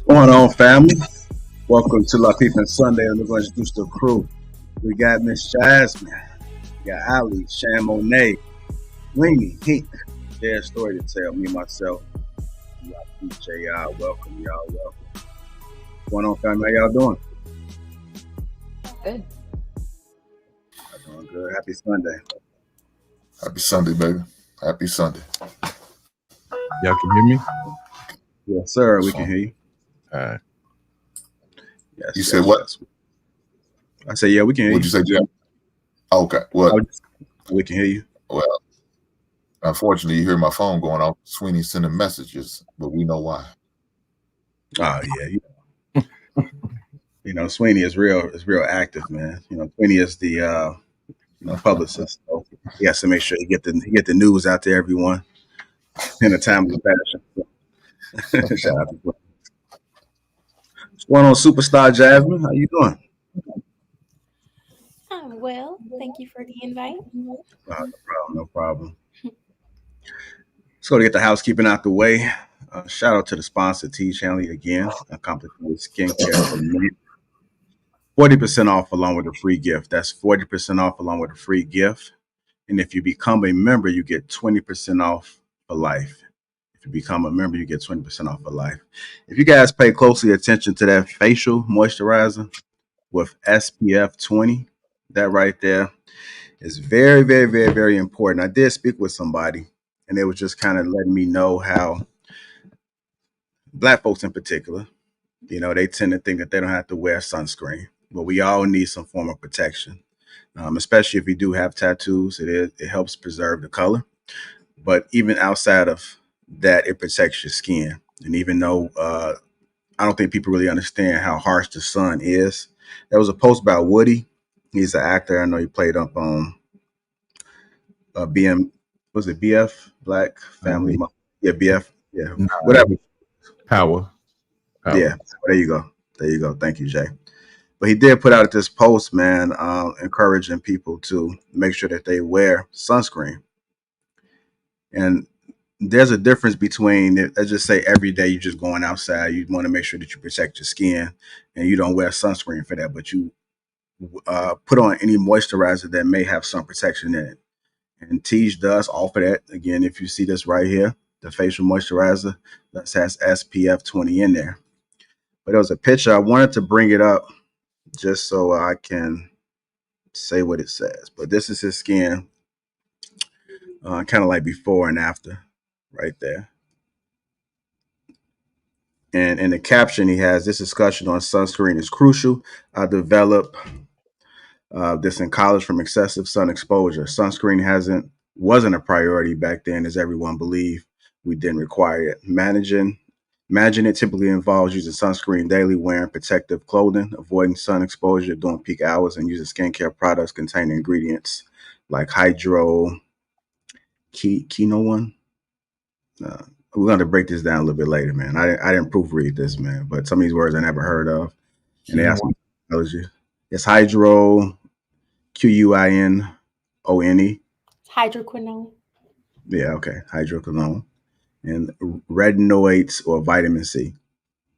Going on, family? Welcome to Lapeef-ING Sunday. I'm going to introduce the crew. We got Miss Jasmine, we got Ali, Sham Monet, Winnie, Hink. Their story to tell. Me, myself, Lapeef J.I. Welcome, y'all. Welcome. Going on, family? How y'all doing? Good. Doing good. Happy Sunday. Happy Sunday, baby. Happy Sunday. Y'all can hear me? Yes, sir. We can hear you. All right. Yes. You said what? Yes. I said, yeah, we can hear What'd you. you say, Jim? Okay. What? We can hear you. Well, unfortunately, you hear my phone going off. Sweeney sending messages, but we know why. Oh yeah. Sweeney is real active, man. Sweeney is the publicist. So he has to make sure he get the news out to everyone in a timely fashion. Shout out to What's going on, Superstar Jasmine? How you doing? I'm well. Thank you for the invite. No problem. Let's go to get the housekeeping out the way. Shout out to the sponsor, T. Shanley, again. Complicated skincare for men. 40% off along with a free gift. That's 40% off along with a free gift. And if you become a member, you get 20% off for life. If you become a member, you get 20% off for life. If you guys pay closely attention to that facial moisturizer with SPF 20, that right there is very, very, very, very important. I did speak with somebody, and they was just kind of letting me know how Black folks in particular, they tend to think that they don't have to wear sunscreen, but we all need some form of protection. Especially if you do have tattoos, it helps preserve the color. But even outside of that, it protects your skin. And even though I don't think people really understand how harsh the sun is, there was a post about Woody. He's an actor. I know he played up on BM. Was it BF? Black Family? Yeah, BF. Yeah, whatever. Power. Yeah, there you go. There you go. Thank you, Jay. But he did put out this post, man, encouraging people to make sure that they wear sunscreen. And there's a difference between, let's just say every day you're just going outside, you want to make sure that you protect your skin and you don't wear sunscreen for that, but you put on any moisturizer that may have some protection in it. And Tej does offer that. Again, if you see this right here, the facial moisturizer that has SPF 20 in there. But there was a picture. I wanted to bring it up just so I can say what it says. But this is his skin, kind of like before and after, right there. And in the caption, he has this discussion on sunscreen is crucial. I developed this in college from excessive sun exposure. Sunscreen wasn't a priority back then, as everyone believed. We didn't require it. Managing it typically involves using sunscreen daily, wearing protective clothing, avoiding sun exposure during peak hours, and using skincare products containing ingredients like quinoa. We're going to break this down a little bit later, man. I didn't proofread this, man, but some of these words I never heard of. And they asked me technology. It's hydro, QUINONE. Hydroquinone. Yeah, okay. Hydroquinone. And retinoids or vitamin C.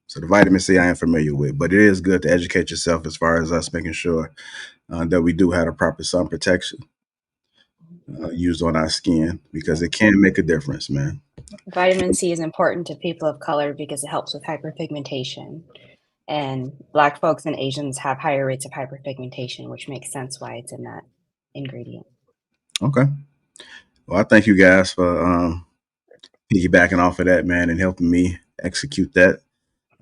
So the vitamin C I am familiar with, but it is good to educate yourself as far as us making sure that we do have a proper sun protection used on our skin because it can make a difference, man. Vitamin C is important to people of color because it helps with hyperpigmentation. And Black folks and Asians have higher rates of hyperpigmentation, which makes sense why it's in that ingredient. Okay. Well, I thank you guys for piggybacking off of that, man, and helping me execute that.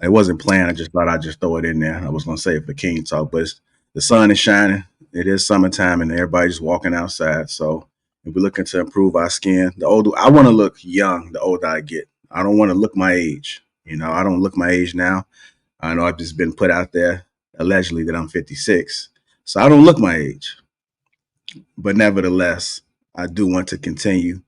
It wasn't planned. I just thought I'd just throw it in there. I was going to say it for King Talk, but the sun is shining. It is summertime, and everybody's walking outside. So if we're looking to improve our skin, the older I want to look young, the older I get. I don't want to look my age. I don't look my age now. I know I've just been put out there allegedly that I'm 56. So I don't look my age. But nevertheless, I do want to continue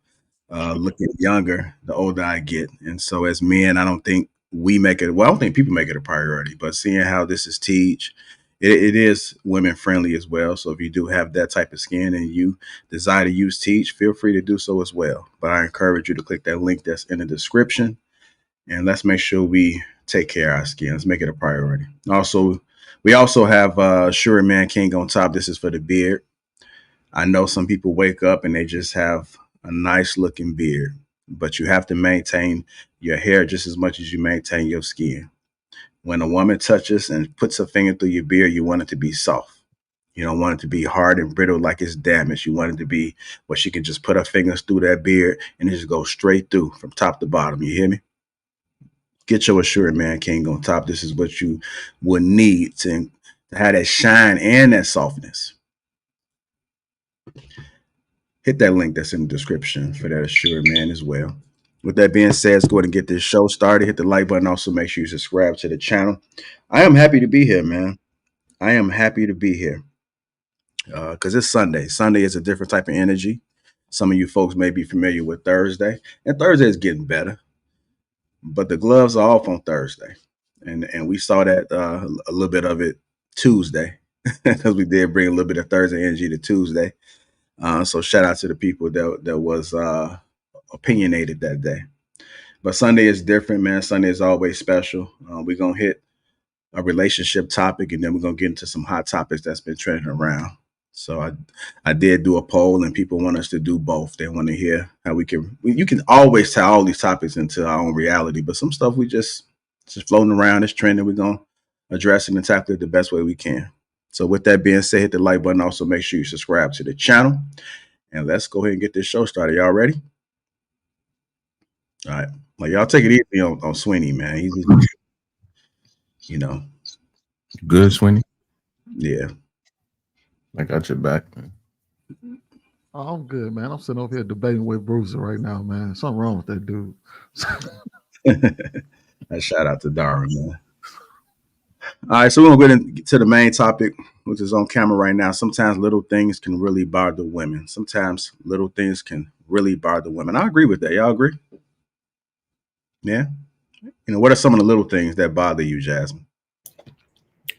looking younger the older I get. And so as men, I don't think we make it, well, I don't think people make it a priority, but seeing how this is teach, it is women friendly as well. So if you do have that type of skin and you desire to use teach, feel free to do so as well. But I encourage you to click that link that's in the description And let's make sure we take care of our skin. Let's make it a priority. Also, we also have Sure Man King on top. This is for the beard. I know some people wake up and they just have a nice looking beard, but you have to maintain your hair just as much as you maintain your skin. When a woman touches and puts her finger through your beard, you want it to be soft. You don't want it to be hard and brittle like it's damaged. You want it to be where she can just put her fingers through that beard and it just go straight through from top to bottom. You hear me? Get your Assured Man King on top. This is what you would need to have that shine and that softness. Hit that link that's in the description for that Assured Man as well. With that being said, let's go ahead and get this show started. Hit the like button. Also, make sure you subscribe to the channel. I am happy to be here, man. I am happy to be here because it's Sunday. Sunday is a different type of energy. Some of you folks may be familiar with Thursday, and Thursday is getting better. But the gloves are off on Thursday, and we saw that a little bit of it Tuesday because we did bring a little bit of Thursday energy to Tuesday. So shout out to the people that was opinionated that day. But Sunday is different, man. Sunday is always special. We're gonna hit a relationship topic, and then we're gonna get into some hot topics that's been trending around. So I did do a poll, and people want us to do both. They want to hear how you can always tie all these topics into our own reality, but some stuff we just floating around, it's trending. We're gonna address it and tackle it the best way we can. So with that being said, hit the like button. Also make sure you subscribe to the channel, and let's go ahead and get this show started. Y'all ready? All right. Like y'all take it easy on Sweeney, man. He's you know, Good, Sweeney. yeah. I got your back, man. Oh, I'm good, man. I'm sitting over here debating with Bruiser right now, man. Something wrong with that dude. A shout out to Darwin, man. All right, so we're gonna get into the main topic, which is on camera right now. Sometimes little things can really bother women. Sometimes little things can really bother women. I agree with that. Y'all agree? Yeah. You know, what are some of the little things that bother you, Jasmine?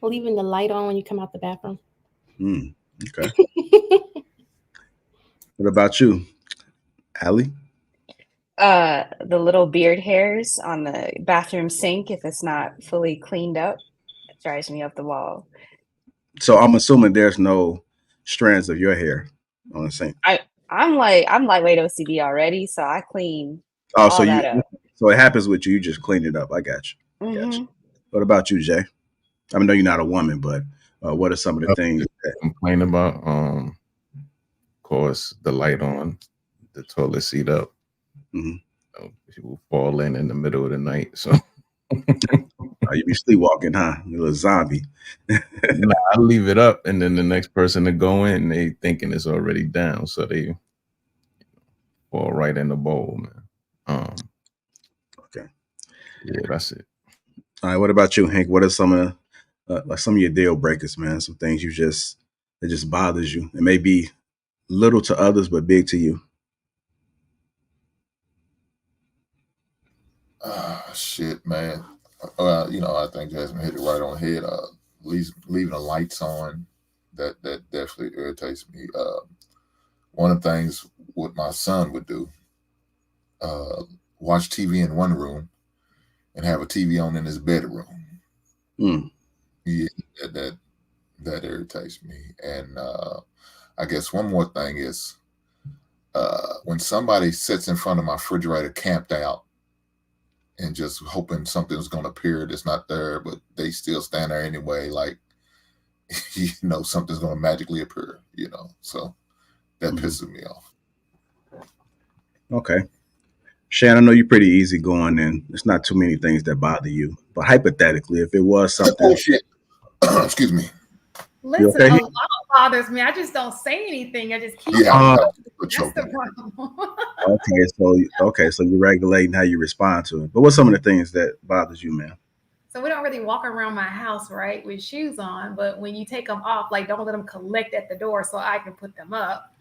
Leaving the light on when you come out the bathroom. Okay. What about you, Allie? The little beard hairs on the bathroom sink, if it's not fully cleaned up, it drives me up the wall. So I'm assuming there's no strands of your hair on the sink. I'm lightweight OCD already, so I clean Oh, all that up. so it happens with you. You just clean it up. I got you. Mm-hmm. Got you. What about you, Jay? I know you're not a woman, but what are some of the things that Complain about? Of course, the light on, the toilet seat up. Mm-hmm. People fall in the middle of the night. So you be sleepwalking, huh? You little zombie. nah, I leave it up, and then the next person to go in, they thinking it's already down, so they fall right in the bowl, man. Okay. Yeah, that's it. All right. What about you, Hank? What are some of some of your deal breakers, man? Some things that just bothers you. It may be little to others, but big to you. Shit, man. I think Jasmine hit it right on the head. Leaving the lights on, that definitely irritates me. One of the things what my son would do, watch TV in one room and have a TV on in his bedroom. Yeah, that irritates me. And I guess one more thing is when somebody sits in front of my refrigerator camped out and just hoping something's going to appear that's not there, but they still stand there anyway, like, something's going to magically appear, so that pisses me off. Okay. Shan, I know you're pretty easygoing and there's not too many things that bother you. But hypothetically, if it was something. Oh, shit. Excuse me. Listen, okay? a lot bothers me. I just don't say anything. I just keep That's the problem. So you're regulating how you respond to it. But what's some of the things that bothers you, man? So we don't really walk around my house, right, with shoes on. But when you take them off, like, don't let them collect at the door so I can put them up.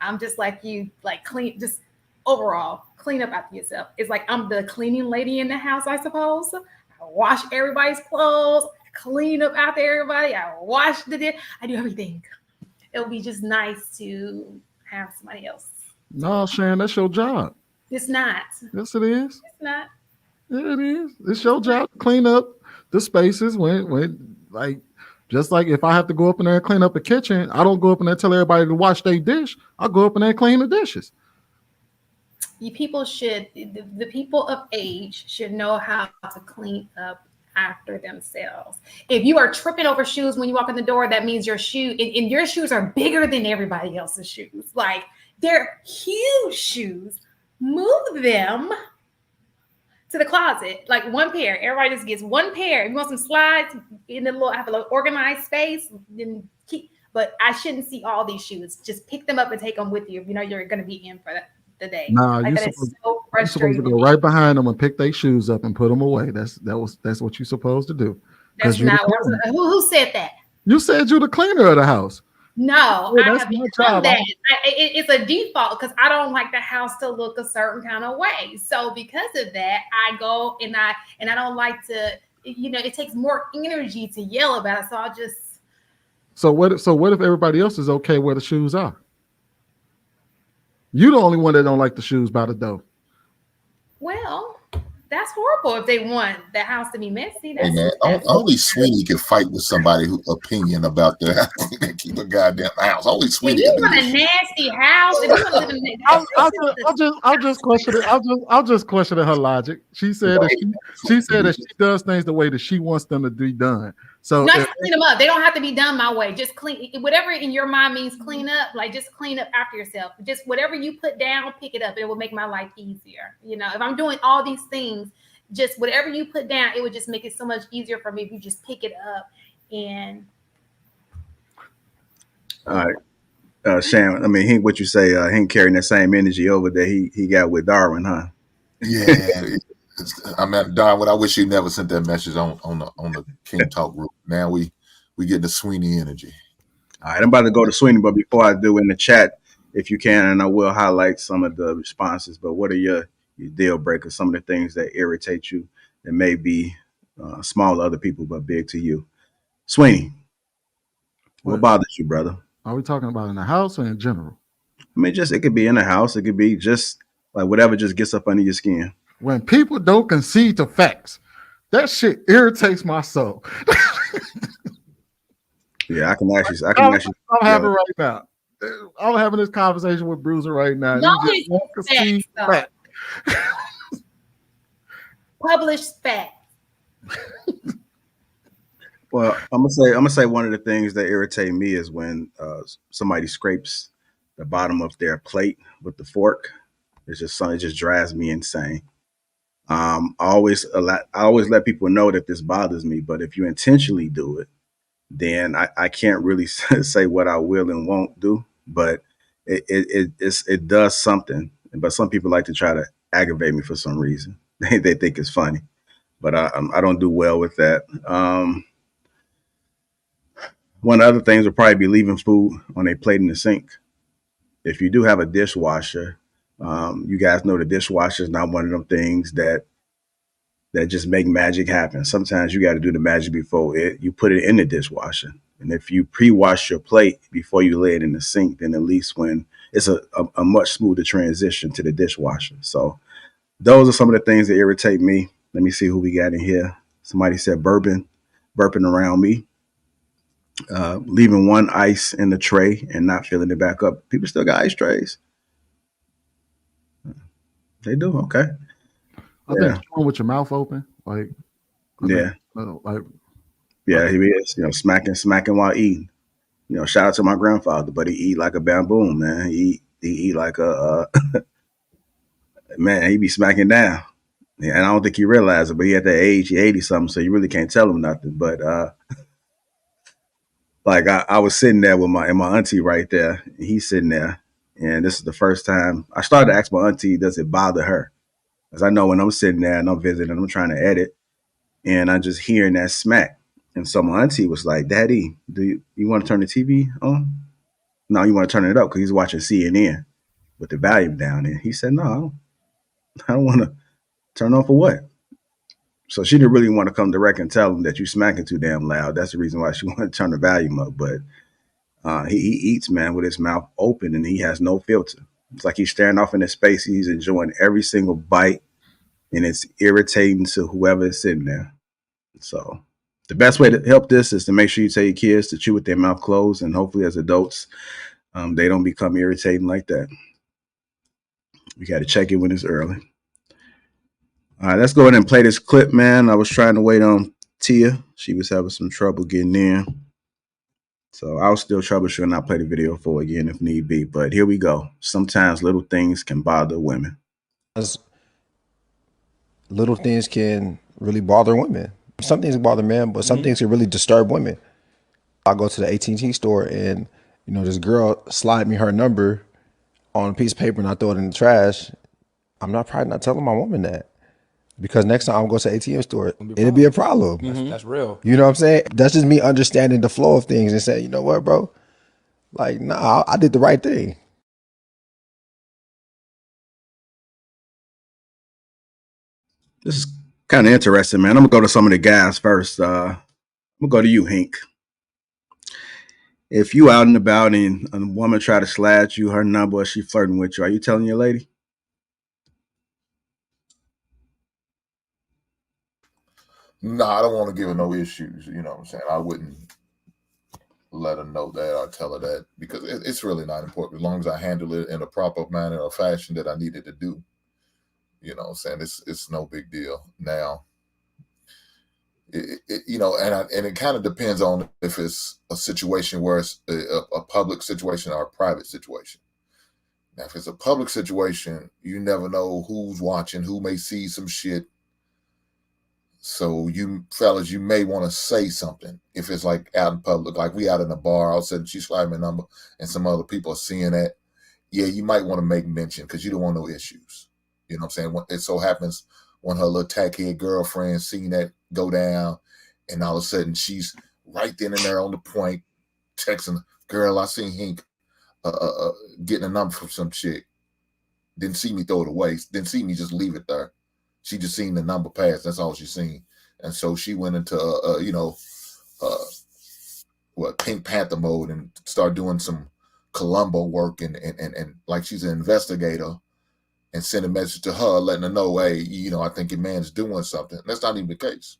I'm just like you, like, clean, just overall clean up after yourself. It's like I'm the cleaning lady in the house, I suppose. I wash everybody's clothes, clean up after everybody. I wash the dish. I do everything. It would be just nice to have somebody else. No, Sharon, that's your job. It's not. Yes, it is. It's not. Yeah, it is. It's your job to clean up the spaces when like just like if I have to go up in there and clean up the kitchen, I don't go up in there and tell everybody to wash their dish. I go up in there and clean the dishes. People should, the people of age should know how to clean up after themselves. If you are tripping over shoes when you walk in the door, that means your shoe and your shoes are bigger than everybody else's shoes. Like they're huge shoes. Move them to the closet, like one pair. Everybody just gets one pair. If you want some slides in the little, have a little organized space, then keep. But I shouldn't see all these shoes. Just pick them up and take them with you. If you know you're going to be in for the day. Nah, like you're supposed to go right behind them and pick their shoes up and put them away. That's what you're supposed to do. That's not who said that. You said you're the cleaner of the house. No, I have become that. It's a default because I don't like the house to look a certain kind of way. So because of that, I go and I don't like to. It takes more energy to yell about it. So I'll just. So what if everybody else is okay where the shoes are? You the only one that don't like the shoes by the door. Well, that's horrible if they want the house to be messy. Hey man, only Sweeney can fight with somebody whose opinion about their house. They keep a goddamn house. Only Sweeney. If you want a nasty house, if you want to live in I'll just question it. I'll just question her logic. She said that she does things the way that she wants them to be done. So just clean them up. They don't have to be done my way. Just clean whatever in your mind means clean up. Like just clean up after yourself. Just whatever you put down, pick it up. It will make my life easier. If I'm doing all these things, just whatever you put down, it would just make it so much easier for me if you just pick it up. And all right, Shan. I mean, what you say? He ain't carrying that same energy over that he got with Darwin, huh? Yeah. I mean, Darwin, I wish you never sent that message on the King Talk group. Now we get the Sweeney energy. All right, I'm about to go to Sweeney, but before I do, in the chat, if you can, and I will highlight some of the responses. But what are your deal breakers? Some of the things that irritate you that may be small to other people but big to you. Sweeney, what bothers you, brother? Are we talking about in the house or in general? I mean, it could be in the house. It could be just like whatever just gets up under your skin. When people don't concede to facts, that shit irritates my soul. Yeah, I can actually. I'm having right now. I'm having this conversation with Bruiser right now. Published facts. Well, I'm gonna say one of the things that irritate me is when somebody scrapes the bottom of their plate with the fork. It just drives me insane. I always let people know that this bothers me, but if you intentionally do it, then I can't really say what I will and won't do. But it does something. But some people like to try to aggravate me for some reason. They think it's funny, but I don't do well with that. One of the other things would probably be leaving food on a plate in the sink. If you do have a dishwasher, you guys know the dishwasher is not one of them things that just make magic happen. Sometimes you got to do the magic before you put it in the dishwasher. And if you pre-wash your plate before you lay it in the sink, then at least when it's a much smoother transition to the dishwasher. So those are some of the things that irritate me. Let me see who we got in here. Somebody said burping around me. Leaving one ice in the tray and not filling it back up. People still got ice trays. They do. Okay. I think it's with your mouth open. Like, yeah. Like, yeah, he is, smacking while eating. Shout out to my grandfather, but he eat like a bamboo, man. He eat like a man, he be smacking down. Yeah, and I don't think he realized it, but he at that age, he 80 something, so you really can't tell him nothing. But like I was sitting there with my auntie right there, and he's sitting there, and this is the first time I started to ask my auntie, does it bother her? Because I know when I'm sitting there and I'm visiting, I'm trying to edit, and I'm just hearing that smack. And so my auntie was like, Daddy, do you want to turn the TV on? No, you want to turn it up because he's watching CNN with the volume down there. He said, no, I don't want to turn on for what? So she didn't really want to come direct and tell him that you smacking too damn loud. That's the reason why she wanted to turn the volume up. But he eats, man, with his mouth open and he has no filter. It's like he's staring off into space. He's enjoying every single bite and it's irritating to whoever is sitting there. So the best way to help this is to make sure you tell your kids to chew with their mouth closed, and hopefully as adults, they don't become irritating like that. We got to check it when it's early. All right, let's go ahead and play this clip, man. I was trying to wait on Tia. She was having some trouble getting in. So I'll still troubleshoot and I'll play the video for again if need be. But here we go. Sometimes little things can bother women. Little things can really bother women. Some things can bother men, but some things can really disturb women. I go to the AT&T store and, you know, this girl slide me her number on a piece of paper and I throw it in the trash. I'm probably not telling my woman that, because next time I'm going to the ATM store, it'll be a problem. That's real. You know what I'm saying? That's just me understanding the flow of things and saying, you know what, bro? Like, nah, I did the right thing. This is kind of interesting, man. I'm going to go to some of the guys first. I'm going to go to you, Hank. If you out and about and a woman try to slide you her number or she flirting with you, are you telling your lady? No, I don't want to give her no issues. You know what I'm saying? I wouldn't let her know that or tell her that, because it's really not important as long as I handle it in a proper manner or fashion that I needed to do. You know what I'm saying? It's no big deal. Now, you know, and it kind of depends on if it's a situation where it's a public situation or a private situation. Now, if it's a public situation, you never know who's watching, who may see some shit. So you fellas, you may want to say something if it's like out in public, like we out in a bar, all of a sudden she's sliding my number and some other people are seeing that. Yeah, you might want to make mention because you don't want no issues. You know what I'm saying? It so happens when her little tackhead girlfriend seen that go down, and all of a sudden she's right then and there on the point, texting, girl, I seen Hank getting a number from some chick. Didn't see me throw it away. Didn't see me just leave it there. She just seen the number pass. That's all she seen. And so she went into, Pink Panther mode and started doing some Columbo work and like she's an investigator, and send a message to her letting her know, hey, you know, I think your man's doing something. That's not even the case.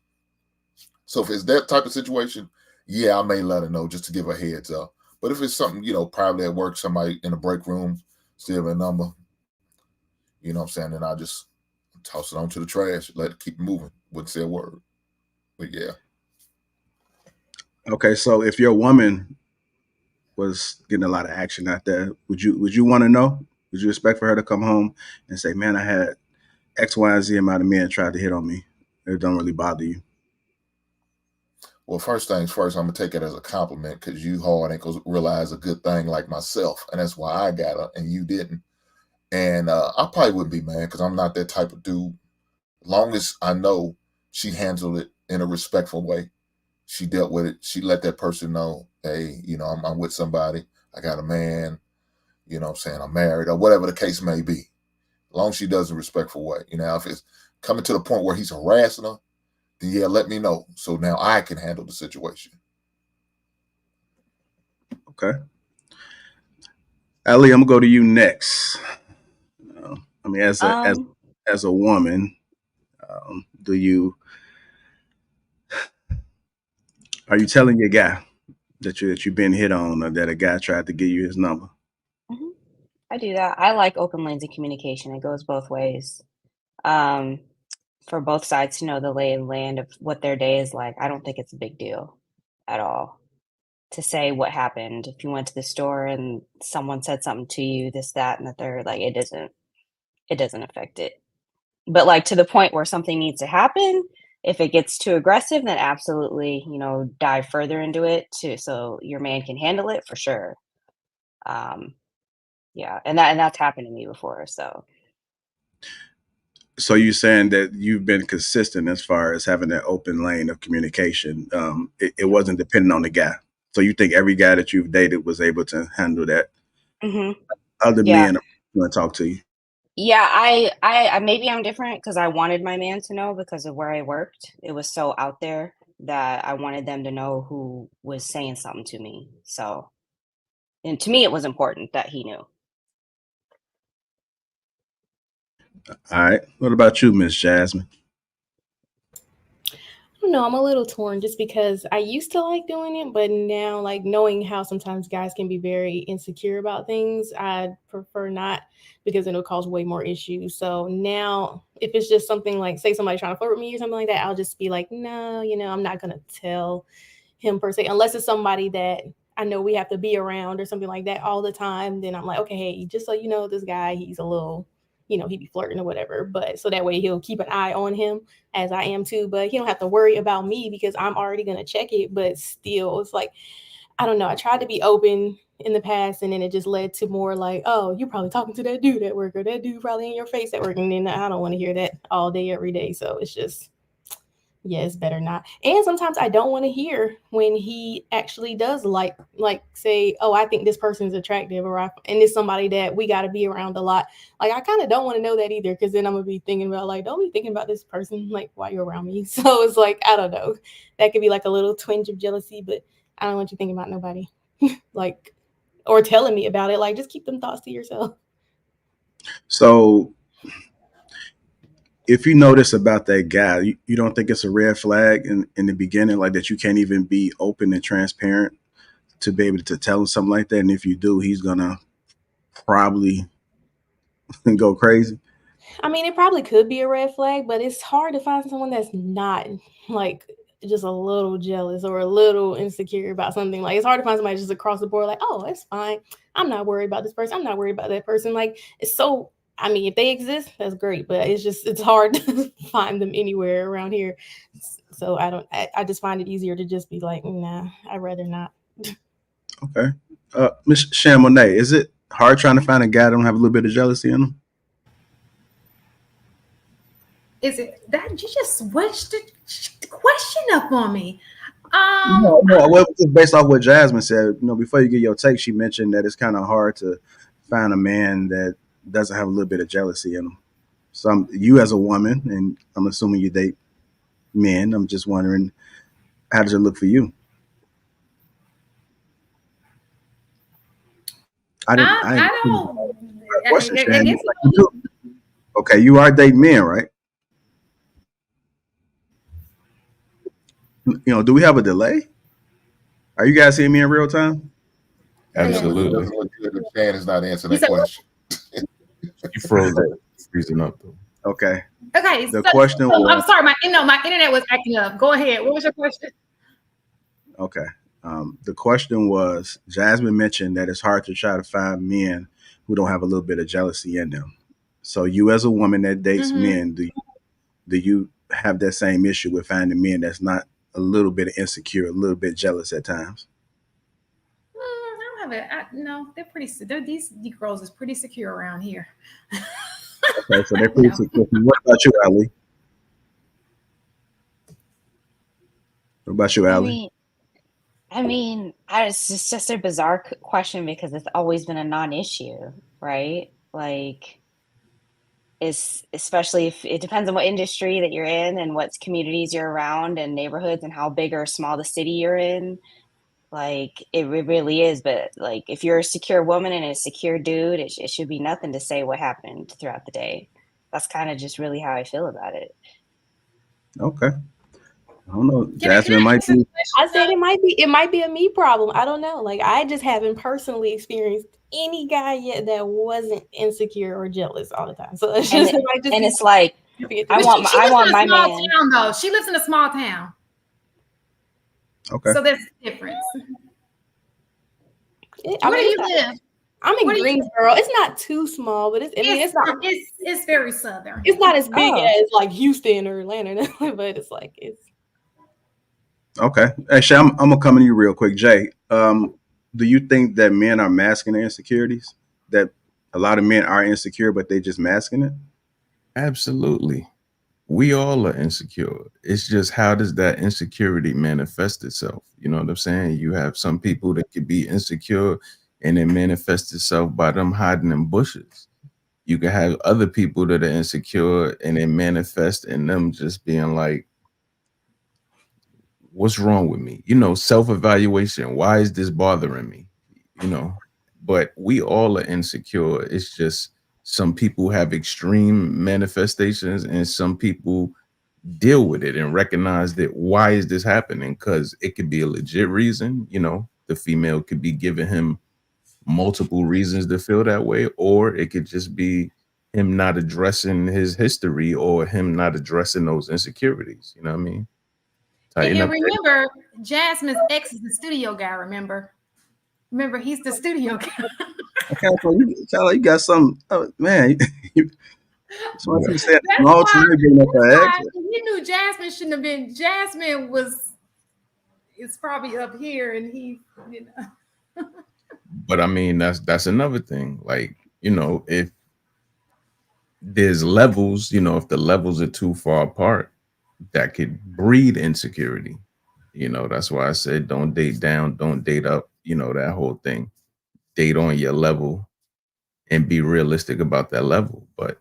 So if it's that type of situation, yeah, I may let her know just to give her a heads up. But if it's something, you know, privately at work, somebody in the break room, still a number, you know what I'm saying, then I just toss it onto the trash, let it keep moving, wouldn't say a word. But yeah. Okay, so if your woman was getting a lot of action out there, would you want to know? Would you expect for her to come home and say, man, I had X, Y, and Z amount of men tried to hit on me? It don't really bother you? Well, first things first, I'm going to take it as a compliment because you hard ain't going to realize a good thing like myself. And that's why I got her and you didn't. And I probably wouldn't be mad because I'm not that type of dude. Long as I know she handled it in a respectful way. She dealt with it. She let that person know, hey, you know, I'm with somebody. I got a man, you know what I'm saying, I'm married, or whatever the case may be. As long as she does it in a respectful way. You know, if it's coming to the point where he's harassing her, then yeah, let me know. So now I can handle the situation. Okay. Ali, I'm gonna go to you next. I mean, as a woman, are you telling your guy that you've been hit on, or that a guy tried to give you his number? I do that. I like open lines of communication. It goes both ways. For both sides to know the lay of land of what their day is like. I don't think it's a big deal at all to say what happened. If you went to the store and someone said something to you, this, that, and the third, like it doesn't affect it. But like to the point where something needs to happen, if it gets too aggressive, then absolutely, you know, dive further into it too, so your man can handle it for sure. Yeah, and that's happened to me before. So you're saying that you've been consistent as far as having that open lane of communication. It wasn't dependent on the guy. So you think every guy that you've dated was able to handle that? Other men want to talk to you? Yeah, I maybe I'm different because I wanted my man to know because of where I worked. It was so out there that I wanted them to know who was saying something to me. So, and to me, it was important that he knew. All right. What about you, Miss Jasmine? No, I'm a little torn just because I used to like doing it, but now, like knowing how sometimes guys can be very insecure about things, I prefer not because it'll cause way more issues. So now, if it's just something like, say, somebody trying to flirt with me or something like that, I'll just be like, no, I'm not gonna tell him per se, unless it's somebody that I know we have to be around or something like that all the time. Then I'm like, okay, hey, just so you know, this guy, he's a little, he be flirting or whatever. But so that way he'll keep an eye on him as I am too. But he don't have to worry about me because I'm already gonna check it. But still, it's like, I don't know. I tried to be open in the past, and then it just led to more like, oh, you're probably talking to that dude at work, or that dude probably in your face at work, and then I don't want to hear that all day every day. So it's just, yeah, it's better not. And sometimes I don't want to hear when he actually does like say, oh, I think this person's attractive, and it's somebody that we got to be around a lot. Like I kind of don't want to know that either, because then I'm gonna be thinking about like, don't be thinking about this person like while you're around me. So it's like, I don't know, that could be like a little twinge of jealousy, but I don't want you thinking about nobody like, or telling me about it. Like just keep them thoughts to yourself. So if you notice about that guy, you don't think it's a red flag in the beginning, like that you can't even be open and transparent to be able to tell him something like that? And if you do, he's gonna probably go crazy. I mean, it probably could be a red flag, but it's hard to find someone that's not like just a little jealous or a little insecure about something. Like it's hard to find somebody just across the board, like, oh, it's fine. I'm not worried about this person. I'm not worried about that person. Like it's so, I mean, if they exist, that's great, but it's hard to find them anywhere around here. So I just find it easier to just be like, nah, I'd rather not. Okay. Miss Chamonix, is it hard trying to find a guy that don't have a little bit of jealousy in him? Is it that you just switched the question up on me? No, well, it's based off what Jasmine said. Before you get your take, she mentioned that it's kind of hard to find a man that doesn't have a little bit of jealousy in him. So you as a woman, and I'm assuming you date men, I'm just wondering, how does it look for you? I don't. Question, I guess okay, you are dating men, right? Do we have a delay? Are you guys seeing me in real time? Absolutely. The fan is not answering that question. You froze it. Freezing up though. Okay. Okay. The question was, I'm sorry, my internet was acting up. Go ahead. What was your question? Okay. The question was, Jasmine mentioned that it's hard to try to find men who don't have a little bit of jealousy in them. So you as a woman that dates men, do you have that same issue with finding men that's not a little bit insecure, a little bit jealous at times? I don't have it. No, they're pretty. These girls is pretty secure around here. Okay, so they're pretty secure. What about you, Ali? What about you, Ali? I mean, it's just a bizarre question because it's always been a non-issue, right? Like, especially if it depends on what industry that you're in and what communities you're around and neighborhoods and how big or small the city you're in. Like, it really is. But like, if you're a secure woman and a secure dude, it should be nothing to say what happened throughout the day. That's kind of just really how I feel about it. Okay. I don't know. Jasmine might be. I said it might be a me problem. I don't know. Like I just haven't personally experienced any guy yet that wasn't insecure or jealous all the time. So it's just it's like I want my man. Town, though. She lives in a small town. Okay. So there's a difference. Where do you live? I'm in Greensboro. It's not too small, but it's very southern. It's not as big as like Houston or Atlanta, but it's like it's. Okay. Actually, I'm gonna come to you real quick, Jay. Do you think that men are masking their insecurities? That a lot of men are insecure, but they just masking it? Absolutely. We all are insecure. It's just, how does that insecurity manifest itself? You know what I'm saying? You have some people that could be insecure and it manifests itself by them hiding in bushes. You can have other people that are insecure and it manifests in them just being like, what's wrong with me? Self-evaluation. Why is this bothering me? But we all are insecure. It's just some people have extreme manifestations, and some people deal with it and recognize that why is this happening? Because it could be a legit reason. The female could be giving him multiple reasons to feel that way, or it could just be him not addressing his history or him not addressing those insecurities. You know what I mean? And remember, Jasmine's ex is the studio guy. Remember, he's the studio guy. Okay, so you got some, man. So you said That's all time bringing up her ex. He knew Jasmine shouldn't have been. Jasmine is probably up here, and he, But I mean, that's another thing. Like, if there's levels, if the levels are too far apart, that could breed insecurity. That's why I said don't date down, don't date up, that whole thing. Date on your level and be realistic about that level. But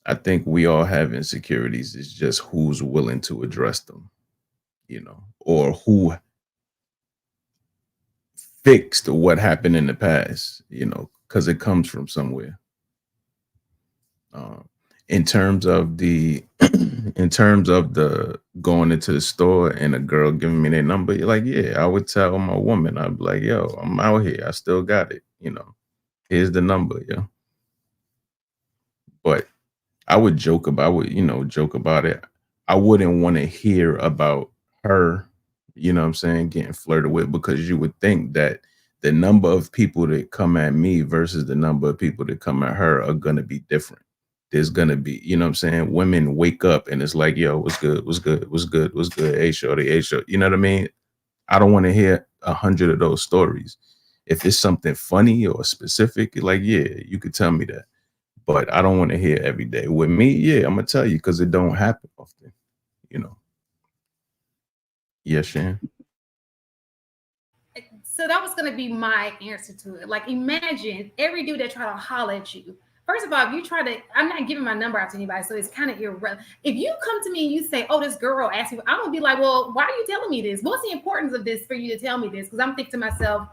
I think we all have insecurities. It's just who's willing to address them, or who fixed what happened in the past, because it comes from somewhere. In terms of the going into the store and a girl giving me their number, you're like, yeah, I would tell my woman, I'd be like, yo, I'm out here, I still got it, here's the number, yo. But I would joke about it. I wouldn't want to hear about her, getting flirted with, because you would think that the number of people that come at me versus the number of people that come at her are going to be different. There's going to be, women wake up and it's like, yo, what's good? What's good? What's good? What's good? Hey, shorty, hey, shorty. You know what I mean? I don't want to hear 100 of those stories. If it's something funny or specific, like, yeah, you could tell me that. But I don't want to hear every day. With me, yeah, I'm going to tell you, because it don't happen often, Yeah, Shan? So that was going to be my answer to it. Like, imagine every dude that try to holler at you. First of all, if you try to, I'm not giving my number out to anybody, so it's kind of irrelevant. If you come to me and you say, oh, this girl asked me, I'm going to be like, well, why are you telling me this? What's the importance of this for you to tell me this? Because I'm thinking to myself,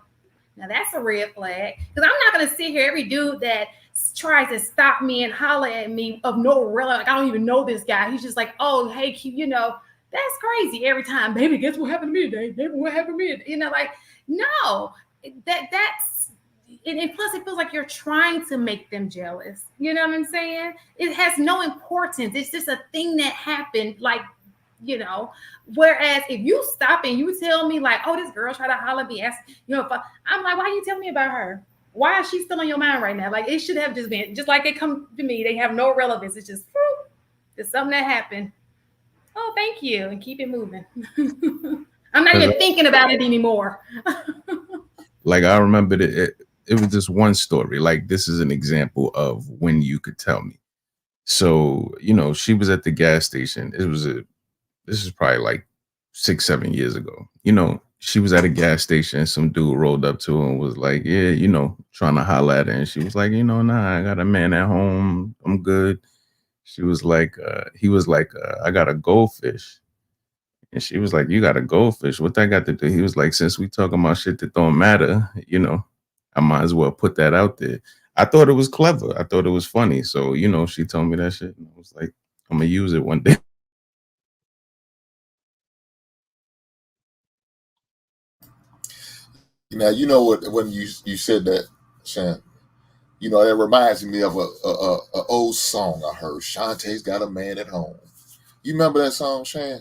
now that's a red flag. Because I'm not going to sit here, every dude that tries to stop me and holler at me of no relevance, like, I don't even know this guy. He's just like, oh, hey, that's crazy every time. Baby, guess what happened to me today? Baby, what happened to me? Like, no, that's, and plus it feels like you're trying to make them jealous. You know what I'm saying? It has no importance. It's just a thing that happened, like, whereas if you stop and you tell me like, oh, this girl tried to holler at me, I'm like, why are you telling me about her? Why is she still on your mind right now? Like, it should have just been, just like they come to me, they have no relevance. It's just, it's something that happened. Oh, thank you. And keep it moving. I'm not even thinking about it anymore. Like, I remember it was just one story. Like, this is an example of when you could tell me. So, she was at the gas station. This is probably like 6-7 years ago. She was at a gas station. Some dude rolled up to her and was like, yeah, trying to holler at her. And she was like, nah, I got a man at home. I'm good. She was like, he was like, I got a goldfish. And she was like, you got a goldfish? What that got to do? He was like, since we talking about shit that don't matter, I might as well put that out there. I thought it was clever. I thought it was funny. So, she told me that shit. And I was like, I'm going to use it one day. Now, what, when you said that, Shan, it reminds me of a old song I heard. Shantae's got a man at home. You remember that song, Shan?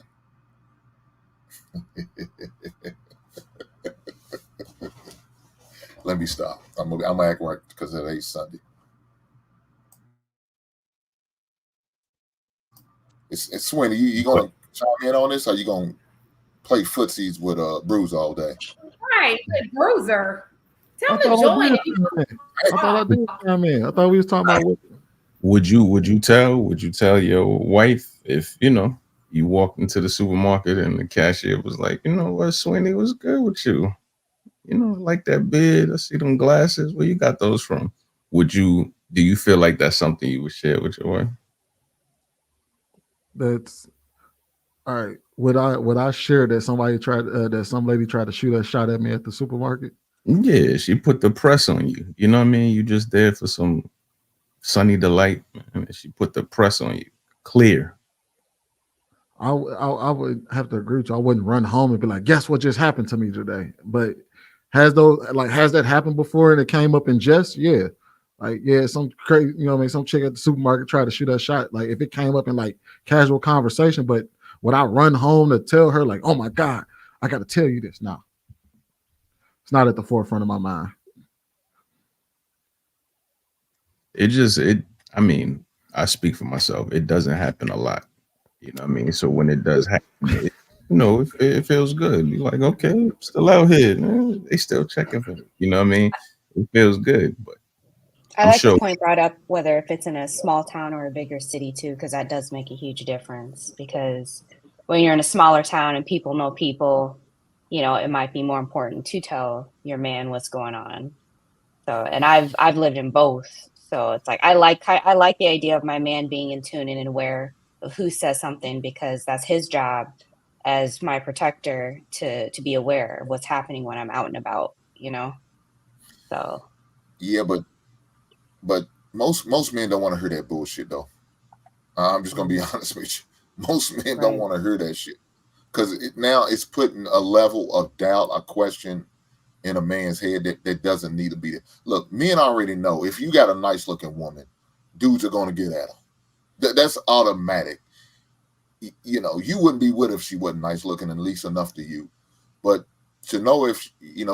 Let me stop. I'm gonna act right because it ain't Sunday. It's Swinny. You gonna chime in on this, or you gonna play footsies with Bruiser all day? Right, Bruiser. Tell me, join. I thought I did chime in. I thought we was talking about what. Would you tell your wife if you walked into the supermarket and the cashier was like, what, Sweeney, was good with you? Like that beard, I see them glasses. Where you got those from? Do you feel like that's something you would share with your wife? That's all right. Would I share that some lady tried to shoot a shot at me at the supermarket? Yeah, she put the press on you. You know what I mean? You just there for some Sunny Delight, man, she put the press on you. Clear. I would have to agree with you. I wouldn't run home and be like, guess what just happened to me today? But has that happened before and it came up in jest? Yeah. Like, yeah, some crazy, you know what I mean? Some chick at the supermarket tried to shoot a shot. Like, if it came up in like casual conversation, but would I run home to tell her, like, oh my God, I got to tell you this? No, it's not at the forefront of my mind. I mean, I speak for myself. It doesn't happen a lot. You know what I mean? So when it does happen, it feels good. You're like, okay, I'm still out here. Man. They still checking for me. You know what I mean? It feels good. But I I'm like sure the point brought up, whether if it's in a small town or a bigger city too, because that does make a huge difference. Because when you're in a smaller town and people know people, it might be more important to tell your man what's going on. So, and I've lived in both. So it's like I like the idea of my man being in tune and aware of who says something, because that's his job as my protector to be aware of what's happening when I'm out and about, So yeah, but most men don't want to hear that bullshit though. I'm just gonna be honest with you. Most men don't want to hear that shit, because now it's putting a level of doubt, a question in a man's head that doesn't need to be there. Look, men already know if you got a nice looking woman, dudes are gonna get at her. That's automatic. You wouldn't be with her if she wasn't nice looking, at least enough to you. But to know if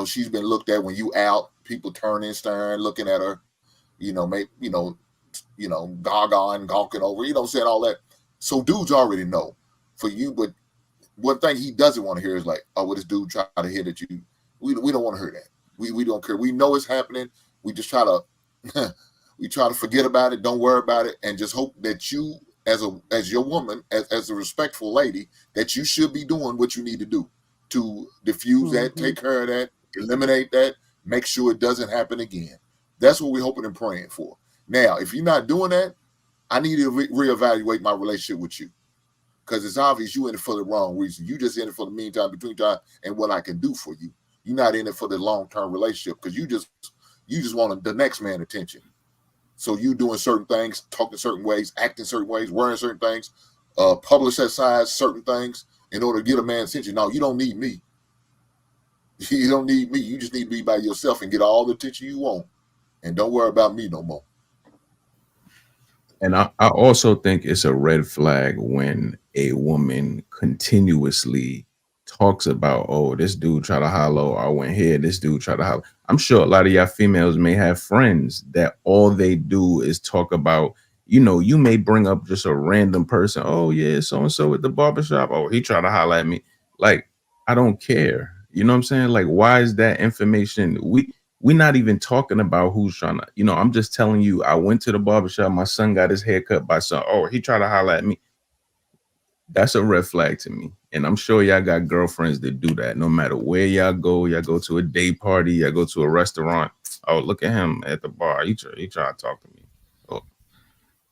she's been looked at when you out, people turning, staring, looking at her, maybe gaga and gawking over, saying all that. So dudes already know for you, but one thing he doesn't want to hear is like, oh, well, this dude try to hit at you. We don't want to hear that. We don't care. We know it's happening. We just try to we try to forget about it, don't worry about it, and just hope that you, as your woman, as a respectful lady, that you should be doing what you need to do to diffuse that, take care of that, eliminate that, make sure it doesn't happen again. That's what we're hoping and praying for. Now, if you're not doing that, I need to reevaluate my relationship with you, because it's obvious you in it for the wrong reason. You just in it for the meantime, between time, and what I can do for you. You're not in it for the long-term relationship, because you just want the next man attention. So you doing certain things, talking certain ways, acting certain ways, wearing certain things, publish that size certain things in order to get a man's attention. No, you don't need me. You don't need me. You just need to be by yourself and get all the attention you want, and don't worry about me no more. And I also think it's a red flag when a woman continuously talks about, oh, this dude try to hollow, I went here, this dude try to hollow. I'm sure a lot of y'all females may have friends that all they do is talk about, you may bring up just a random person. Oh, yeah, so-and-so at the barbershop. Oh, he tried to holler at me. Like, I don't care. You know what I'm saying? Like, why is that information? We're not even talking about who's trying to, I'm just telling you, I went to the barbershop, my son got his hair cut by son. Oh, he tried to holler at me. That's a red flag to me. And I'm sure y'all got girlfriends that do that. No matter where y'all go to a day party, y'all go to a restaurant. Oh, look at him at the bar. He try to talk to me. Oh,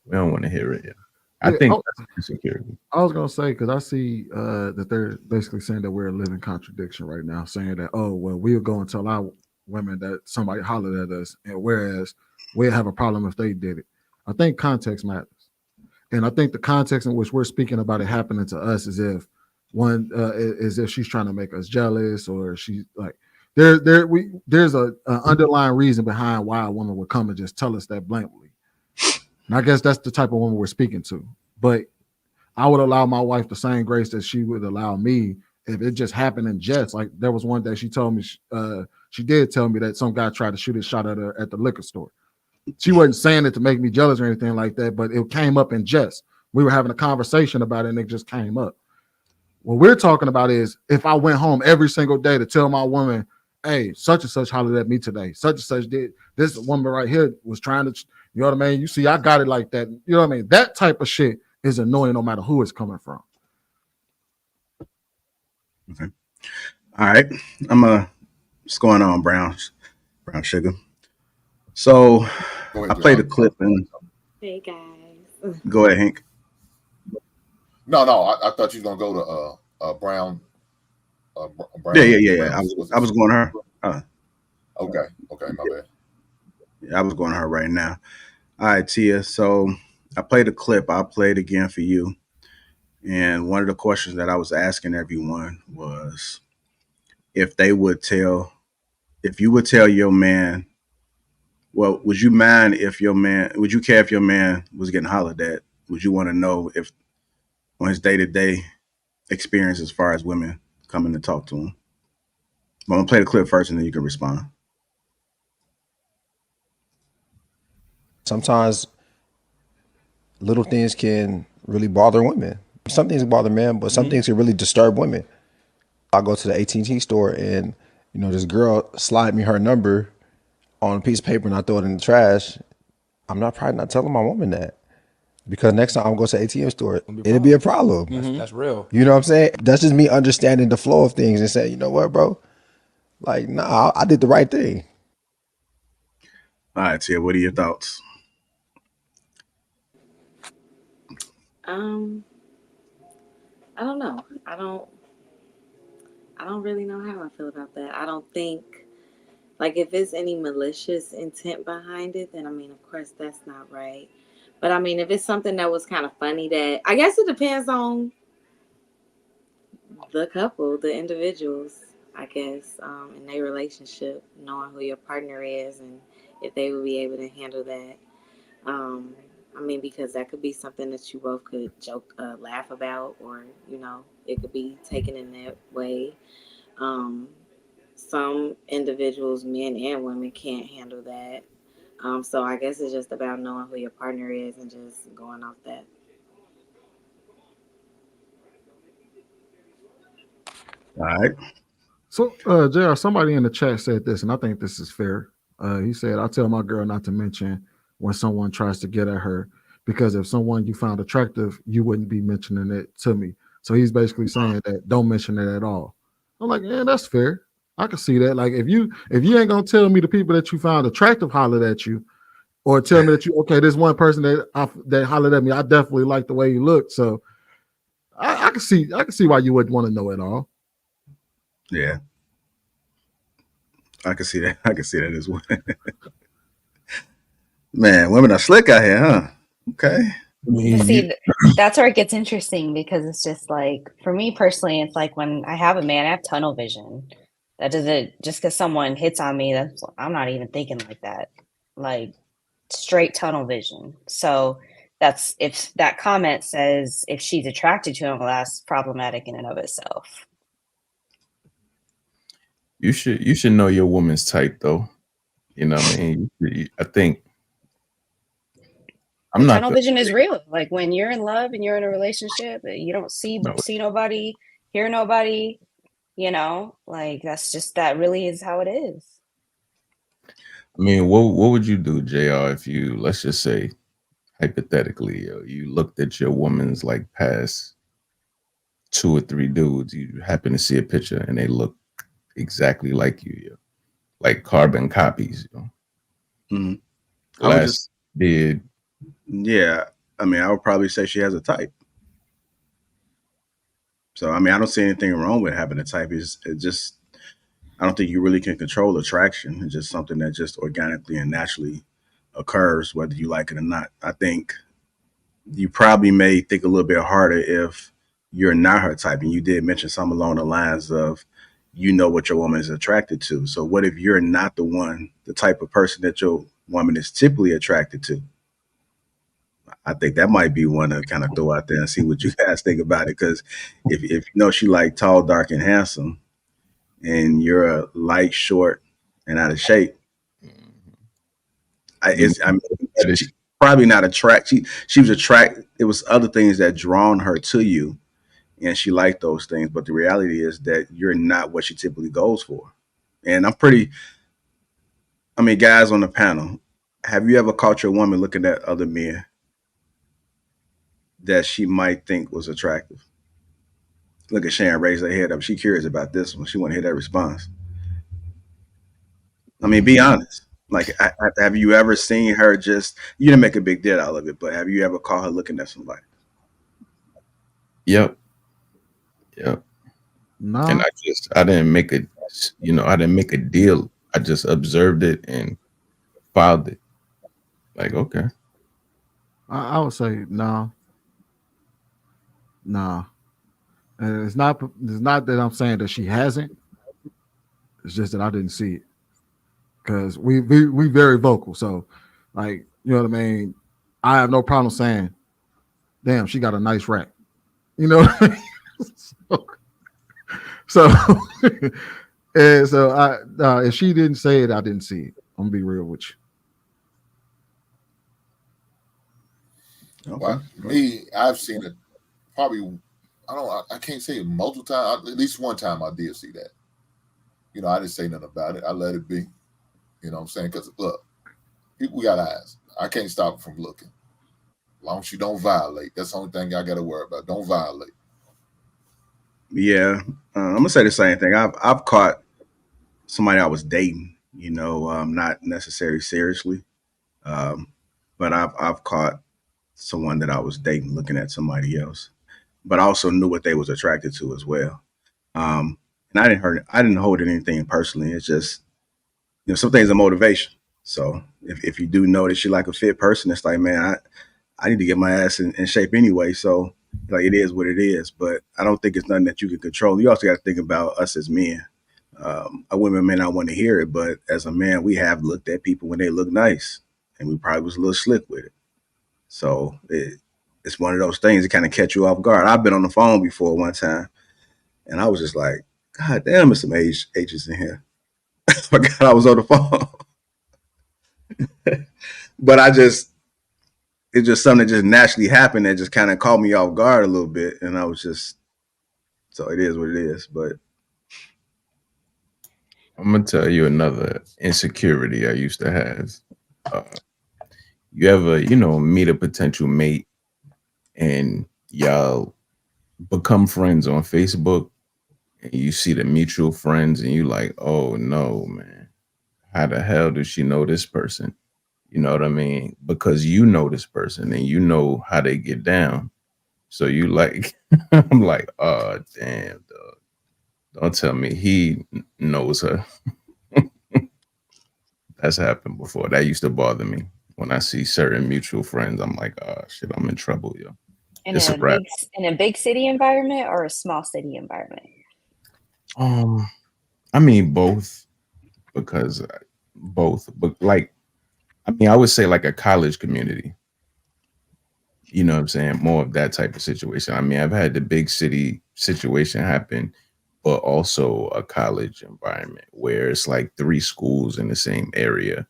we don't want to hear it. I think that's insecurity. I was gonna say, because I see that they're basically saying that we're a living contradiction right now, saying that, oh, well, we'll go and tell our women that somebody hollered at us, and whereas we'll have a problem if they did it. I think context matters, and I think the context in which we're speaking about it happening to us is if she's trying to make us jealous, or she's like there's a underlying reason behind why a woman would come and just tell us that blatantly. And I guess that's the type of woman we're speaking to. But I would allow my wife the same grace that she would allow me if it just happened in jest. Like, there was one day she told me, she did tell me that some guy tried to shoot his shot at her at the liquor store. She wasn't saying it to make me jealous or anything like that, but it came up in jest. We were having a conversation about it, and it just came up. What we're talking about is if I went home every single day to tell my woman, hey, such and such hollered at me today. Such and such did. This woman right here was trying to, you know what I mean? You see, I got it like that. You know what I mean? That type of shit is annoying no matter who it's coming from. Okay. All right. What's going on, Brown Sugar? So I played a clip and. Hey guys. Go ahead, Hank. No, I thought you were gonna go to Brown. Brown. Yeah. Brown. I was going to her. Okay, my bad. Yeah, I was going to her right now. All right, Tia. So I played a clip. I'll play it again for you. And one of the questions that I was asking everyone was if they would tell, if you would tell your man, well, would you mind if your man, would you care if your man was getting hollered at? Would you want to know if on his day to day experience as far as women coming to talk to him? I'm gonna play the clip first, and then you can respond. Sometimes little things can really bother women. Some things bother men, but some things can really disturb women. I go to the AT&T store and this girl slide me her number on a piece of paper and I throw it in the trash. I'm not probably not telling my woman that because next time I'm going to the ATM store, it'll be a problem. That's real. You know what I'm saying? That's just me understanding the flow of things and saying, you know what, bro? Like, nah, I did the right thing. All right, Tia, what are your thoughts? I don't know. I don't really know how I feel about that. I don't think like if it's any malicious intent behind it, then I mean, of course that's not right. But I mean, if it's something that was kind of funny, that I guess it depends on the couple, the individuals, I guess, in their relationship, knowing who your partner is and if they would be able to handle that. Um, I mean, because that could be something that you both could joke, laugh about, or it could be taken in that way. Um, some individuals, men and women, can't handle that. So I guess it's just about knowing who your partner is and just going off that. All right. So, JR, somebody in the chat said this, and I think this is fair. He said, I tell my girl not to mention when someone tries to get at her, because if someone you found attractive, you wouldn't be mentioning it to me. So he's basically saying that don't mention it at all. I'm like, yeah, that's fair. I can see that. Like if you ain't gonna tell me the people that you found attractive hollered at you, or tell me that this one person that hollered at me, I definitely like the way he looked. So I can see why you wouldn't want to know it all. Yeah, I can see that. I can see that as well. Man, women are slick out here, huh? Okay. See, that's where it gets interesting because it's just like, for me personally, it's like when I have a man, I have tunnel vision. That doesn't, just because someone hits on me, I'm not even thinking like that. Like straight tunnel vision. So that's, if that comment says if she's attracted to him, well, that's problematic in and of itself. You should know your woman's type though. You know what I mean? I think Tunnel vision is real. Like when you're in love and you're in a relationship, you don't see nobody, hear nobody, like that really is how it is. I mean, what would you do, JR, if you, let's just say, hypothetically, you looked at your woman's like past 2 or 3 dudes, you happen to see a picture and they look exactly like you, like carbon copies, Mm-hmm. Glass beard. Yeah, I mean, I would probably say she has a type. So I mean, I don't see anything wrong with having a type. It's just I don't think you really can control attraction. It's just something that just organically and naturally occurs, whether you like it or not. I think you probably may think a little bit harder if you're not her type. And you did mention something along the lines of, what your woman is attracted to. So what if you're not the type of person that your woman is typically attracted to? I think that might be one to kind of throw out there and see what you guys think about it. Because if she like tall, dark, and handsome, and you're a light, short, and out of shape, she's probably not attracted. She was attracted. It was other things that drawn her to you, and she liked those things. But the reality is that you're not what she typically goes for. And guys on the panel, have you ever caught your woman looking at other men that she might think was attractive? Look at Sharon raise her head up. She curious about this one. She want to hear that response. I mean, be honest. Like, have you ever seen her you didn't make a big deal out of it, but have you ever caught her looking at somebody? Yep. No. And I didn't make a deal. I just observed it and filed it. Like, okay. I would say no, nah. And it's not that I'm saying that she hasn't. It's just that I didn't see it because we very vocal. So, like, you know what I mean. I have no problem saying, "Damn, she got a nice rack." You know what I mean? so, and so if she didn't say it, I didn't see it. I'm gonna be real with you. Okay. Well, me, I've seen it probably. I can't say it multiple times. At least one time I did see that. You know, I didn't say nothing about it. I let it be. You know what I'm saying? Because look, people got eyes. I can't stop from looking. As long as you don't violate, that's the only thing I got to worry about. Don't violate. Yeah, I'm gonna say the same thing. I've caught somebody I was dating, not necessarily seriously, um, but I've caught someone that I was dating looking at somebody else, but I also knew what they was attracted to as well. Um, and I didn't hold it anything personally. It's just some things are motivation. So if you do know that you're like a fit person, it's like, man, I need to get my ass in shape anyway. So like it is what it is. But I don't think it's nothing that you can control. You also got to think about us as men. A woman may not want to hear it, but as a man, we have looked at people when they look nice, and we probably was a little slick with it. So it's one of those things that kind of catch you off guard. I've been on the phone before one time, and I was just like, God damn, there's some ages in here. I forgot I was on the phone. But it's just something that just naturally happened that just kind of caught me off guard a little bit. And I was just, so it is what it is. But I'm gonna tell you another insecurity I used to have. You ever, meet a potential mate and y'all become friends on Facebook and you see the mutual friends and you like, oh no, man, how the hell does she know this person? You know what I mean? Because you know this person and you know how they get down. So you like, I'm like, oh damn, dog. Don't tell me he knows her. That's happened before. That used to bother me. When I see certain mutual friends, I'm like, oh shit, I'm in trouble, yo. In a big city environment or a small city environment? I mean both, because both, but like, I mean, I would say like a college community. You know what I'm saying? More of that type of situation. I mean, I've had the big city situation happen, but also a college environment where it's like 3 schools in the same area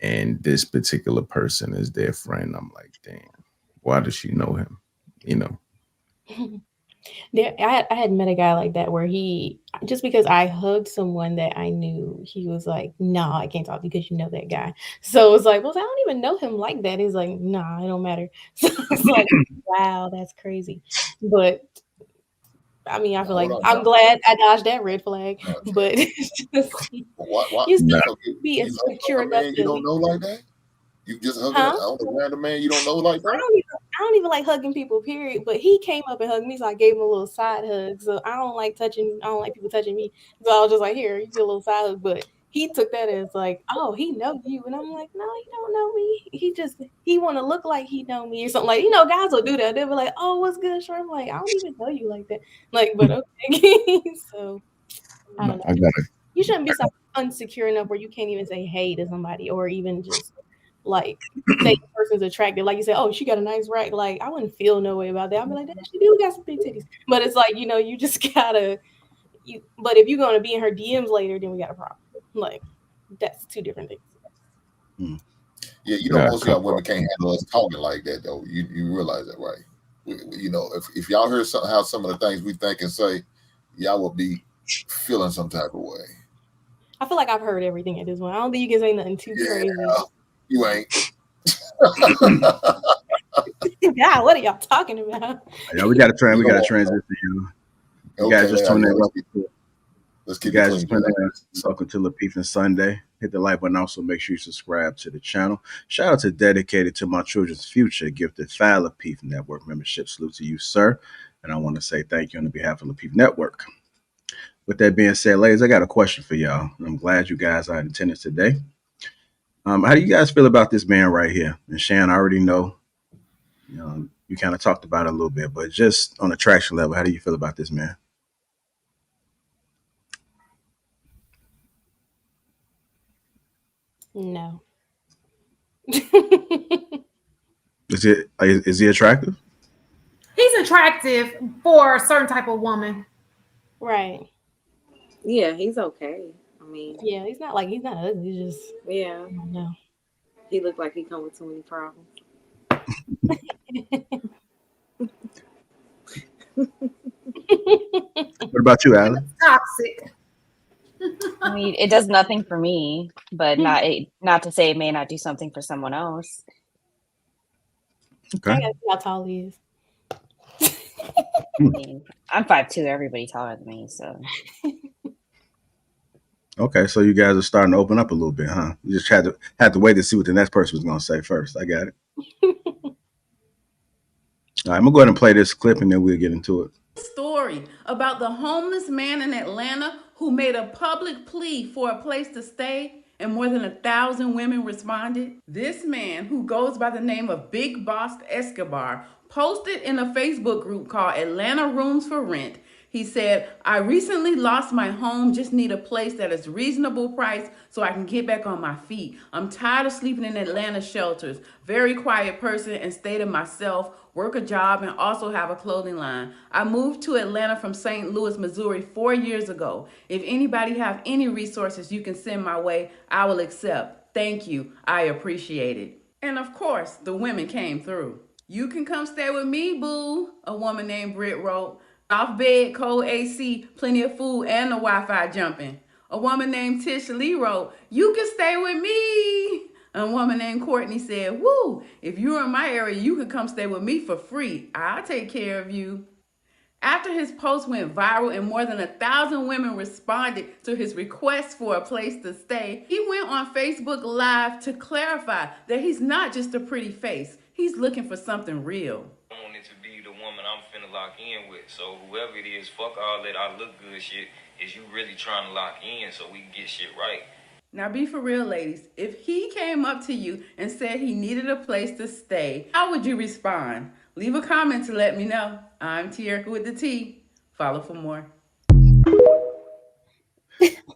and this particular person is their friend. I'm like, damn, why does she know him? You know? I had met a guy like that where he, just because I hugged someone that I knew, he was like, "Nah, I can't talk because you know that guy." So it was like, "Well, I don't even know him like that." He's like, "Nah, it don't matter." So it's like, wow, that's crazy. But I mean, I feel like I'm glad I dodged that red flag. But it's just, you still be insecure enough you don't know like that. You just hugging a random man you don't know like that? I don't even like hugging people, period. But he came up and hugged me, so I gave him a little side hug. So I don't like people touching me. So I was just like, here, you get a little side hug. But he took that as like, oh, he knows you. And I'm like, no, he don't know me. He want to look like he know me or something. Like, guys will do that. They'll be like, oh, what's good, Short? I'm like, I don't even know you like that. Like, but okay. So I don't know. You shouldn't be so unsecure enough where you can't even say hey to somebody or even just like say the person's attractive. Like you said, oh, she got a nice rack. Like I wouldn't feel no way about that. I'd be like, she do got some big titties. But it's like, you just gotta but if you're gonna be in her DMs later, then we got a problem. Like that's 2 different things. Yeah, most of y'all women can't handle us talking like that though. You realize that, right? If y'all heard how some of the things we think and say, y'all will be feeling some type of way. I feel like I've heard everything at this point. I don't think you can say nothing too crazy. You ain't. Yeah, what are y'all talking about? Yeah, we got to transition. You guys just tune in. Let's keep it clean. Welcome to Lapeef and Sunday. Hit the like button. Also, make sure you subscribe to the channel. Shout out to Dedicated to My Children's Future, gifted Lapeef Network membership. Salute to you, sir. And I want to say thank you on behalf of Lapeef Network. With that being said, ladies, I got a question for y'all. I'm glad you guys are in attendance today. How do you guys feel about this man right here? And Shan, I already know You know, you kind of talked about it a little bit, but just on attraction level, how do you feel about this man? No. Is he attractive? He's attractive for a certain type of woman. Right. Yeah, he's okay. I mean, Yeah, he's not ugly. He's just, yeah, I don't know. he looked like he come with too many problems. What about you, Alan? Toxic. I mean, it does nothing for me, but not to say it may not do something for someone else. Okay. I gotta see how tall he is. I mean, I'm 5'2". Everybody taller than me, so. Okay, so you guys are starting to open up a little bit, huh? You just had to wait to see what the next person was going to say first. I got it. All right, I'm gonna go ahead and play this clip, and then we'll get into it. Story about the homeless man in Atlanta who made a public plea for a place to stay, and more than 1,000 women responded. This man, who goes by the name of Big Boss Escobar, posted in a Facebook group called Atlanta Rooms for Rent. He said, "I recently lost my home, just need a place that is reasonable price so I can get back on my feet. I'm tired of sleeping in Atlanta shelters. Very quiet person and stay to myself, work a job, and also have a clothing line. I moved to Atlanta from St. Louis, Missouri 4 years ago. If anybody have any resources you can send my way, I will accept. Thank you. I appreciate it." And of course, the women came through. "You can come stay with me, boo," a woman named Britt wrote. "Off bed, cold AC, plenty of food, and the Wi-Fi jumping." A woman named Tish Lee wrote, "You can stay with me." A woman named Courtney said, "Woo, if you're in my area, you can come stay with me for free. I'll take care of you." After his post went viral and more than 1,000 women responded to his request for a place to stay, he went on Facebook Live to clarify that he's not just a pretty face. He's looking for something real. I want it to be the woman I'm finna lock in with. So whoever it is, fuck all that I look good shit. Is you really trying to lock in so we can get shit right? Now be for real, ladies. If he came up to you and said he needed a place to stay, how would you respond? Leave a comment to let me know. I'm Tierka with the T. Follow for more.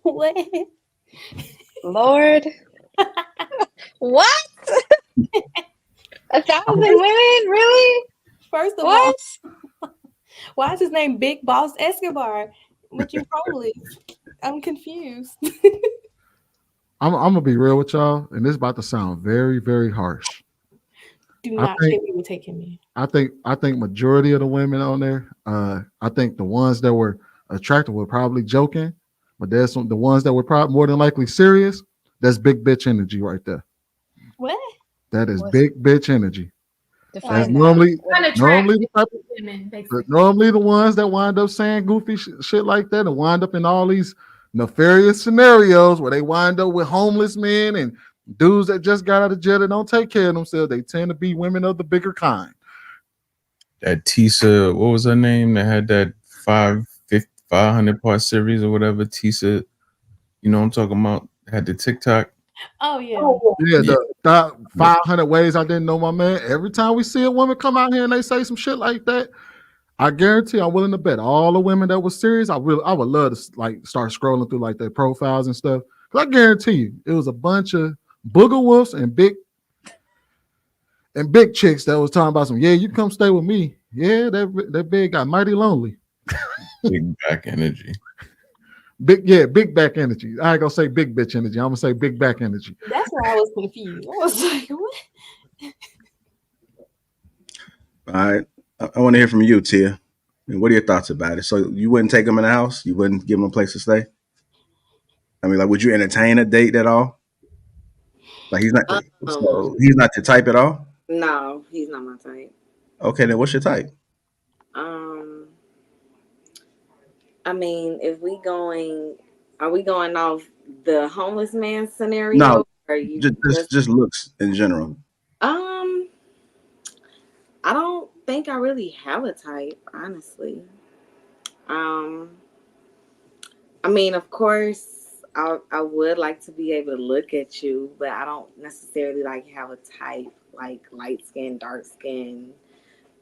What? Lord. What? 1,000 women? Really? First of What? all, why is his name Big Boss Escobar? What you holy? I'm confused. I'm gonna be real with y'all, and this is about to sound very, very harsh. Do not say we would take him in. I think majority of the women on there, I think the ones that were attractive were probably joking, but there's the ones that were probably more than likely serious. That's big bitch energy right there. What? That is big bitch energy. That's Define normally Unattractive the type of, women, basically. normally the ones that wind up saying goofy shit like that and wind up in all these nefarious scenarios where they wind up with homeless men and dudes that just got out of jail that don't take care of themselves. They tend to be women of the bigger kind. That Tisa, what was her name? That had that 500 part series or whatever. Tisa, you know what I'm talking about? Had the TikTok. Oh yeah. Yeah, the 500 ways I didn't know my man. Every time we see a woman come out here and they say some shit like that, I guarantee I'm willing to bet all the women that was serious. I would love to like start scrolling through like their profiles and stuff. Cause I guarantee you, it was a bunch of booger wolves and big chicks that was talking about some. Yeah, you come stay with me. Yeah, that big got mighty lonely. Big back energy. Big back energy. I ain't gonna say big bitch energy. I'm gonna say big back energy. That's why I was confused. I was like, what? All right, I want to hear from you, Tia. And what are your thoughts about it? So you wouldn't take him in the house? You wouldn't give him a place to stay? I mean, like, would you entertain a date at all? Like, he's not. So he's not your type at all. No, he's not my type. Okay, then what's your type? I mean, are we going off the homeless man scenario? No, or you just looks in general. I don't think I really have a type, honestly. I mean, of course, I would like to be able to look at you, but I don't necessarily like have a type. like light skin, dark skin,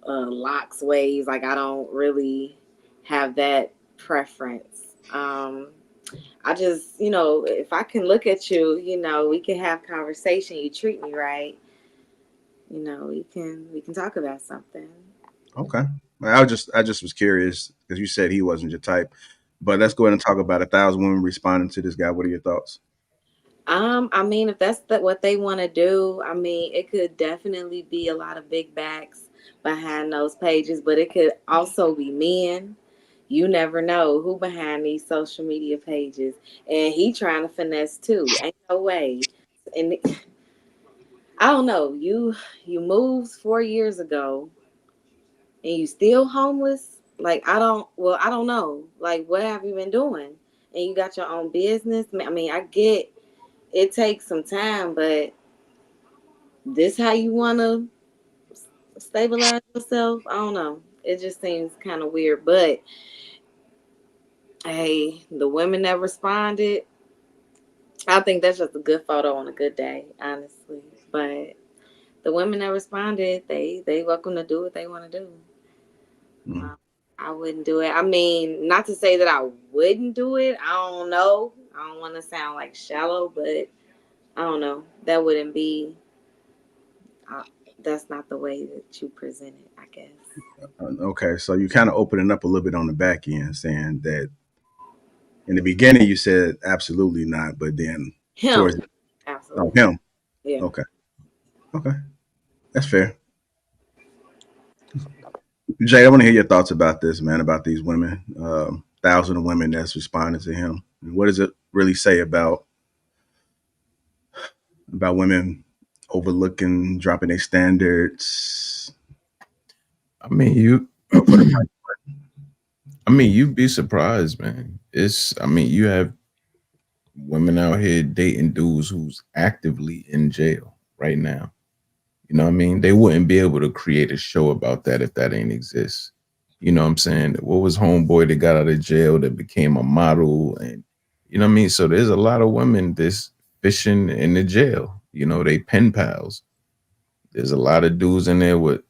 locks, waves. Like I don't really have that preference. I just, if I can look at you, we can have conversation. You treat me right, we can talk about something. Okay. I just was curious because you said he wasn't your type. But let's go ahead and talk about 1,000 women responding to this guy. What are your thoughts? I mean, if that's what they want to do, I mean, it could definitely be a lot of big backs behind those pages, but it could also be men. You never know who behind these social media pages, and he trying to finesse too. Ain't no way. And I don't know. You moved 4 years ago, and you still homeless. Like I don't. Well, I don't know. Like what have you been doing? And you got your own business. I mean, I get it takes some time, but this how you want to stabilize yourself? I don't know. It just seems kind of weird. But hey, the women that responded, I think that's just a good photo on a good day, honestly. But the women that responded, they welcome to do what they want to do. Mm. I wouldn't do it. I mean, not to say that I wouldn't do it. I don't know. I don't want to sound like shallow, but I don't know. That wouldn't be. Uh, that's not the way that you present it, I guess. Okay, so you kind of opening up a little bit on the back end, saying that in the beginning you said absolutely not, but then Him, towards absolutely. him. Yeah. Okay, okay, that's fair. Jay, I want to hear your thoughts about this, man. About these women, thousand of women that's responding to him. What does it really say about women overlooking, dropping their standards? I mean, you. Or put it I mean, you'd be surprised, man. It's. I mean, you have women out here dating dudes who's actively in jail right now. You know what I mean? They wouldn't be able to create a show about that if that ain't exist. You know what I'm saying? What was homeboy that got out of jail that became a model, and you know what I mean? So there's a lot of women that's fishing in the jail. You know, they pen pals. There's a lot of dudes in there with,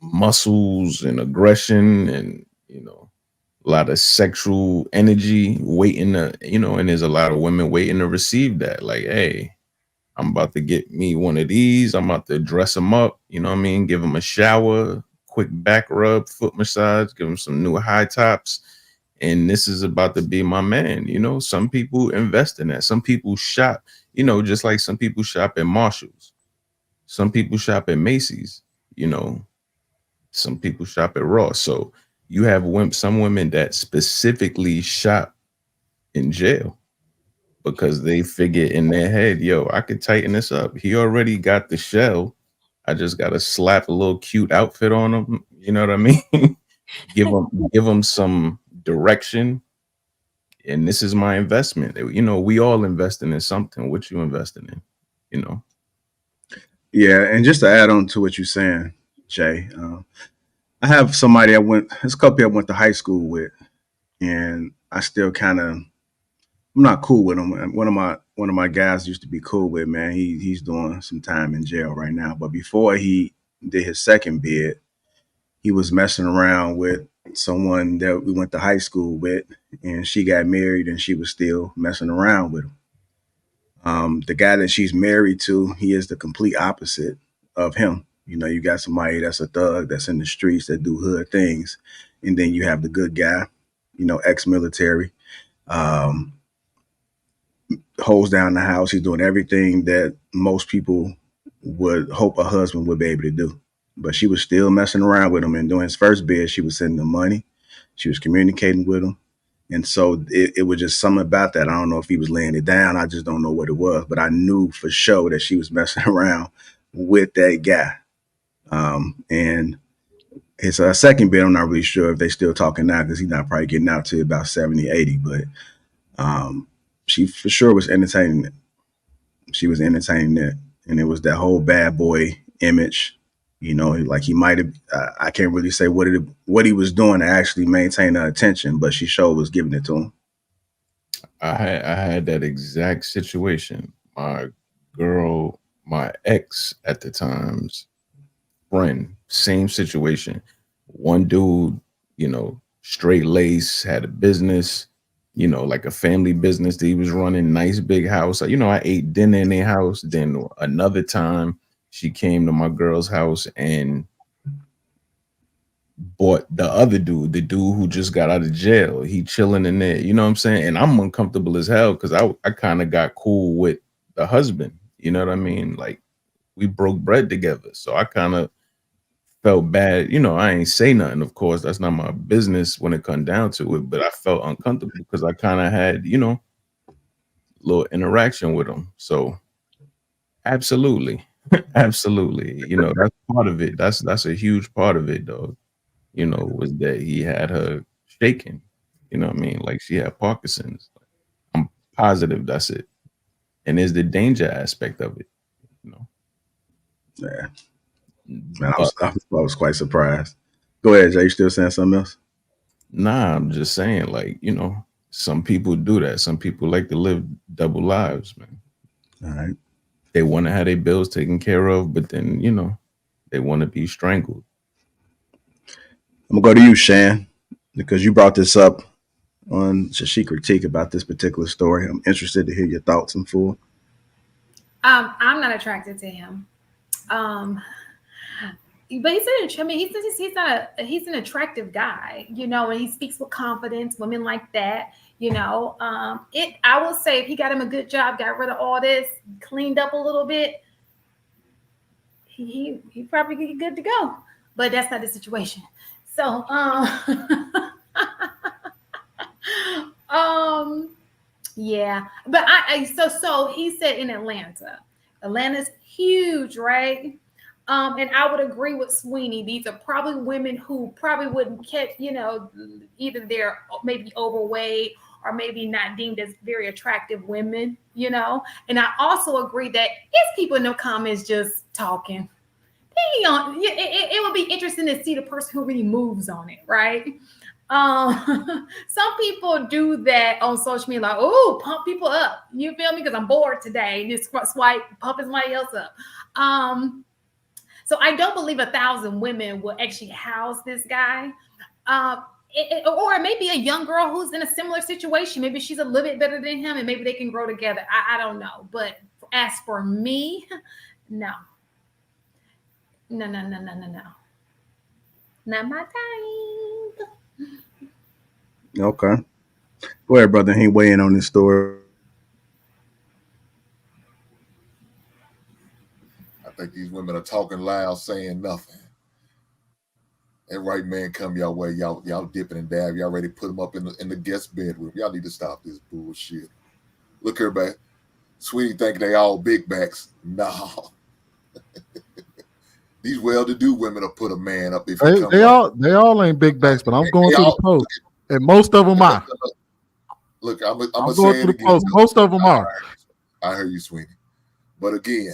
muscles and aggression and, a lot of sexual energy waiting to, and there's a lot of women waiting to receive that. Like, hey, I'm about to get me one of these. I'm about to dress them up. You know what I mean? Give them a shower, quick back rub, foot massage, give them some new high tops. And this is about to be my man. You know, some people invest in that. Some people shop, just like some people shop at Marshalls. Some people shop at Macy's, you know, some people shop at Ross. So you have some women that specifically shop in jail because they figure in their head, yo, I could tighten this up. He already got the shell. I just got to slap a little cute outfit on him. You know what I mean? give him some direction. And this is my investment. You know, we all investing in something. What you investing in? You know. Yeah, and just to add on to what you're saying, Jay, I have somebody there's a couple I went to high school with, and I still I'm not cool with him. One of my guys used to be cool with, man. He's doing some time in jail right now. But before he did his second bid, he was messing around with someone that we went to high school with, and she got married, and she was still messing around with him. The guy that she's married to, he is the complete opposite of him. You know, you got somebody that's a thug, that's in the streets, that do hood things, and then you have the good guy, ex-military, um, holds down the house. He's doing everything that most people would hope a husband would be able to do. But she was still messing around with him, and doing his first bid, she was sending him money, she was communicating with him, and so it was just something about that. I don't know if he was laying it down. I just don't know what it was. But I knew for sure that she was messing around with that guy. And his second bid, I'm not really sure if they still talking now because he's not probably getting out to about 70, 80. But um, she for sure was entertaining it. She was entertaining it. And it was that whole bad boy image. You know, like he might have, I can't really say what he was doing to actually maintain her attention, but she sure was giving it to him. I had that exact situation. My girl my ex at the time's friend, same situation. One dude, straight lace, had a business, like a family business that he was running, nice big house. I ate dinner in their house. Then another time she came to my girl's house and bought the other dude, the dude who just got out of jail. He chilling in there, you know what I'm saying? And I'm uncomfortable as hell because I kind of got cool with the husband. You know what I mean? Like we broke bread together. So I kind of felt bad. I ain't say nothing, of course. That's not my business when it come down to it. But I felt uncomfortable because I kind of had, little interaction with him. So absolutely. Absolutely. That's part of it. That's a huge part of it though. Was that he had her shaking. You know what I mean? Like she had Parkinson's. I'm positive that's it. And there's the danger aspect of it, you know. Yeah, man, But I was quite surprised. Go ahead, Jay. You still saying something else? nah, I'm just saying, like, some people do that. Some people like to live double lives, man. All right. They want to have their bills taken care of, but then, they want to be strangled. I'm gonna go to you, Shan, because you brought this up on Shashi Critique about this particular story. I'm interested to hear your thoughts in full. I'm not attracted to him. But he's an attractive guy, and he speaks with confidence. Women like that, I will say if he got him a good job, got rid of all this, cleaned up a little bit, he probably be good to go. But that's not the situation. So yeah. But so he said in Atlanta. Atlanta's huge, right? And I would agree with Sweeney. These are probably women who probably wouldn't catch, either they're maybe overweight or maybe not deemed as very attractive women, And I also agree that it's people in the comments just talking. It would be interesting to see the person who really moves on it, right? Some people do that on social media, like, oh, pump people up. You feel me? Because I'm bored today. Just swipe, pumping somebody else up. So I don't believe 1,000 women will actually house this guy. Or maybe a young girl who's in a similar situation. Maybe she's a little bit better than him and maybe they can grow together. I don't know. But as for me, no. No. Not my type. Okay. Go ahead, brother. He weigh in on this story. I think these women are talking loud, saying nothing. That right man come y'all way, y'all dipping and dab. Y'all ready to put him up in the guest bedroom. Y'all need to stop this bullshit. Look here, man. Sweetie think they all big backs. Nah. These well-to-do women will put a man up if he come. They all ain't big backs, but I'm going through the post, and most of them are. Look, I'm gonna going say through it the again. post. Most of them are. I heard you, Sweeney. But again,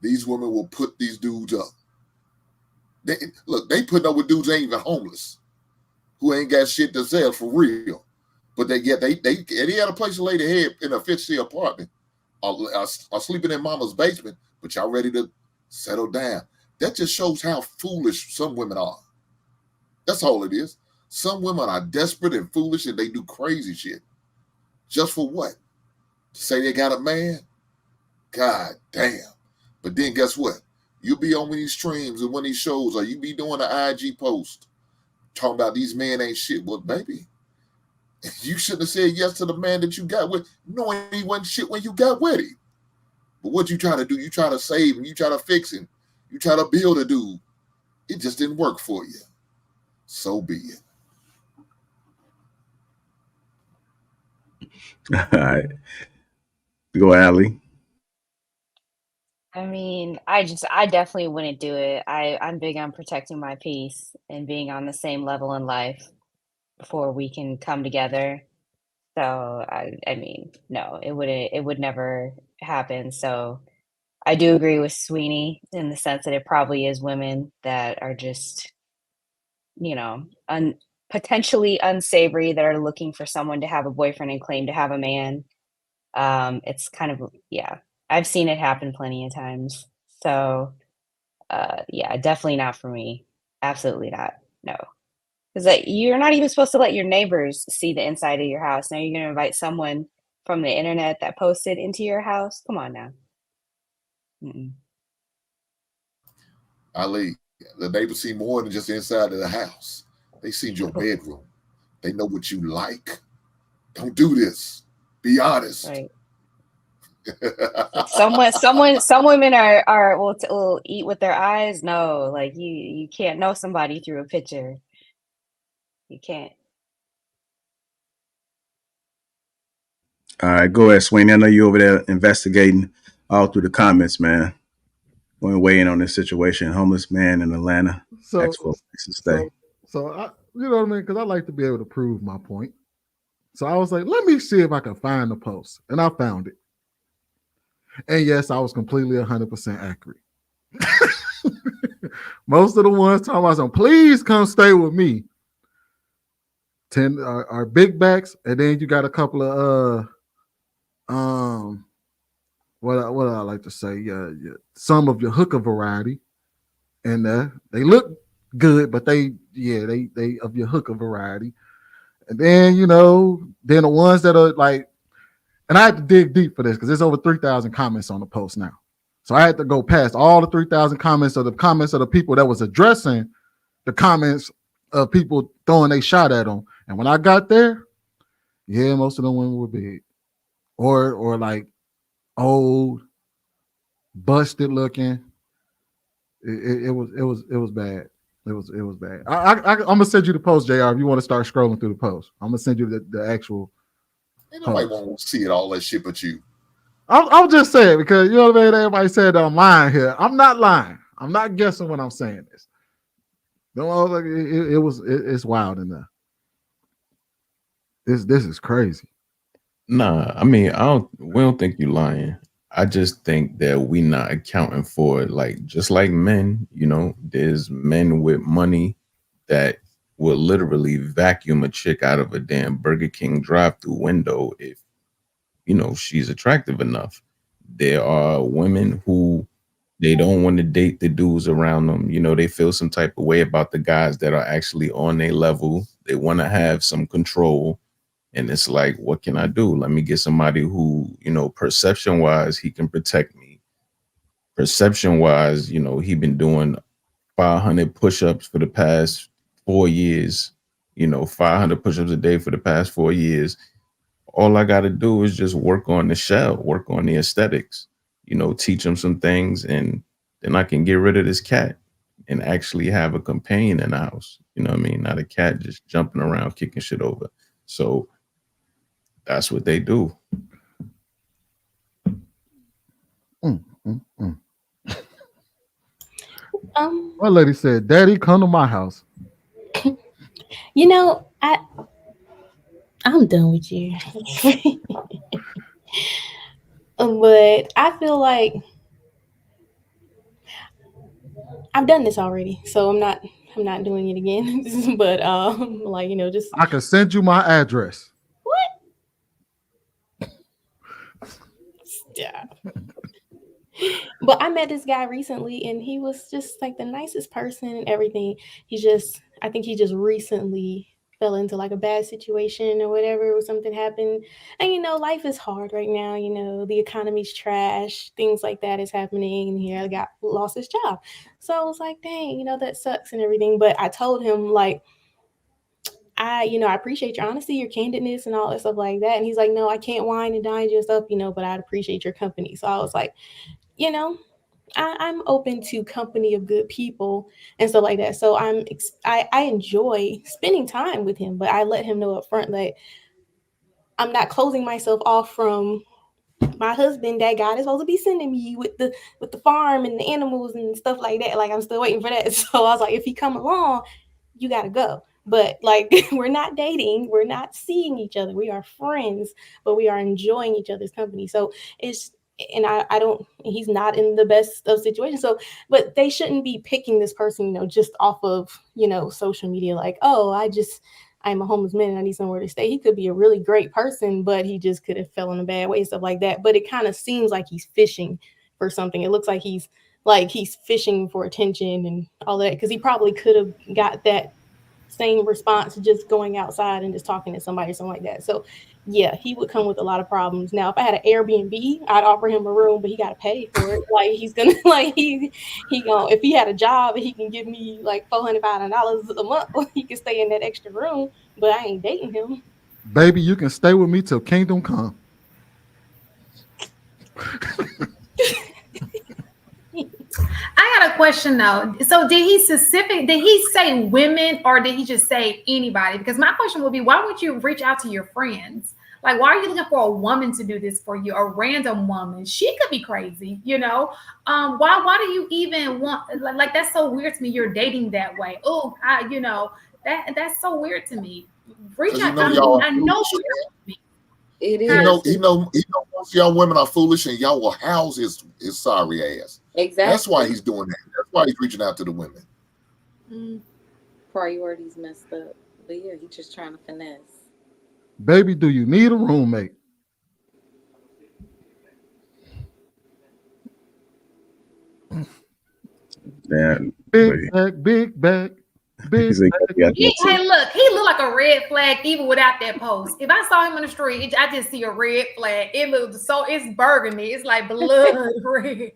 these women will put these dudes up. They putting up with dudes that ain't even homeless, who ain't got shit to sell for real. But they had a place to lay their head in a fifth apartment, or sleeping in mama's basement. But y'all ready to settle down? That just shows how foolish some women are. That's all it is. Some women are desperate and foolish, and they do crazy shit. Just for what? To say they got a man? God damn. But then guess what? You be on these streams and one of these shows, or you be doing an IG post talking about these men ain't shit. Well, baby, you shouldn't have said yes to the man that you got with, knowing he wasn't shit when you got with him. But what you try to do, you try to save him, you try to fix him, you try to build a dude. It just didn't work for you. So be it. All right. Go, Allie. I mean, I definitely wouldn't do it. I'm big on protecting my peace and being on the same level in life before we can come together. So I mean, no, it would never happen. So I do agree with Sweeney in the sense that it probably is women that are just, you know, potentially unsavory that are looking for someone to have a boyfriend and claim to have a man. It's kind of, yeah. I've seen it happen plenty of times. So, yeah, definitely not for me. Absolutely not. No. Because you're not even supposed to let your neighbors see the inside of your house. Now you're going to invite someone from the internet that posted into your house. Come on now. Mm-mm. Ali, the neighbors see more than just the inside of the house. They see your bedroom. They know what you like. Don't do this. Be honest. Right. Some women will eat with their eyes. No, like you can't know somebody through a picture. You can't. All right, go ahead, Sweeney. I know you over there investigating all through the comments, man. Going weigh in on this situation. Homeless man in Atlanta. So, Ask for a place to stay. you know what I mean? Because I like to be able to prove my point. So I was like, let me see if I can find the post, and I found it. And yes, I was completely 100% accurate. Most of the ones talking about some, please come stay with me. 10 are big backs, and then you got a couple of what I like to say, yeah, some of your hooker variety, and they look good, but they of your hooker variety, and then then the ones that are like, and I had to dig deep for this because there's over 3,000 comments on the post now, so I had to go past all the 3,000 comments of the people that was addressing the comments of people throwing a shot at them, and when I got there, yeah, most of them women were big, or like old, busted looking. It was bad. It was bad. I'm gonna send you the post, Jr. If you want to start scrolling through the post, I'm gonna send you the actual. Ain't nobody want to see it all that shit but you. I'll just say it because you know what I mean. Everybody said I'm lying here. I'm not lying. I'm not guessing when I'm saying this. No, it's wild in there. This is crazy. Nah, I mean, we don't think you lying. I just think that we not accounting for it. Like, just like men, there's men with money that will literally vacuum a chick out of a damn Burger King drive-through window if she's attractive enough. There are women who they don't want to date the dudes around them. They feel some type of way about the guys that are actually on their level. They want to have some control. And it's like, what can I do? Let me get somebody who, perception wise, he can protect me. Perception wise, he been doing 500 push-ups for the past 4 years, 500 push-ups a day for the past 4 years. All I got to do is just work on the shell, work on the aesthetics, teach him some things, and then I can get rid of this cat and actually have a companion in the house. You know what I mean? Not a cat just jumping around, kicking shit over. So that's what they do. One lady said, "Daddy, come to my house." I'm done with you. But I feel like I've done this already, so I'm not doing it again. But just I can send you my address. what? Yeah. But I met this guy recently, and he was just like the nicest person and everything. I think he just recently fell into like a bad situation or whatever, or something happened. And life is hard right now. The economy's trash, things like that is happening. And here I got lost his job. So I was like, dang, that sucks and everything. But I told him, like, I appreciate your honesty, your candidness, and all that stuff like that. And he's like, no, I can't whine and dine you and stuff, but I'd appreciate your company. So I was like, you know, I'm open to company of good people and stuff like that. So I enjoy spending time with him, but I let him know up front that I'm not closing myself off from my husband that God is supposed to be sending me with the farm and the animals and stuff like that. Like, I'm still waiting for that. So I was like, if he come along, you gotta go. But like, we're not dating, we're not seeing each other, we are friends, but we are enjoying each other's company. So it's and I don't, he's not in the best of situations. So, but they shouldn't be picking this person, just off of, social media, like, oh, I'm a homeless man and I need somewhere to stay. He could be a really great person, but he just could have fell in a bad way, stuff like that. But it kind of seems like he's fishing for something. It looks like he's fishing for attention and all that, because he probably could have got that same response just going outside and just talking to somebody or something like that. So yeah, he would come with a lot of problems. Now, if I had an Airbnb, I'd offer him a room, but he got to pay for it. Like he's gonna like he gonna if he had a job and he can give me like $400 a month, he can stay in that extra room. But I ain't dating him. Baby, you can stay with me till kingdom come. I got a question though. So did he say women or did he just say anybody? Because my question would be, why would you reach out to your friends? Like, why are you looking for a woman to do this for you? A random woman. She could be crazy, you know? Why do you even want, like that's so weird to me. You're dating that way. Oh, that's so weird to me. Reach out. I know she me. It is. He know most y'all women are foolish and y'all will house his sorry ass. Exactly. That's why he's doing that. That's why he's reaching out to the women. Priorities messed up. But yeah, he's just trying to finesse. Baby, do you need a roommate? Damn, big bag, big bag. Big bag. Hey, look, he looked like a red flag even without that post. If I saw him on the street, I just see a red flag. It looks so, it's burgundy. It's like blood red.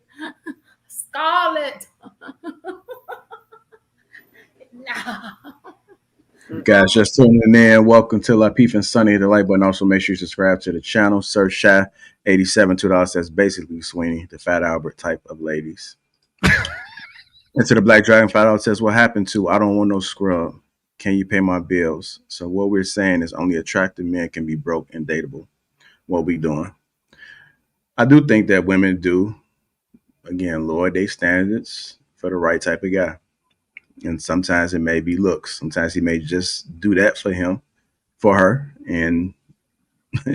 Scarlet. Nah. Guys, just tuning in. Welcome to Lapeef and Sunny. Hit the like button. Also, make sure you subscribe to the channel. Search Shy 87 $2. That's basically Sweeney, the Fat Albert type of ladies. And to the Black Dragon, $5 says, "What happened to I don't want no scrub? Can you pay my bills?" So what we're saying is only attractive men can be broke and dateable. What we doing? I do think that women do, again, lower their standards for the right type of guy. And sometimes it may be looks. Sometimes he may just do that for her, and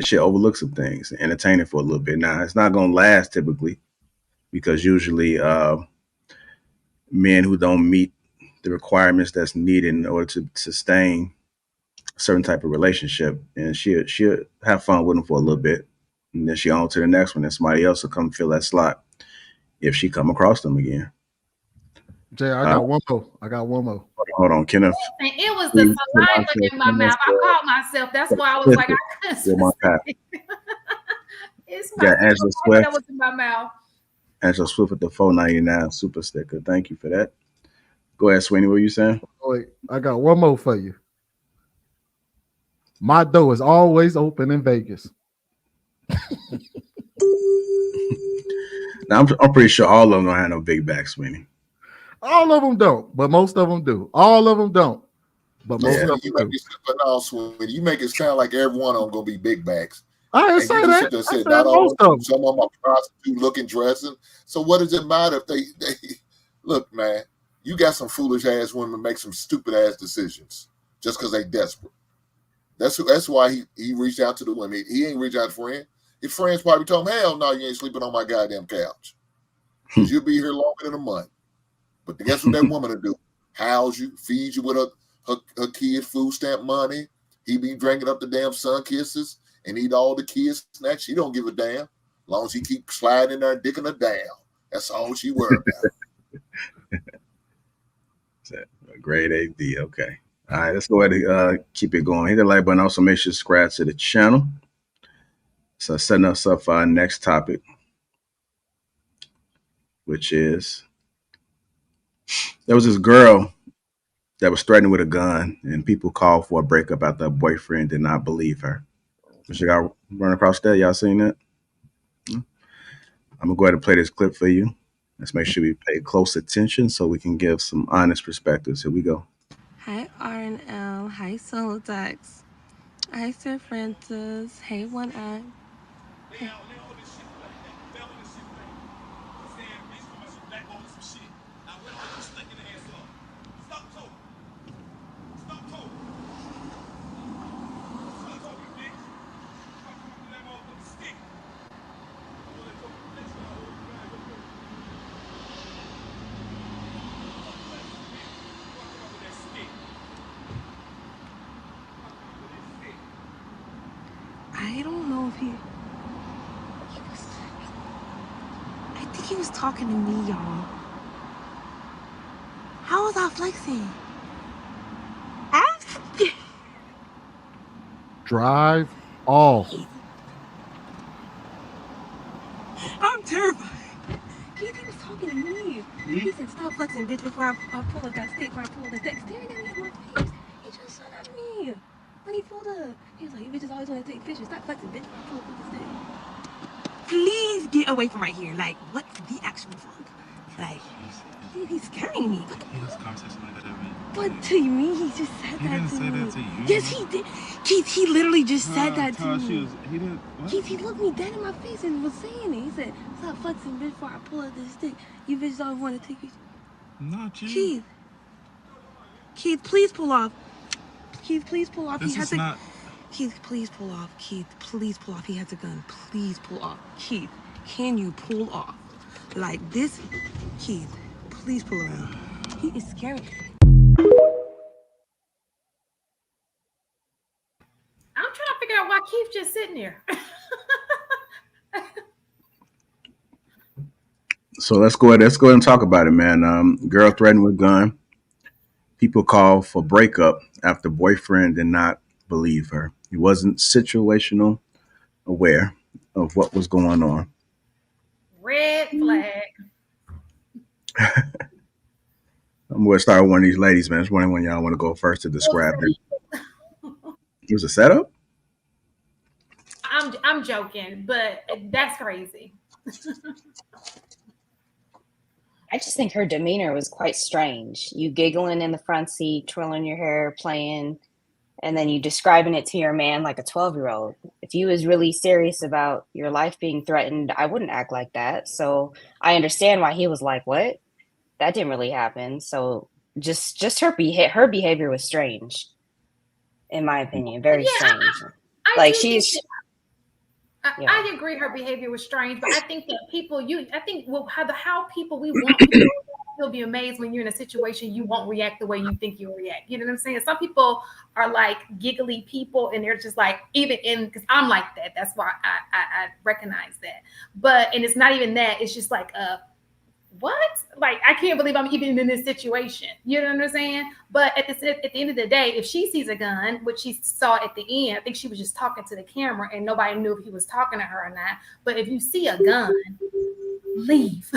she'll overlook some things, entertain it for a little bit. Now, it's not going to last typically, because usually men who don't meet the requirements that's needed in order to sustain a certain type of relationship, and she'll have fun with them for a little bit, and then she on to the next one, and somebody else will come fill that slot if she come across them again. Jay, I got one more. Hold on, Kenneth. It was the saliva in my mouth. I caught myself. That's why I was like, I couldn't. It's my Angela Swift. That was in my mouth. Angela Swift with the $4.99 super sticker. Thank you for that. Go ahead, Sweeney. What were you saying? Wait, I got one more for you. My door is always open in Vegas. Now, I'm pretty sure all of them don't have no big back, Sweeney. All of them don't, but most of them do. All of them don't, but most of them do. You make it sound like every one of them gonna be big backs. I didn't say that. I said not all of them. Some of them are prostitute looking, dressing. So what does it matter if they look, man? You got some foolish ass women make some stupid ass decisions just because they desperate. That's why he reached out to the women. He ain't reached out to friends. His friends probably told him, "Hell no, you ain't sleeping on my goddamn couch. You'll be here longer than a month." But guess what that woman will do? House you, feed you with her kid food stamp money. He be drinking up the damn sun kisses and eat all the kids snacks. She don't give a damn. As long as he keep sliding in there and dicking her down. That's all she worried about. Great AD. Okay. All right, let's go ahead and keep it going. Hit the like button. Also, make sure to subscribe to the channel. So setting us up for our next topic, which is there was this girl that was threatened with a gun, and people called for a breakup after her boyfriend did not believe her. She got run across that. Y'all seen that? I'm gonna go ahead and play this clip for you. Let's make sure we pay close attention so we can give some honest perspectives. Here we go. Hi RNL, hi Solodex, hi Sir Francis, hey One Eye. Hey. talking to me, y'all. How was I flexing? Drive off. I'm terrified. He was talking to me. He said, stop flexing, bitch, before I pull up that stick, before I pull up the stick. Staring at me in my face. He just shot at me. When he pulled up, he was like, you bitches always want to take pictures. Stop flexing, bitch, before I pull up with the stick. Please get away from right here. Like, what the actual fuck? Like, dude, he's scaring me. He has a conversation like that every But to me, he just said He that didn't to say me. that to you. Yes, he did. Keith, he literally just said that to Tosh, me. he didn't. What? Keith, he looked me dead in my face and was saying it. He said, stop flexing, bitch, before I pull out this stick. You bitches always want to take pictures. Not you. Keith, please pull off. Keith, please pull off. This He has is a... not. Keith, please pull off. Keith, please pull off. He has a gun. Please pull off. Keith, can you pull off? Like this? Keith, please pull around. He is scaring me. I'm trying to figure out why Keith's just sitting there. So let's go ahead and talk about it, man. Girl threatened with gun. People call for breakup after boyfriend did not believe her. He wasn't situational aware of what was going on. Red flag. I'm going to start with one of these ladies, man. I was wondering when y'all want to go first to describe it. It was a setup? I'm joking, but that's crazy. I just think her demeanor was quite strange. You giggling in the front seat, twirling your hair, playing, and then you describing it to your man like a 12-year-old. If you was really serious about your life being threatened, I wouldn't act like that. So I understand why he was like, what? That didn't really happen. So just her behavior was strange, in my opinion. Very strange. I like do she's think I agree her behavior was strange, but I think that how people we want people to react, you'll be amazed when you're in a situation you won't react the way you think you'll react. You know what I'm saying? Some people are like giggly people and they're just like, even in, because I'm like that. That's why I recognize that. And it's not even that, it's just like what? Like, I can't believe I'm even in this situation. You know what I'm saying? But at the end of the day, if she sees a gun, which she saw at the end, I think she was just talking to the camera and nobody knew if he was talking to her or not. But if you see a gun, leave.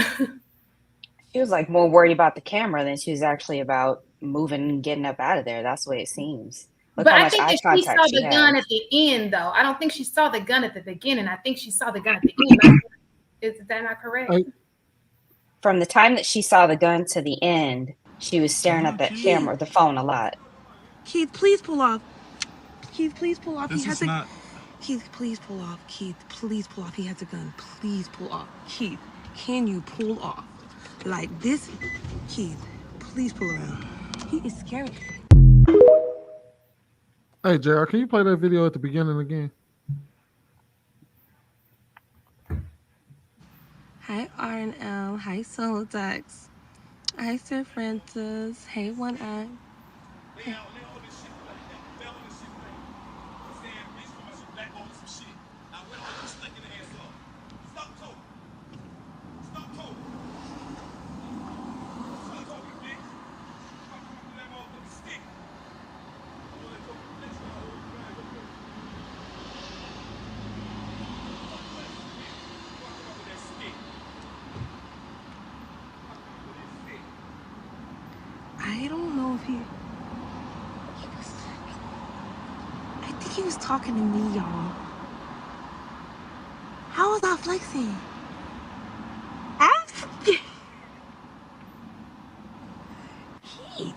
She was like more worried about the camera than she was actually about moving and getting up out of there. That's the way it seems. Look but how I much think eye that she contact saw she the had. gun at the end, though. I don't think she saw the gun at the beginning. I think she saw the gun at the end. Is that not correct? From the time that she saw the gun to the end, she was staring at that camera, the phone a lot. Keith, please pull off. Keith, please pull off. This He has is not. Keith, please pull off. Keith, please pull off. He has a gun. Please pull off. Keith, can you pull off? Like this? Keith, please pull around. He is scaring me. Hey, JR, can you play that video at the beginning again? Hi, R&L. Hi, Solodex. Hi, Sir Francis. Hey, One Eye. Hey. I don't know if I think he was talking to me, y'all. How was I flexing? Keith.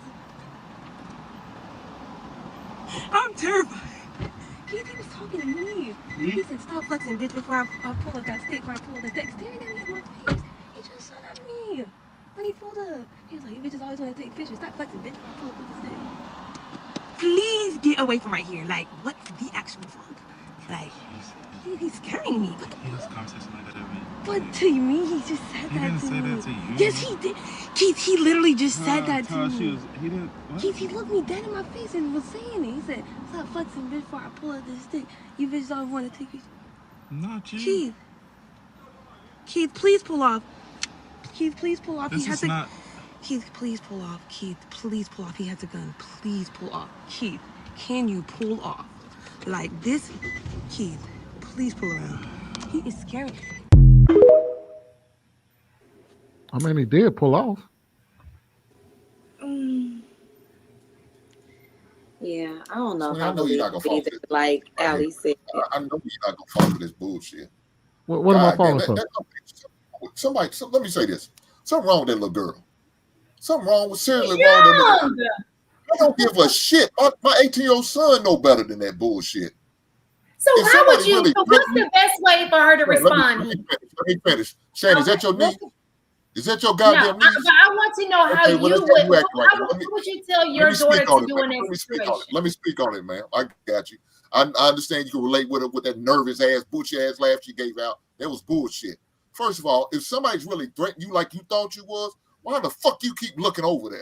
I'm terrified. Keith, he was talking to me. He said, stop flexing, bitch, before I pull up that stick, before I pull up the stick. Staring at me in my face. He just shot at me. When he pulled up, he was like, you bitches always want to take pictures. Stop flexing, bitch, before I pull up with the stick. Please get away from right here. Like, what the actual fuck? Like, he's scaring me. He has a conversation like that every But to me, he just said He that didn't to say me. that to you. Yes, he did. Keith, he literally just said that to Tosh, me. he didn't. What? Keith, he looked me dead in my face and was saying it. He said, stop flexing, bitch, before I pull out this stick. You bitches always want to take pictures. Not you. Keith, please pull off. Keith, please pull off. This He has is not. Keith, please pull off. Keith, please pull off. He has a gun. Please pull off. Keith, can you pull off? Like this? Keith, please pull around. He is scaring me. I mean, he did pull off. Yeah, I don't know if I I know you're believe not gonna fall for either. this. Like Ali said, I know you're not gonna fall for this bullshit. What am I falling for? Somebody, let me say this. Something wrong with that little girl. Something wrong with seriously wrong with that little girl. I don't give a shit. My 18-year-old son know better than that bullshit. So If how would you? really So what's the best way for her to respond? Let me finish. Shannon, is that your niece? Is that your goddamn No, niece? but I want to know how well, you that's would. how you act right now. What would you tell your daughter to do in that situation? Let me speak on it, man. I got you. I understand you can relate with her with that nervous ass, butch ass laugh she gave out. That was bullshit. First of all, if somebody's really threatening you like you thought you was, why the fuck you keep looking over there?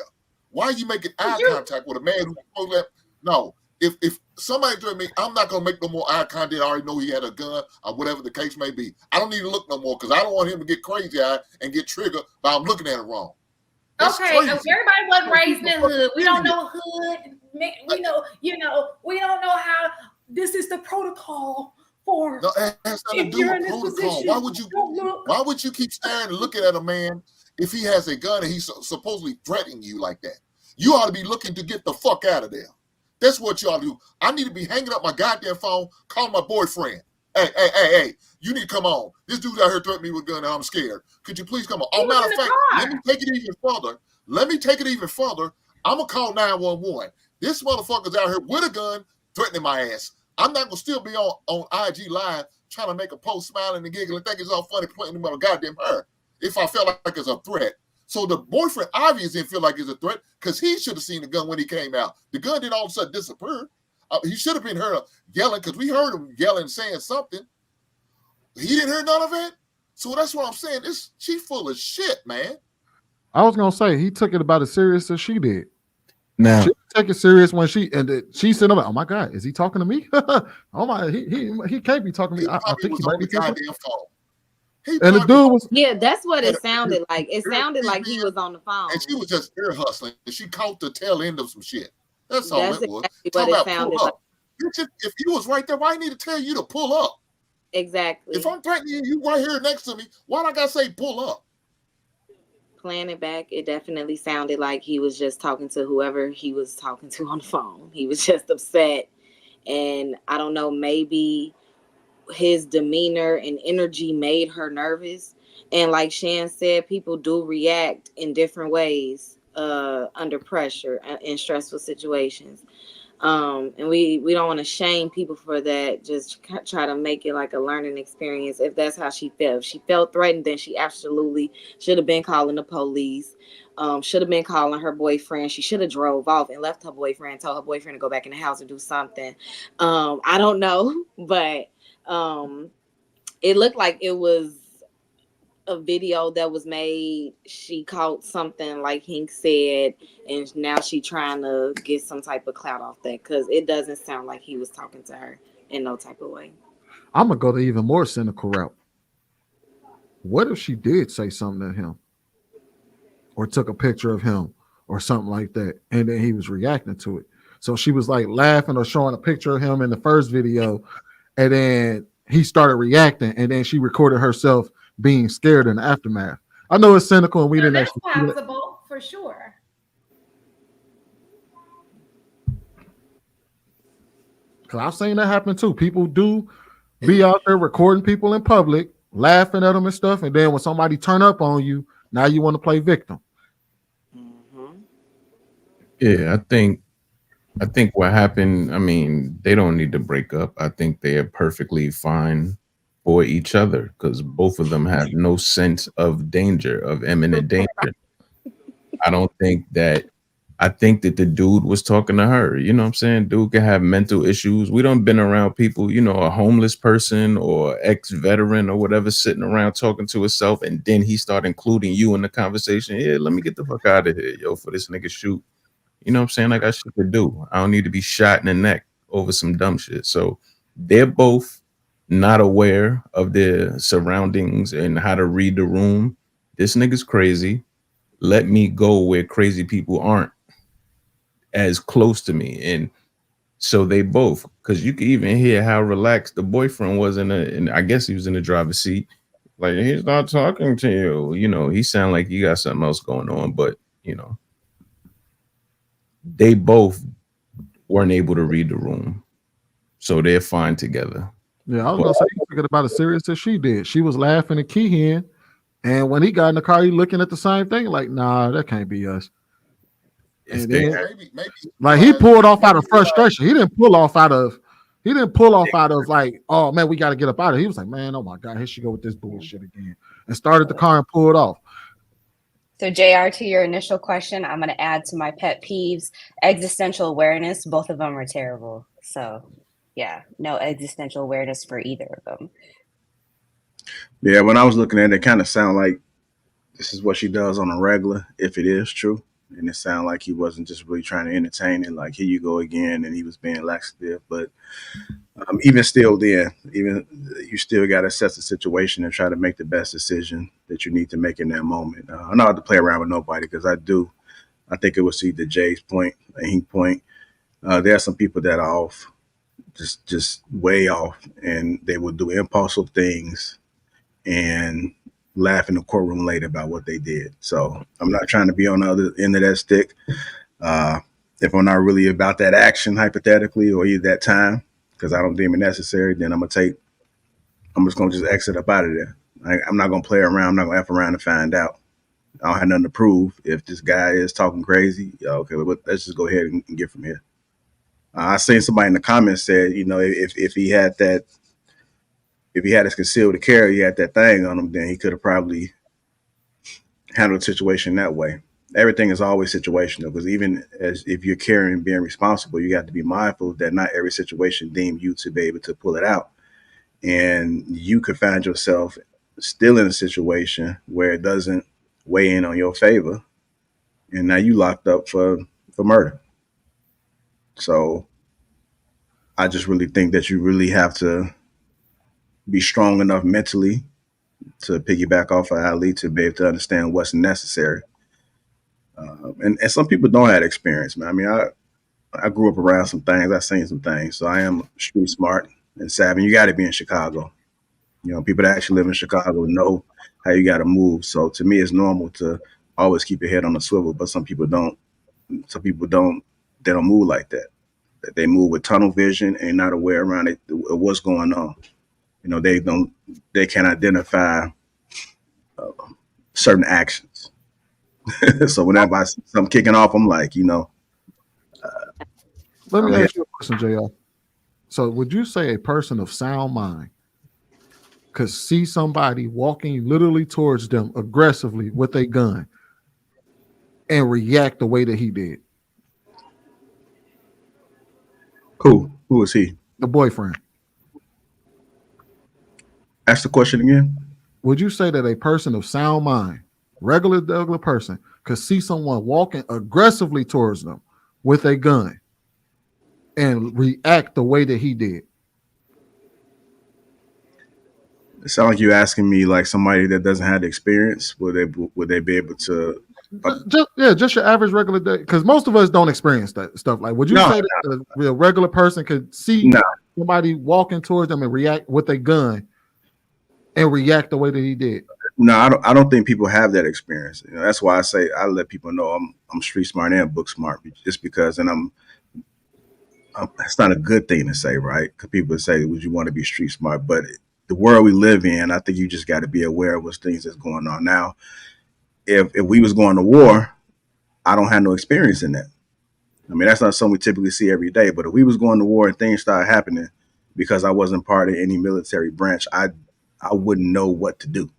Why are you making eye contact with a man who no? If somebody threatened me, I'm not gonna make no more eye contact. I already know he had a gun or whatever the case may be. I don't need to look no more because I don't want him to get crazy eyed and get triggered by I'm looking at it wrong. That's okay, crazy. Everybody wasn't raised in the hood. We don't know hood. We know, we don't know how this is the protocol for. No, it has nothing to do with protocol. Why would you keep staring and looking at a man if he has a gun and he's supposedly threatening you like that? You ought to be looking to get the fuck out of there. That's what you ought to do. I need to be hanging up my goddamn phone, calling my boyfriend. Hey, you need to come on. This dude out here threatened me with a gun and I'm scared. Could you please come on? Oh, matter of fact, let me take it even further. I'm going to call 911. This motherfucker's out here with a gun threatening my ass. I'm not going to still be on IG Live trying to make a post smiling and giggling, think it's all funny, pointing about a goddamn her if I felt like it's a threat. So the boyfriend obviously didn't feel like it's a threat because he should have seen the gun when he came out. The gun didn't all of a sudden disappear. He should have been heard yelling because we heard him yelling, saying something. He didn't hear none of it. So that's what I'm saying. She full of shit, man. I was gonna say he took it about as serious as she did. Now she take it serious when she said, "Oh my God, is he talking to me? Oh my, he can't be talking to me." I think he might be goddamn phone. And the dude was that's what it sounded like. It sounded like he was on the phone. And she was just ear hustling. And she caught the tail end of some shit. That's all it was. Exactly what it sounded like. If he was right there, why I need to tell you to pull up? Exactly. If I'm threatening you right here next to me, why do I gotta say pull up? Playing it back, it definitely sounded like he was just talking to whoever he was talking to on the phone. He was just upset. And I don't know, maybe his demeanor and energy made her nervous. And like Shan said, people do react in different ways under pressure in stressful situations. And we don't want to shame people for that. Just try to make it like a learning experience. If that's how she felt, if she felt threatened, then she absolutely should have been calling the police. Should have been calling her boyfriend. She should have drove off and left her boyfriend, told her boyfriend to go back in the house and do something. I don't know, but it looked like it was a video that was made. She caught something like Hank said, and now she trying to get some type of clout off that because it doesn't sound like he was talking to her in no type of way. I'm gonna go the even more cynical route. What if she did say something to him or took a picture of him or something like that, and then he was reacting to it? So she was like laughing or showing a picture of him in the first video, and then he started reacting, and then she recorded herself being scared in the aftermath. I know it's cynical, and we didn't that's actually possible for sure. Because I've seen that happen too. People do be out there recording people in public, laughing at them and stuff, and then when somebody turn up on you, now you want to play victim. Yeah, I think what happened, I mean, they don't need to break up. I think they are perfectly fine for each other because both of them have no sense of danger, of imminent danger. I think that the dude was talking to her. You know what I'm saying? Dude can have mental issues. We done been around people, a homeless person or ex-veteran or whatever sitting around talking to himself, and then he start including you in the conversation. Yeah, let me get the fuck out of here, yo, for this nigga shoot. You know what I'm saying? I got shit to do. I don't need to be shot in the neck over some dumb shit. So they're both not aware of their surroundings and how to read the room. this nigga's crazy. Let me go where crazy people aren't as close to me. And so they both, because you can even hear how relaxed the boyfriend was and I guess he was in the driver's seat. Like, he's not talking to you. You know, he sound like you got something else going on, but you know, they both weren't able to read the room. So they're fine together. Yeah, I was gonna say he took it about as serious as she did. She was laughing and keying, and when he got in the car, he looking at the same thing, like, nah, that can't be us. And then, maybe like, he pulled off out of frustration. He didn't pull off out of like, oh man, we got to get up out of here. He was like, man, oh my God, here she go with this bullshit again, and started the car and pulled off. So JR, to your initial question, I'm going to add to my pet peeves, existential awareness. Both of them are terrible. So yeah, no existential awareness for either of them. Yeah, when I was looking at it, it kind of sounded like this is what she does on a regular, if it is true. And it sounded like he wasn't just really trying to entertain it, like, here you go again, and he was being laxative. But even still, then, even you still got to assess the situation and try to make the best decision that you need to make in that moment. I don't have to play around with nobody, because I think it was see the Jay's point, a Hink point. There are some people that are off, just way off, and they will do impulsive things and laugh in the courtroom later about what they did. So I'm not trying to be on the other end of that stick. If I'm not really about that action, hypothetically, or either that time, because I don't deem it necessary, then I'm just gonna just exit up out of there. I'm not gonna play around. I'm not gonna F around and find out. I don't have nothing to prove. If this guy is talking crazy, okay, let's just go ahead and get from here. I seen somebody in the comments said, you know, if he had that, if he had his concealed carry, he had that thing on him, then he could have probably handled the situation that way. Everything is always situational, because even as if you're carrying and being responsible, you have to be mindful that not every situation deems you to be able to pull it out. And you could find yourself still in a situation where it doesn't weigh in on your favor, and now you locked up for murder. So I just really think that you really have to be strong enough mentally to piggyback off of Ali to be able to understand what's necessary. And some people don't have experience, man. I mean, I grew up around some things. I've seen some things. So I am street smart and savvy. You got to be in Chicago. You know, people that actually live in Chicago know how you got to move. So to me, it's normal to always keep your head on the swivel. But some people don't. Some people don't. They don't move like that. They move with tunnel vision and not aware around it, what's going on. You know, they don't. They can identify certain actions. So whenever I see something kicking off, I'm like, you know. Let me ask you a question, JL. So would you say a person of sound mind could see somebody walking literally towards them aggressively with a gun and react the way that he did? Who is he? The boyfriend. Ask the question again. Would you say that a person of sound mind, regular person, could see someone walking aggressively towards them with a gun and react the way that he did? It sounds like you're asking me, like, somebody that doesn't have the experience. Would they be able to? Just your average regular day, because most of us don't experience that stuff. Like, would you say that a regular person could see somebody walking towards them and react with a gun and react the way that he did? No, I don't think people have that experience. You know, that's why I say I let people know I'm street smart and book smart, just because. And it's not a good thing to say, right? Because people say, would you want to be street smart? But the world we live in, I think you just got to be aware of what's things that's going on now. If we was going to war, I don't have no experience in that. I mean, that's not something we typically see every day. But if we was going to war and things started happening, because I wasn't part of any military branch, I wouldn't know what to do.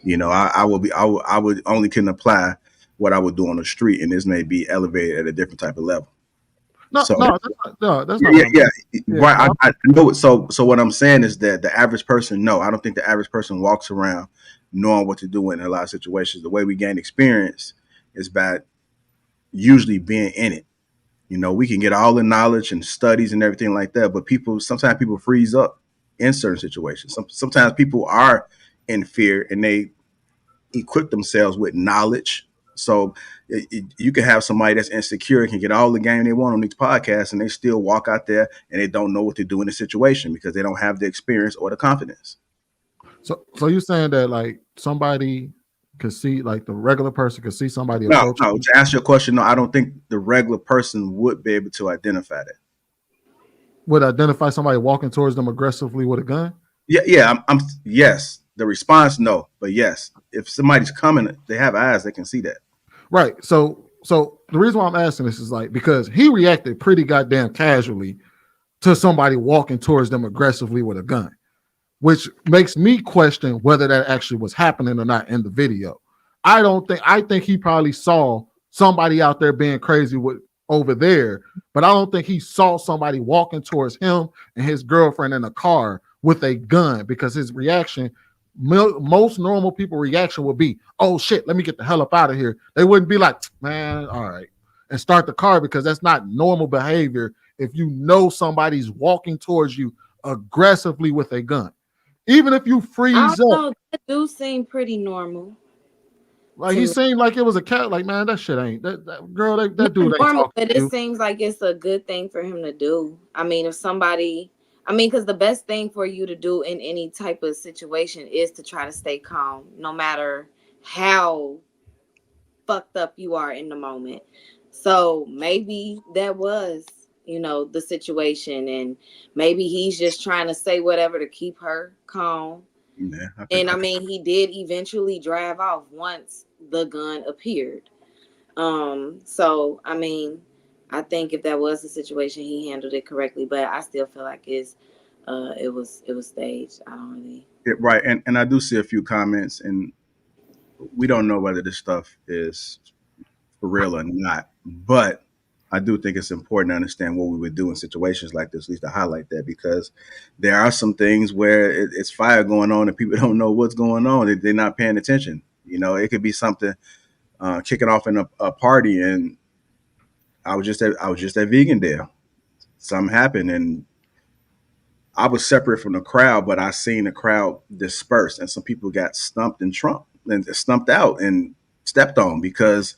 You know, I would only can apply what I would do on the street, and this may be elevated at a different type of level. That's not. Yeah, right. I know it. So what I'm saying is that the average person, no, I don't think the average person walks around knowing what to do in a lot of situations. The way we gain experience is by usually being in it. You know, we can get all the knowledge and studies and everything like that, but sometimes people freeze up in certain situations. Sometimes people are in fear and they equip themselves with knowledge. So you can have somebody that's insecure, can get all the game they want on these podcasts, and they still walk out there and they don't know what to do in the situation because they don't have the experience or the confidence. So you're saying that like somebody could see, like the regular person could see somebody No, approaching? no. To answer your question, no, I don't think the regular person would be able to identify that. Would identify somebody walking towards them aggressively with a gun? Yeah. I'm yes. The response, no, but yes. If somebody's coming, they have eyes, they can see that. Right. So the reason why I'm asking this is like because he reacted pretty goddamn casually to somebody walking towards them aggressively with a gun, which makes me question whether that actually was happening or not in the video. I think he probably saw somebody out there being crazy with over there, but I don't think he saw somebody walking towards him and his girlfriend in a car with a gun, because his reaction, most normal people reaction would be, oh shit, let me get the hell up out of here. They wouldn't be like, man, all right, and start the car, because that's not normal behavior if you know somebody's walking towards you aggressively with a gun. Even if you freeze up. That do seem pretty normal. Like he seemed like it was a cat. Like, man, that shit ain't that girl. That dude ain't normal, but it seems like it's a good thing for him to do. I mean, if somebody, because the best thing for you to do in any type of situation is to try to stay calm, no matter how fucked up you are in the moment. So maybe that was, the situation, and maybe he's just trying to say whatever to keep her calm. Yeah, and he did eventually drive off once the gun appeared. So I think if that was the situation, he handled it correctly, but I still feel like it was staged. I don't really. Right, and I do see a few comments, and we don't know whether this stuff is for real or not, but I do think it's important to understand what we would do in situations like this, at least to highlight that, because there are some things where it's fire going on and people don't know what's going on. They're not paying attention. It could be something kicking off in a party, and I was just at Vegan Day. Something happened, and I was separate from the crowd, but I seen the crowd disperse, and some people got stumped out and stepped on because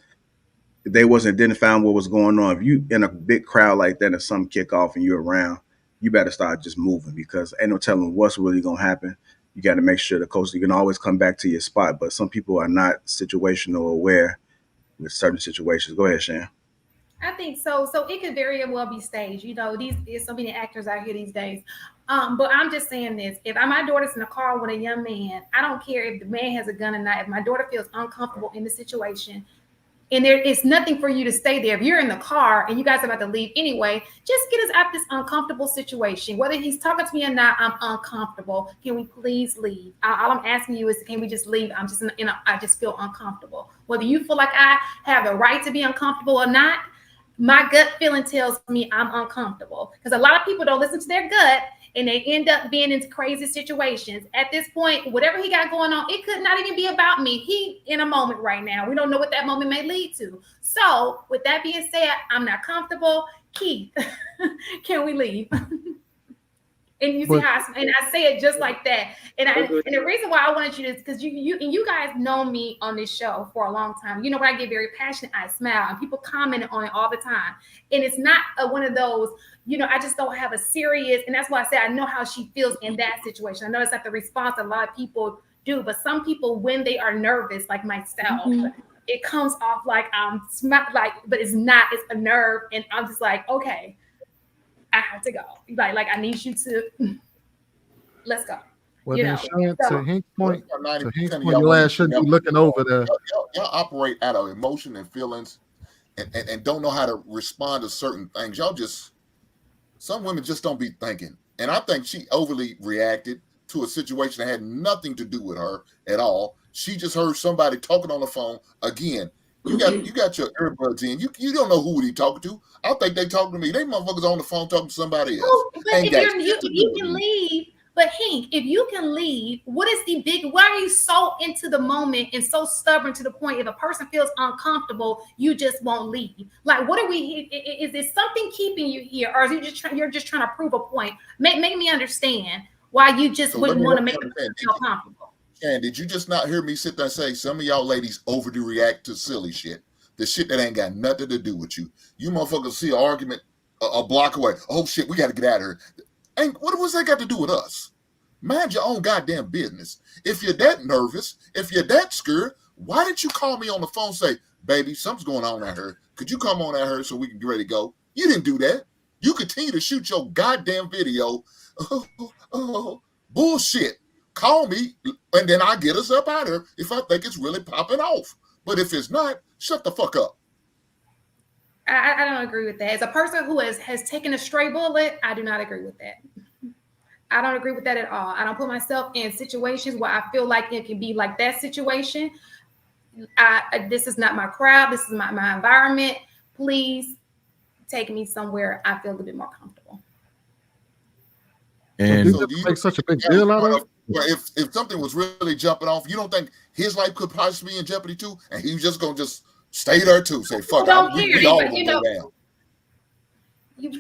they wasn't identifying what was going on. If you in a big crowd like that and some kick off and you're around, you better start just moving, because ain't no telling what's really gonna happen. You got to make sure you can always come back to your spot. But some people are not situational aware with certain situations. Go ahead, Shan. I think so. So it could very well be staged. There's so many actors out here these days. But I'm just saying this: if my daughter's in a car with a young man, I don't care if the man has a gun or not. If my daughter feels uncomfortable in the situation, and there is nothing for you to stay there. If you're in the car and you guys are about to leave anyway, just get us out this uncomfortable situation. Whether he's talking to me or not, I'm uncomfortable. Can we please leave? All I'm asking you is, can we just leave? I'm just I just feel uncomfortable. Whether you feel like I have the right to be uncomfortable or not, my gut feeling tells me I'm uncomfortable, because a lot of people don't listen to their gut and they end up being in crazy situations. At this point, whatever he got going on, it could not even be about me. He in a moment right now. We don't know what that moment may lead to. So with that being said, I'm not comfortable. Keith, can we leave? And you see how I say it just like that. And the reason why I wanted you to, because you guys know me on this show for a long time. When I get very passionate, I smile, and people comment on it all the time. And it's not one of those, I just don't have a serious, and that's why I say I know how she feels in that situation. I know it's like the response a lot of people do, but some people, when they are nervous, like myself, it comes off like but it's not. It's a nerve, and I'm just like, okay, I have to go. Like I need you to let's go. Well, then, Sean, to Hank's point, your ass shouldn't be looking over there. Y'all operate out of emotion and feelings, and don't know how to respond to certain things. Some women just don't be thinking. And I think she overly reacted to a situation that had nothing to do with her at all. She just heard somebody talking on the phone. Again, you got your earbuds in. You don't know who he talking to. I think they talking to me. They motherfuckers on the phone talking to somebody else. But if you can leave, but Hank, if you can leave, what is the big? Why are you so into the moment and so stubborn to the point? If a person feels uncomfortable, you just won't leave. Like, what are we? Is there something keeping you here, or is you're just trying to prove a point? Make me understand why you just wouldn't want to make them feel comfortable. And did you just not hear me sit there and say some of y'all ladies overdo react to silly shit? The shit that ain't got nothing to do with you. You motherfuckers see an argument a block away. Oh shit, we got to get out of here. Ain't what was that got to do with us? Mind your own goddamn business. If you're that nervous, if you're that scared, why didn't you call me on the phone and say, baby, something's going on out here. Could you come on out here so we can get ready to go? You didn't do that. You continue to shoot your goddamn video. Bullshit. Call me, and then I get us up out of here if I think it's really popping off. But if it's not, shut the fuck up. I don't agree with that. As a person who has taken a stray bullet, I do not agree with that. I don't agree with that at all. I don't put myself in situations where I feel like it can be like that situation. This is not my crowd. This is my environment. Please take me somewhere I feel a little bit more comfortable. And so do you make such a big deal out of it? If something was really jumping off, you don't think his life could possibly be in jeopardy too? And he was just going to just stay there too, say, fuck it, we all going to go down.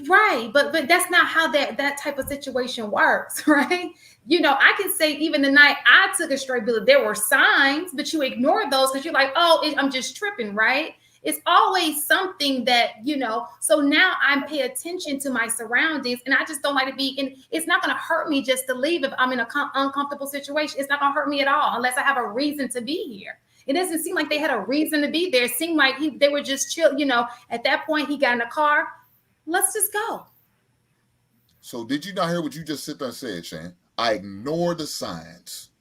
Right, but that's not how that type of situation works, right? I can say even the night I took a straight bullet, there were signs, but you ignore those because you're like, oh, I'm just tripping, right? It's always something that, so now I pay attention to my surroundings, and I just don't like to be in, it's not going to hurt me just to leave if I'm in an uncomfortable situation. It's not going to hurt me at all unless I have a reason to be here. It doesn't seem like they had a reason to be there. It seemed like they were just chill, at that point he got in the car. Let's just go. So did you not hear what you just sit there and said, Shan? I ignored the signs.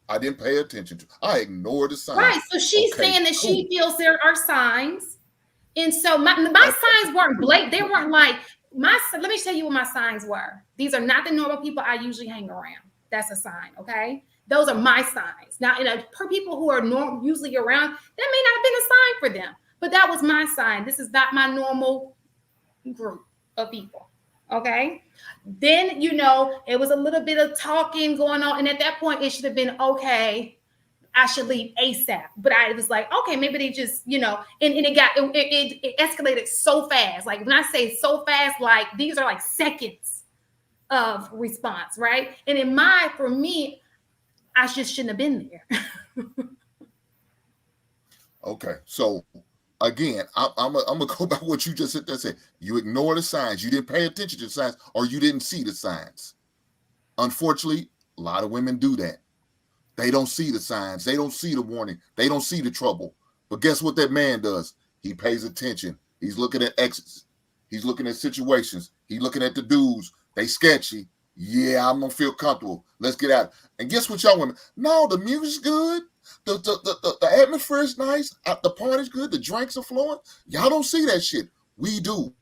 I didn't pay attention to. I ignored the signs. Right. So she's saying that she feels there are signs. And so my signs weren't blatant. They weren't like let me tell you what my signs were. These are not the normal people I usually hang around. That's a sign. Okay. Those are my signs. Now, per people who are usually around, that may not have been a sign for them, but that was my sign. This is not my normal group of people. Okay. Then, it was a little bit of talking going on. And at that point, it should have been, okay, I should leave ASAP. But I was like, okay, maybe they just, and it escalated so fast. Like when I say so fast, like these are like seconds of response, right? And for me, I just shouldn't have been there. Okay. So again, I'm gonna go back what you just said there and say. You ignore the signs. You didn't pay attention to the signs, or you didn't see the signs. Unfortunately, a lot of women do that. They don't see the signs. They don't see the warning. They don't see the trouble. But guess what that man does? He pays attention. He's looking at exits. He's looking at situations. He's looking at the dudes. They sketchy. Yeah, I'm gonna feel comfortable. Let's get out. And guess what, y'all women? No, the music's good. The atmosphere is nice. The party's good. The drinks are flowing. Y'all don't see that shit. We do.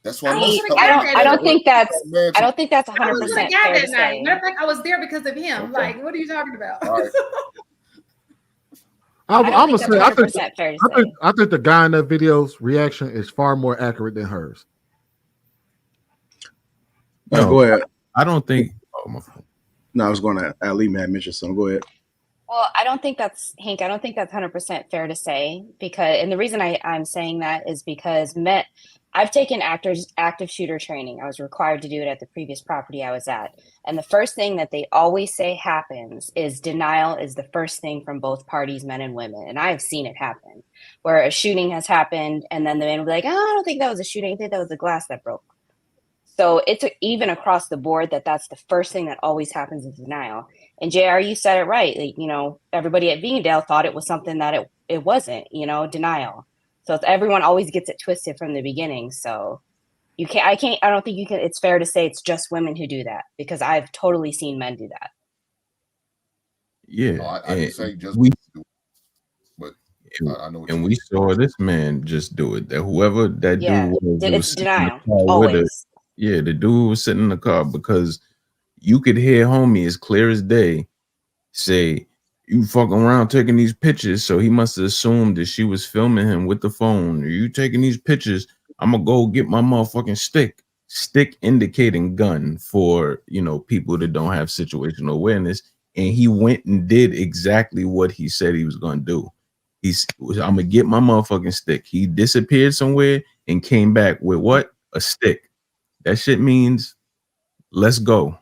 That's why I don't think that's 100% fair to say. Matter of fact, I was there because of him. Okay. Like, what are you talking about? Right. I think the guy in that video's reaction is far more accurate than hers. No, go ahead. I don't think. Oh, my phone. No, I was going to Ali man mention something. Go ahead. Well, I don't think that's 100% fair to say and the reason I'm saying that is because I've taken active shooter training. I was required to do it at the previous property I was at. And the first thing that they always say happens is denial is the first thing from both parties, men and women. And I've seen it happen where a shooting has happened and then the man will be like, oh, I don't think that was a shooting. I think that was a glass that broke. So it's even across the board that's the first thing that always happens is denial. And JR, you said it right. Like, everybody at Vingadale thought it was something that it wasn't, denial. So everyone always gets it twisted from the beginning. So I don't think it's fair to say it's just women who do that because I've totally seen men do that. Yeah. No, I didn't say just but I know what and we saw this man just do it. That whoever that dude was, it's denial. Always. The dude was sitting in the car because you could hear homie as clear as day say, you fucking around taking these pictures. So he must have assumed that she was filming him with the phone. Are you taking these pictures? I'm gonna go get my motherfucking stick. Stick indicating gun for, people that don't have situational awareness. And he went and did exactly what he said he was gonna do. I'm gonna get my motherfucking stick. He disappeared somewhere and came back with what? A stick. That shit means let's go.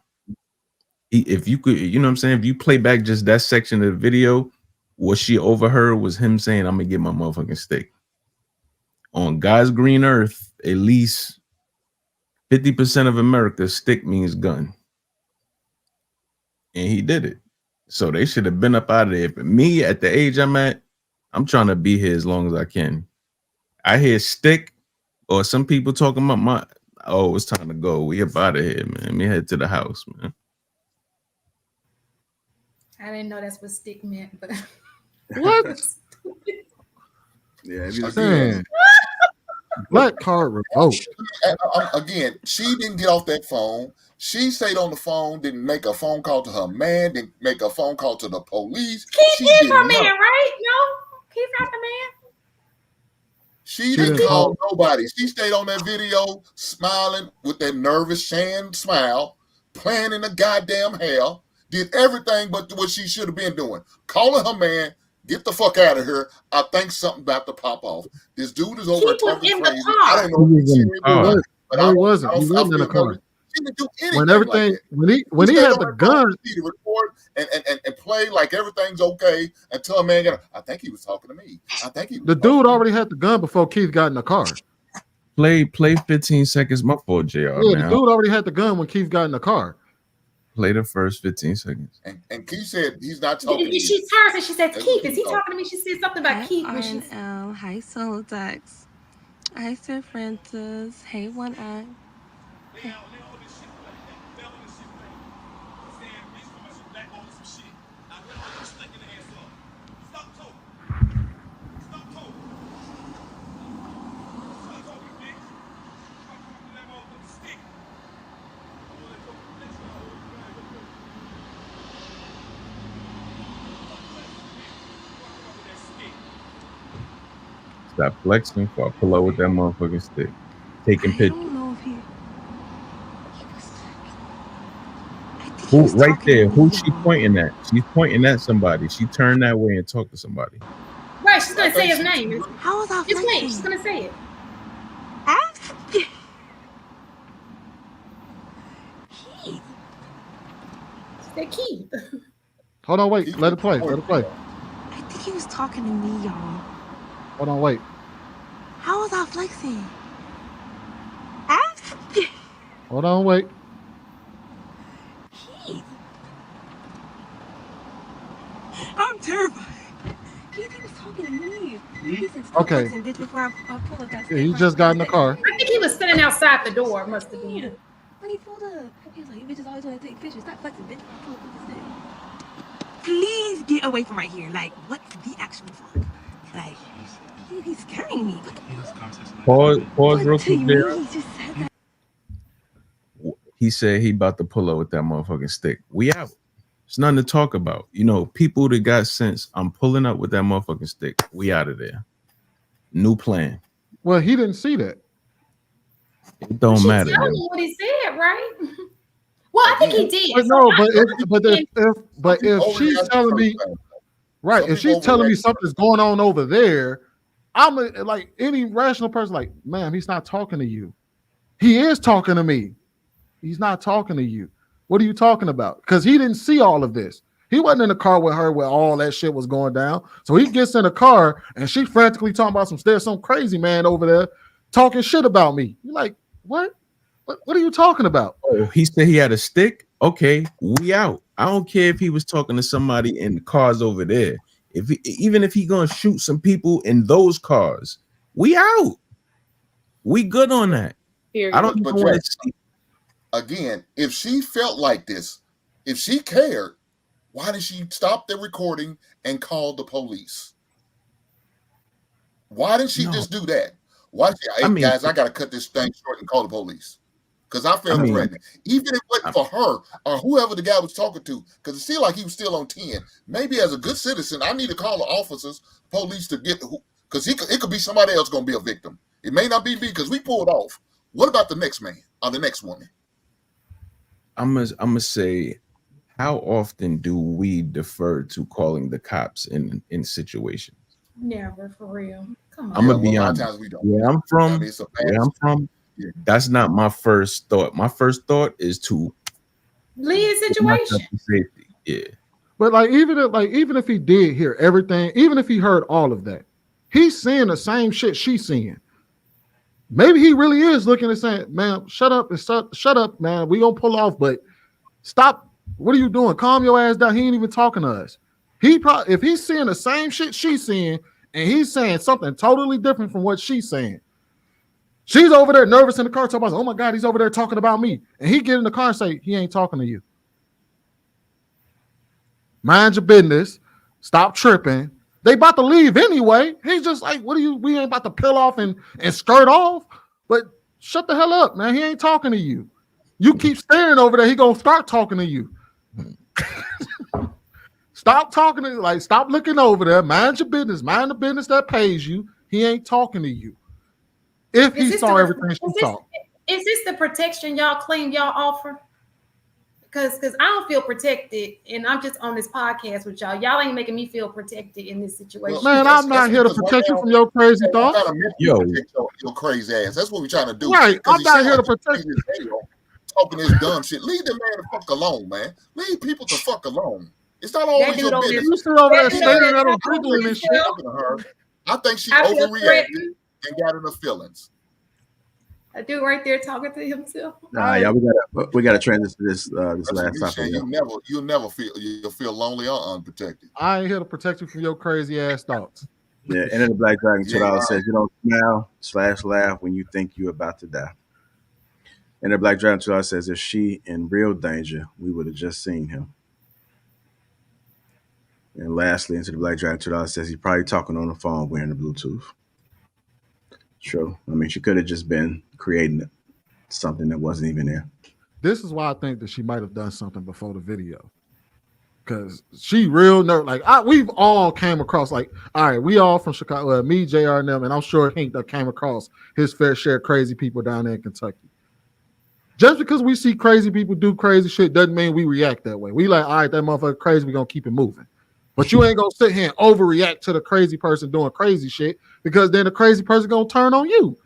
If you could, you know what I'm saying? If you play back just that section of the video, what she overheard was him saying, I'm gonna get my motherfucking stick. On God's green earth, at least 50% of America's stick means gun. And he did it. So they should have been up out of there. But me, at the age I'm at, I'm trying to be here as long as I can. I hear stick or some people talking about oh, it's time to go. We up out of here, man. Let me head to the house, man. I didn't know that's what stick meant, but what? Yeah, if you Again, black card revoked. Again, she didn't get off that phone. She stayed on the phone, didn't make a phone call to her man, didn't make a phone call to the police. Keith is her man, right? No, Keith not the man. She didn't call nobody. She stayed on that video smiling with that nervous Shan smile, playing in the goddamn hell, did everything but what she should have been doing. Calling her man, get the fuck out of here. I think something about to pop off. This dude is over Keith was talking in crazy. the car. I don't know if he was, but no, he wasn't. He wasn't in the car. She didn't do anything When everything, like when he had the gun, he record and play like everything's okay until a man got. I think he was talking to me. I think he was the dude already had the gun before Keith got in the car. Play 15 seconds. My fault, JR. Yeah, man. the dude already had the gun when Keith got in the car. Play the first 15 seconds. And Keith said he's not talking. She turns and she says, "Keith, is he talking to me?" She said something about Keith. Hi, Solodex. Hi, Sir Francis. Hey, One Eye. Hey. Stop flexing before I pull out with that motherfucking stick. Taking pictures. Who right there? Who's she pointing at? She's pointing at somebody. She turned that way and talked to somebody. Right, she's gonna say his name. How was I? Just wait, she's gonna say it. Keith. Say Keith. Hold on, wait. Let it play. Let it play. I think he was talking to me, y'all. Hold on, wait. How was I flexing? Hold on, wait. Keith. I'm terrified. Keith, he was talking to me. He said, okay. He just got in the car. I think he was sitting outside the door. Must have been. When he pulled up, he was like, "You bitches always want to take pictures. Stop flexing, bitch." Please get away from right here. Like, what the actual fuck? Like, he's scaring me. Pause real quick there. He said he about to pull up with that motherfucking stick. We out. It's nothing to talk about. You know, people that got sense, I'm pulling up with that motherfucking stick. We out of there. New plan. Well, he didn't see that. It don't matter. Tell me what he said, right? Well, I think he did. But no, but if she's telling me, right, if she's telling me something's going on over there, I'm like any rational person, like, ma'am, he's not talking to you. He is talking to me. He's not talking to you. What are you talking about? Because he didn't see all of this. He wasn't in the car with her where all that shit was going down. So he gets in the car and she frantically talking about there's some crazy man over there talking shit about me. You're like, what? What are you talking about? Oh, he said he had a stick. Okay, we out. I don't care if he was talking to somebody in the cars over there. Even if he gonna shoot some people in those cars, we out. We good on that. I don't even want to see. Again, if she felt like this, if she cared, why did she stop the recording and call the police? Why didn't she just do that? Why? Guys, I got to cut this thing short and call the police because I felt threatened. Even if it wasn't for her or whoever the guy was talking to, because it seemed like he was still on 10. Maybe as a good citizen, I need to call the officers, police to get because it could be somebody else going to be a victim. It may not be me because we pulled off. What about the next man or the next woman? I'm gonna say, how often do we defer to calling the cops in situations? Never, for real. Come on. I'm gonna be honest. Where I'm from, that's not my first thought. My first thought is to Leah situation. Safety. Yeah. But even if he did hear everything, even if he heard all of that, he's seeing the same shit she's seeing. Maybe he really is looking and saying, "Man, shut up man. We gonna pull off, but stop. What are you doing? Calm your ass down. He ain't even talking to us. If he's seeing the same shit she's seeing, and he's saying something totally different from what she's saying. She's over there nervous in the car talking about, oh my God, he's over there talking about me. And he get in the car and say, he ain't talking to you. Mind your business. Stop tripping. They about to leave anyway. He's just like, we ain't about to peel off and skirt off. But shut the hell up, man. He ain't talking to you. You keep staring over there, he gonna start talking to you. Stop talking to stop looking over there. Mind your business. Mind the business that pays you. He ain't talking to you. If he saw everything she saw. Is this the protection y'all claim y'all offer? Because I don't feel protected, and I'm just on this podcast with y'all. Y'all ain't making me feel protected in this situation. Man, I'm not here to protect you from your crazy thoughts. Your crazy ass. That's what we're trying to do. Right. I'm not here to protect you. Talking this dumb shit. Leave the man the fuck alone, man. Leave people the fuck alone. It's not always your business. You sit over there staring at him, giggling and shit. I think she overreacted and got in her feelings. A dude right there talking to himself. Nah, yeah, we gotta transition to this last topic. You'll never feel lonely or unprotected. I ain't here to protect you from your crazy ass thoughts. Yeah, and then the Black Dragon $2 says you don't smile / laugh when you think you're about to die. And the Black Dragon $2 says if she in real danger, we would have just seen him. And lastly, into the Black Dragon $2 says he's probably talking on the phone wearing the Bluetooth. True. I mean, she could have just been creating something that wasn't even there. This is why I think that she might have done something before the video. Because she real nerd. We've all came across all right, we all from Chicago, me, JR, and them, and I'm sure Hank that came across his fair share of crazy people down there in Kentucky. Just because we see crazy people do crazy shit doesn't mean we react that way. We all right, that motherfucker crazy, we gonna keep it moving. But you ain't gonna sit here and overreact to the crazy person doing crazy shit, because then the crazy person gonna turn on you.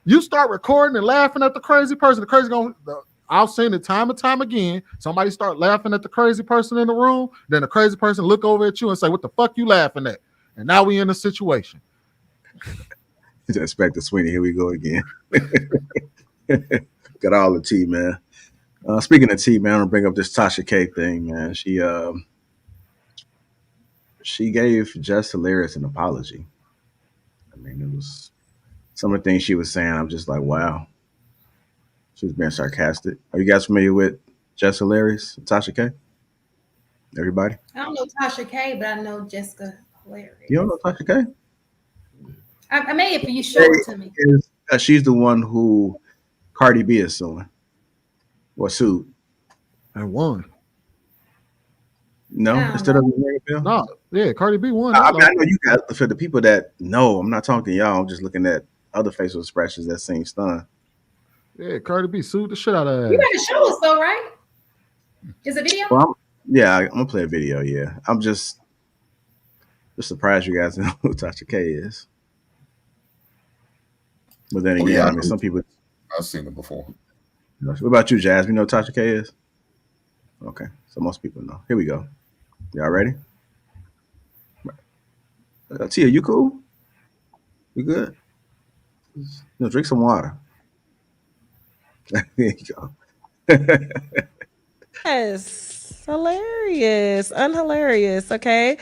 You start recording and laughing at the crazy person. The crazy gonna. I've seen it time and time again. Somebody start laughing at the crazy person in the room, then the crazy person look over at you and say, "What the fuck you laughing at?" And now we in a situation. Inspector Sweeney, here we go again. Got all the tea, man. Speaking of tea, man, I'm gonna bring up this Tasha K thing, man. She gave Just Hilarious an apology. I mean, it was some of the things she was saying. I'm just like, wow. She was being sarcastic. Are you guys familiar with Just Hilarious, Tasha K? Everybody? I don't know Tasha K, but I know Jessica Hilarious. You don't know Tasha K? I may if you show it to me. She's the one who Cardi B is suing or sued. And won. No, instead of no, yeah, Cardi B won. I know you guys. For the people that know, I'm not talking to y'all. I'm just looking at other facial expressions that seem stunned. Yeah, Cardi B sued the shit out of her. You gotta show us though, right? Is it video? Well, I'm gonna play a video. Yeah, I'm just surprised you guys know who Tasha K is. But then again, I mean, some people. I've seen it before. What about you, Jazz? You know who Tasha K is? Okay, so most people know. Here we go. Y'all ready? Tia, you cool? You good? Drink some water. There you go. Yes, hilarious, unhilarious. Okay,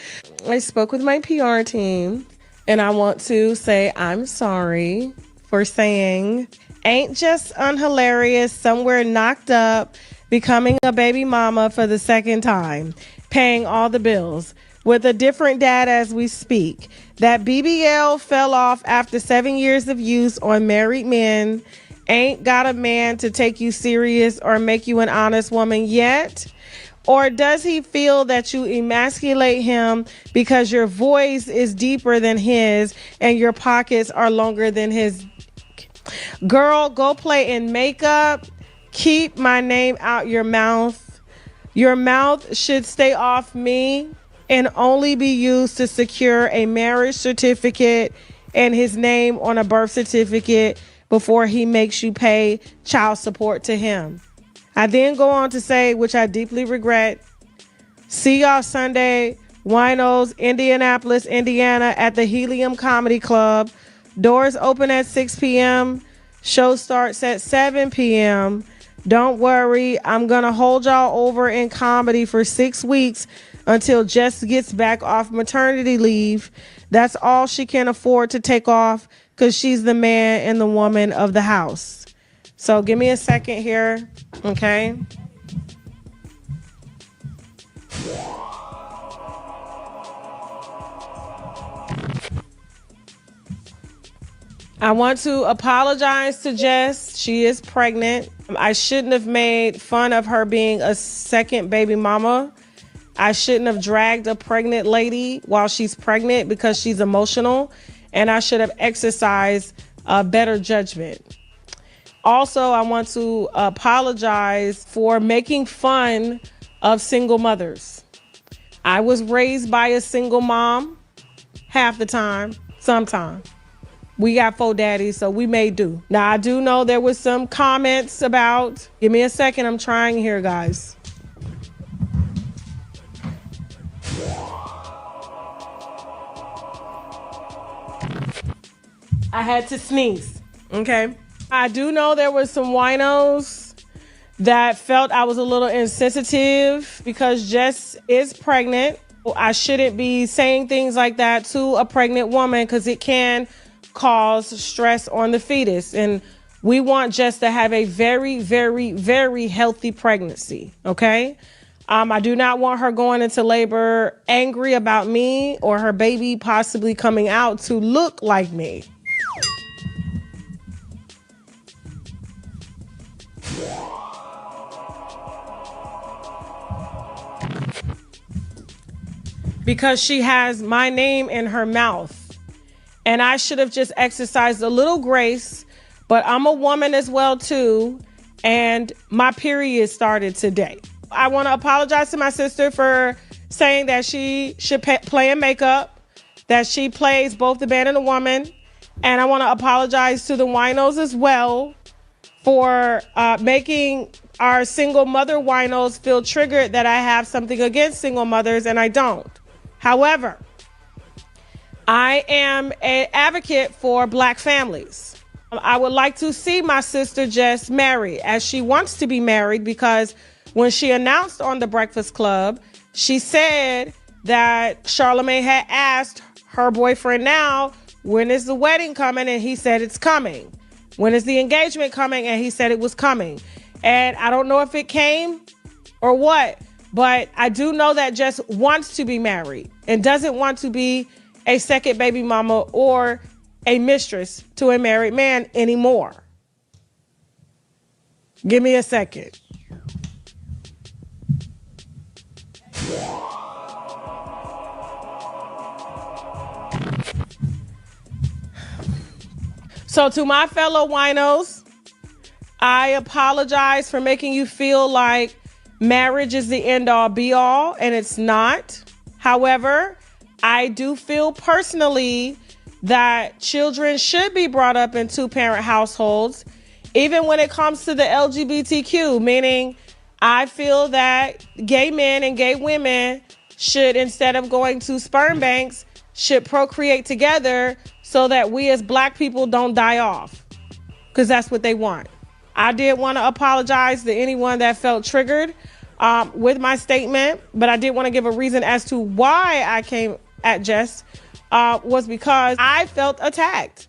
I spoke with my PR team, and I want to say I'm sorry for saying ain't just unhilarious somewhere knocked up, becoming a baby mama for the second time, paying all the bills with a different dad as we speak. That BBL fell off after 7 years of use on married men. Ain't got a man to take you serious or make you an honest woman yet? Or does he feel that you emasculate him because your voice is deeper than his and your pockets are longer than his? Girl, go play in makeup. Keep my name out your mouth. Your mouth should stay off me and only be used to secure a marriage certificate and his name on a birth certificate before he makes you pay child support to him. I then go on to say, which I deeply regret, see y'all Sunday, Winos, Indianapolis, Indiana at the Helium Comedy Club. Doors open at 6 p.m. Show starts at 7 p.m. Don't worry, I'm going to hold y'all over in comedy for 6 weeks until Jess gets back off maternity leave. That's all she can afford to take off because she's the man and the woman of the house. So give me a second here, okay? I want to apologize to Jess. She is pregnant. I shouldn't have made fun of her being a second baby mama. I shouldn't have dragged a pregnant lady while she's pregnant because she's emotional. And I should have exercised better judgment. Also, I want to apologize for making fun of single mothers. I was raised by a single mom half the time, sometimes. We got 4 daddies, so we may do. Now, I do know there was some comments about, give me a second, I'm trying here, guys. I had to sneeze, okay? I do know there was some winos that felt I was a little insensitive because Jess is pregnant. I shouldn't be saying things like that to a pregnant woman because it can cause stress on the fetus. And we want Jess to have a very, very, very healthy pregnancy, okay? I do not want her going into labor angry about me or her baby possibly coming out to look like me. Because she has my name in her mouth. And I should have just exercised a little grace, but I'm a woman as well too, and my period started today. I want to apologize to my sister for saying that she should play in makeup, that she plays both the man and the woman, and I want to apologize to the winos as well for making our single mother winos feel triggered that I have something against single mothers, and I don't. However, I am an advocate for Black families. I would like to see my sister Jess married as she wants to be married, because when she announced on the Breakfast Club, she said that Charlamagne had asked her boyfriend now, when is the wedding coming? And he said it's coming. When is the engagement coming? And he said it was coming. And I don't know if it came or what, but I do know that Jess wants to be married and doesn't want to be a second baby mama or a mistress to a married man anymore. Give me a second. So to my fellow winos, I apologize for making you feel like marriage is the end all be all, and it's not. However, I do feel personally that children should be brought up in 2-parent households, even when it comes to the LGBTQ, meaning I feel that gay men and gay women should, instead of going to sperm banks, should procreate together so that we as Black people don't die off, because that's what they want. I did want to apologize to anyone that felt triggered with my statement, but I did want to give a reason as to why I came at Jess was because I felt attacked.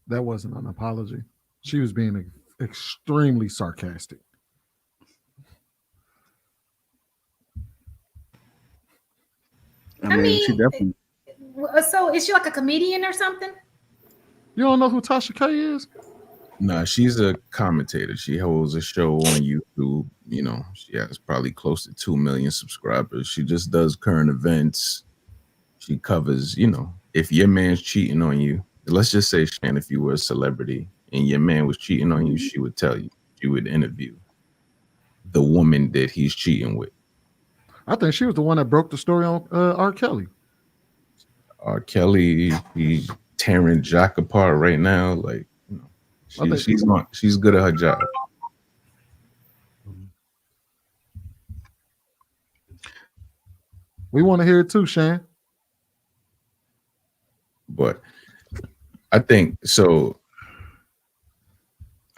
That wasn't an apology. She was being extremely sarcastic. I mean, she definitely. So is she like a comedian or something? You don't know who Tasha K is? Nah, she's a commentator. She holds a show on YouTube. You know, she has probably close to 2 million subscribers. She just does current events. She covers, you know, if your man's cheating on you, let's just say, Shan, if you were a celebrity and your man was cheating on you, she would tell you. She would interview the woman that he's cheating with. I think she was the one that broke the story on R. Kelly. R. Kelly, he's tearing Jack apart right now. Like, you know, She's good at her job. We want to hear it too, Shane. But I think so.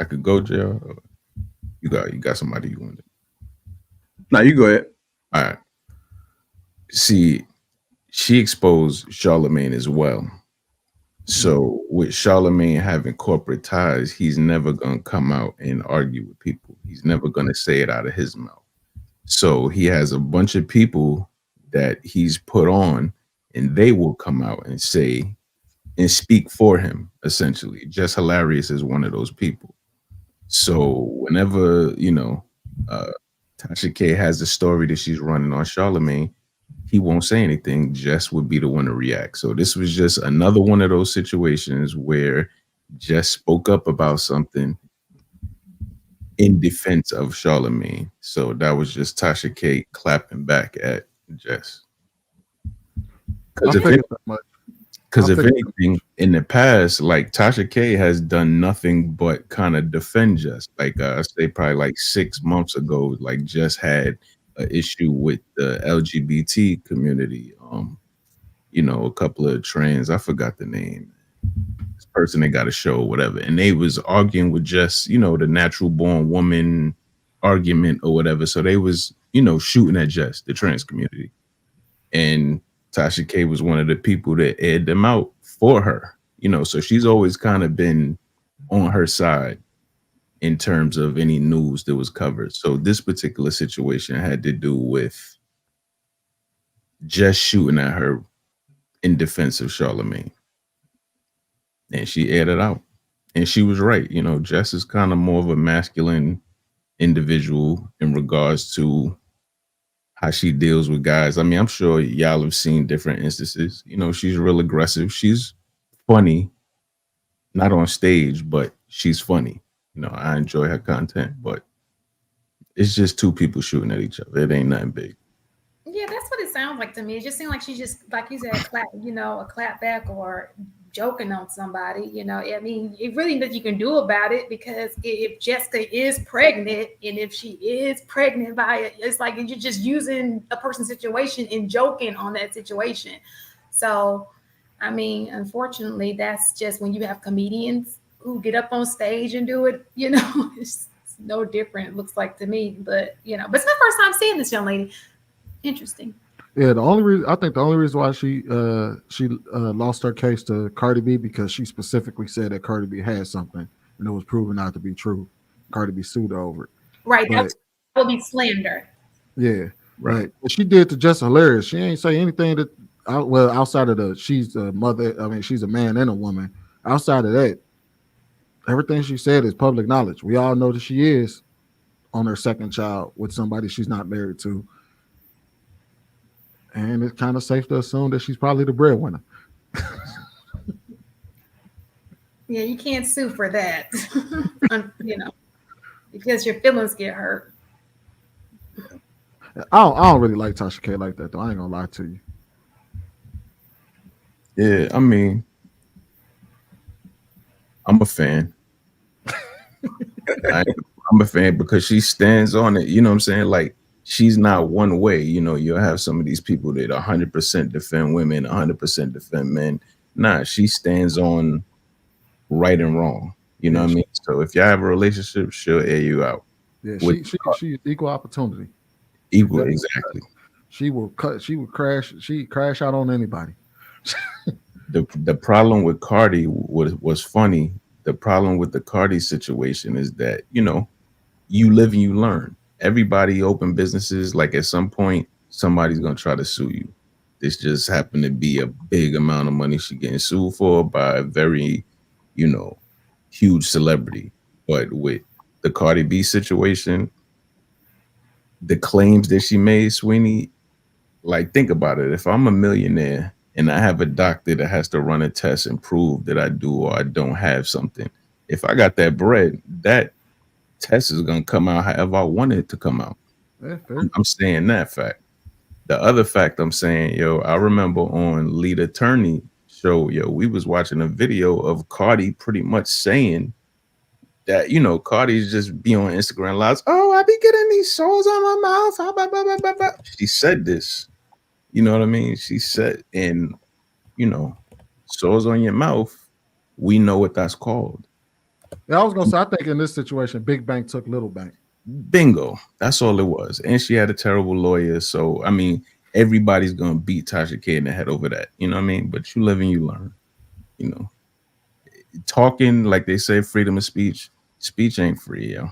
I could go, Joe. You got somebody you want to. No, you go ahead. All right. See, she exposed Charlemagne as well. So with Charlemagne having corporate ties, he's never gonna come out and argue with people. He's never gonna say it out of his mouth. So he has a bunch of people that he's put on, and they will come out and say and speak for him, essentially. Just Hilarious is one of those people. So whenever, Tasha K has a story that she's running on Charlemagne, he won't say anything. Jess would be the one to react. So this was just another one of those situations where Jess spoke up about something in defense of Charlemagne. So that was just Tasha K clapping back at Jess. Because if anything, in the past, like Tasha K has done nothing but kind of defend Jess. Like I say, probably like 6 months ago, like Jess had an issue with the LGBT community. A couple of trans, I forgot the name. This person they got a show, whatever, and they was arguing with Jess, the natural born woman argument or whatever. So they was, shooting at Jess, the trans community, and Tasha K was one of the people that aired them out for her, so she's always kind of been on her side in terms of any news that was covered. So this particular situation had to do with just shooting at her in defense of Charlemagne. And she aired it out. And she was right. Jess is kind of more of a masculine individual in regards to how she deals with guys. I mean, I'm sure y'all have seen different instances. She's real aggressive. She's funny, not on stage, but she's funny. I enjoy her content, but it's just two people shooting at each other. It ain't nothing big. Yeah, that's what it sounds like to me. It just seemed like she just, like you said, a clap back or joking on somebody. I mean, it really nothing you can do about it, because if Jessica is pregnant, and if she is pregnant by it, it's like you're just using a person's situation and joking on that situation. So, I mean, unfortunately, that's just when you have comedians who get up on stage and do it, it's no different, it looks like to me. But, but it's my first time seeing this young lady. Interesting. Yeah, the only reason why she lost her case to Cardi B, because she specifically said that Cardi B had something and it was proven not to be true. Cardi B sued over it. Right, that will be slander. Yeah, right. What she did to Just Hilarious, she ain't say anything that outside of she's a mother. I mean, she's a man and a woman. Outside of that, everything she said is public knowledge. We all know that she is on her second child with somebody she's not married to. And it's kind of safe to assume that she's probably the breadwinner. Yeah, you can't sue for that, because your feelings get hurt. I don't really like Tasha K like that, though. I ain't gonna lie to you. Yeah, I mean, I'm a fan. I'm a fan because she stands on it. You know what I'm saying? Like, she's not one way. You'll have some of these people that 100% defend women, 100% defend men. Nah, she stands on right and wrong. You know what I mean? So if y'all have a relationship, she'll air you out. Yeah, she's equal opportunity. Equal, exactly. She would crash. She crash out on anybody. The problem with Cardi was funny. The problem with the Cardi situation is that, you live and you learn. Everybody open businesses. Like, at some point, somebody's going to try to sue you. This just happened to be a big amount of money she getting sued for by a very, huge celebrity. But with the Cardi B situation, the claims that she made, Sweeney, like, think about it. If I'm a millionaire and I have a doctor that has to run a test and prove that I do or I don't have something, if I got that bread, that test is going to come out however I want it to come out. Yeah, I'm saying that fact. The other fact I'm saying, I remember on Lead Attorney show, we was watching a video of Cardi pretty much saying that, you know, Cardi's just be on Instagram lives. Oh, I be getting these sores on my mouth. Blah, blah, blah, blah, blah. She said this. You know what I mean? She said, and you know, sores on your mouth. We know what that's called. Yeah, I was gonna say, I think in this situation, Big Bank took Little Bank. Bingo. That's all it was. And she had a terrible lawyer. So I mean, everybody's gonna beat Tasha K in the head over that. You know what I mean? But you live and you learn. You know, talking, like they say, freedom of speech. Speech ain't free, yo.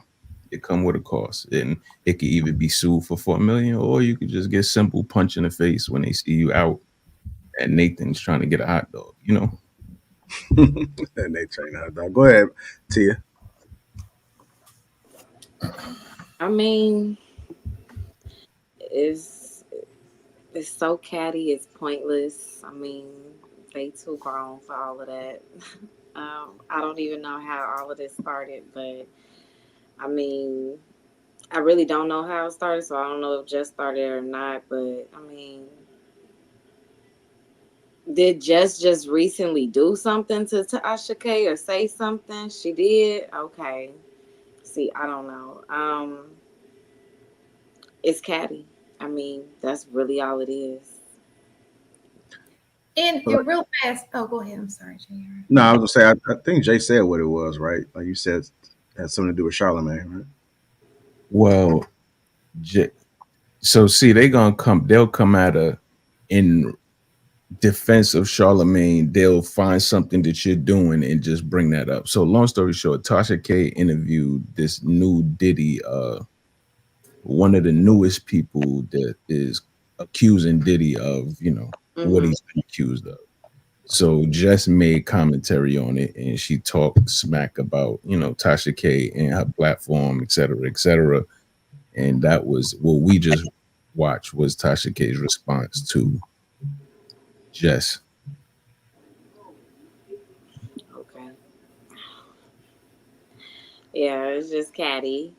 It come with a cost, and it could either be sued for $4 million, or you could just get simple punch in the face when they see you out and Nathan's trying to get a hot dog. You know. And they train hot dog. Go ahead, Tia. I mean, it's so catty. It's pointless. I mean, they too grown for all of that. I don't even know how all of this started, but I mean, I really don't know how it started, so I don't know if Jess started or not. But I mean, did Jess just recently do something to Tasha K or say something? She did. Okay. See, I don't know. It's catty. I mean, that's really all it is. And real fast. Oh, go ahead. I'm sorry, Jay. No, I was gonna say I think Jay said what it was, right? Like you said, it had something to do with Charlamagne, right? Well, so see, they'll come at her in defense of Charlamagne. They'll find something that you're doing and just bring that up. So long story short, Tasha K interviewed this new Diddy, one of the newest people that is accusing Diddy of, you know, what he's been accused of. So Jess made commentary on it, and she talked smack about, you know, Tasha K and her platform, et cetera, et cetera. And that was what we just watched, was Tasha K's response to Jess. Okay. Yeah, it's just catty.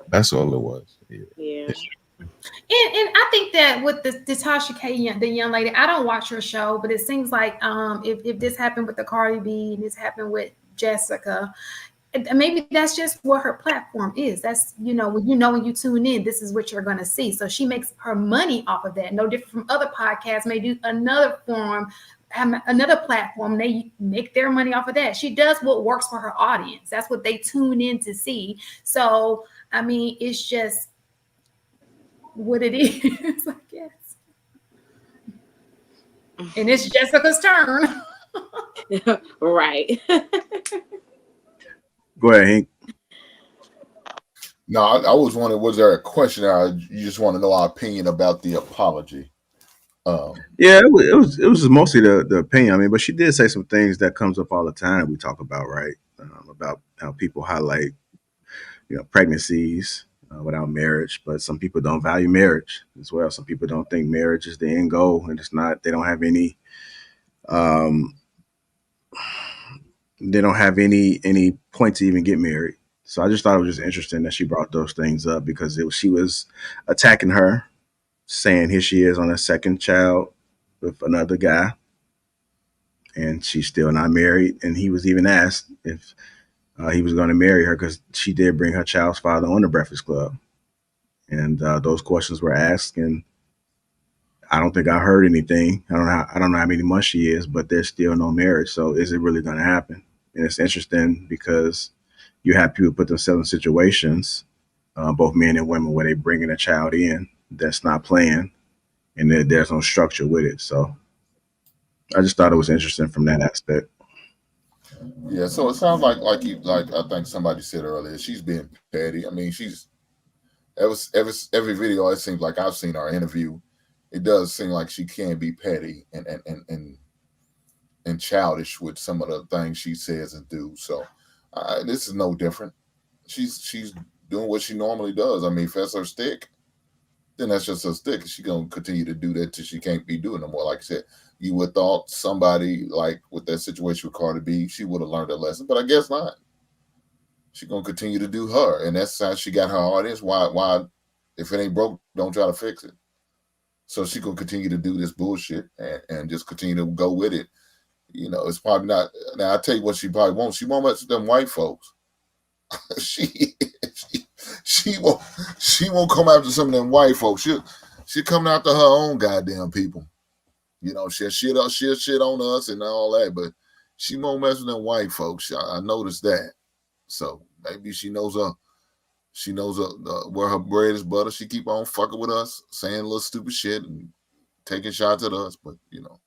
That's all it was. Yeah. And I think that with the Tasha K, the young lady, I don't watch her show, but it seems like if this happened with the Cardi B and this happened with Jessica, maybe that's just what her platform is. That's, you know, when you tune in, this is what you're going to see. So she makes her money off of that. No different from other podcasts may do another form, another platform. They make their money off of that. She does what works for her audience. That's what they tune in to see. So, I mean, it's just what it is, I guess. And it's Jessica's turn. Right. Go ahead, Hank. No, I was wondering, was there a question? You just want to know our opinion about the apology? Yeah, it was mostly the opinion. I mean, but she did say some things that comes up all the time. We talk about, right, about how people highlight, you know, pregnancies without marriage, but some people don't value marriage as well. Some people don't think marriage is the end goal, and it's not. They don't have any. They don't have any point to even get married. So I just thought it was just interesting that she brought those things up because she was attacking her, saying here she is on a second child with another guy, and she's still not married. And he was even asked if he was going to marry her because she did bring her child's father on the Breakfast Club, and those questions were asked. And I don't think I heard anything. I don't know how many months she is, but there's still no marriage. So is it really going to happen? And it's interesting because you have people put themselves in situations, both men and women, where they bringing a child in that's not planned, and there's no structure with it. So I just thought it was interesting from that aspect. Yeah, so it sounds like I think somebody said earlier, she's being petty. I mean, she's every video it seems like I've seen her interview, it does seem like she can be petty and childish with some of the things she says and do. So this is no different. She's doing what she normally does. I mean, if that's her stick, then that's just her stick. She's gonna continue to do that till she can't be doing no more. Like I said, you would thought somebody like with that situation with Cardi B, she would have learned a lesson, but I guess not. She's gonna continue to do her, and that's how she got her audience. Why? If it ain't broke, don't try to fix it. So she gonna continue to do this bullshit and just continue to go with it. You know, it's probably not. Now I tell you what she probably won't. She won't let them white folks she won't come after some of them white folks. She'll come after her own goddamn people. You know, she'll shit on us and all that, but she won't mess with them white folks. I noticed that. So maybe she knows where her bread is butter. She keep on fucking with us, saying little stupid shit and taking shots at us, but you know,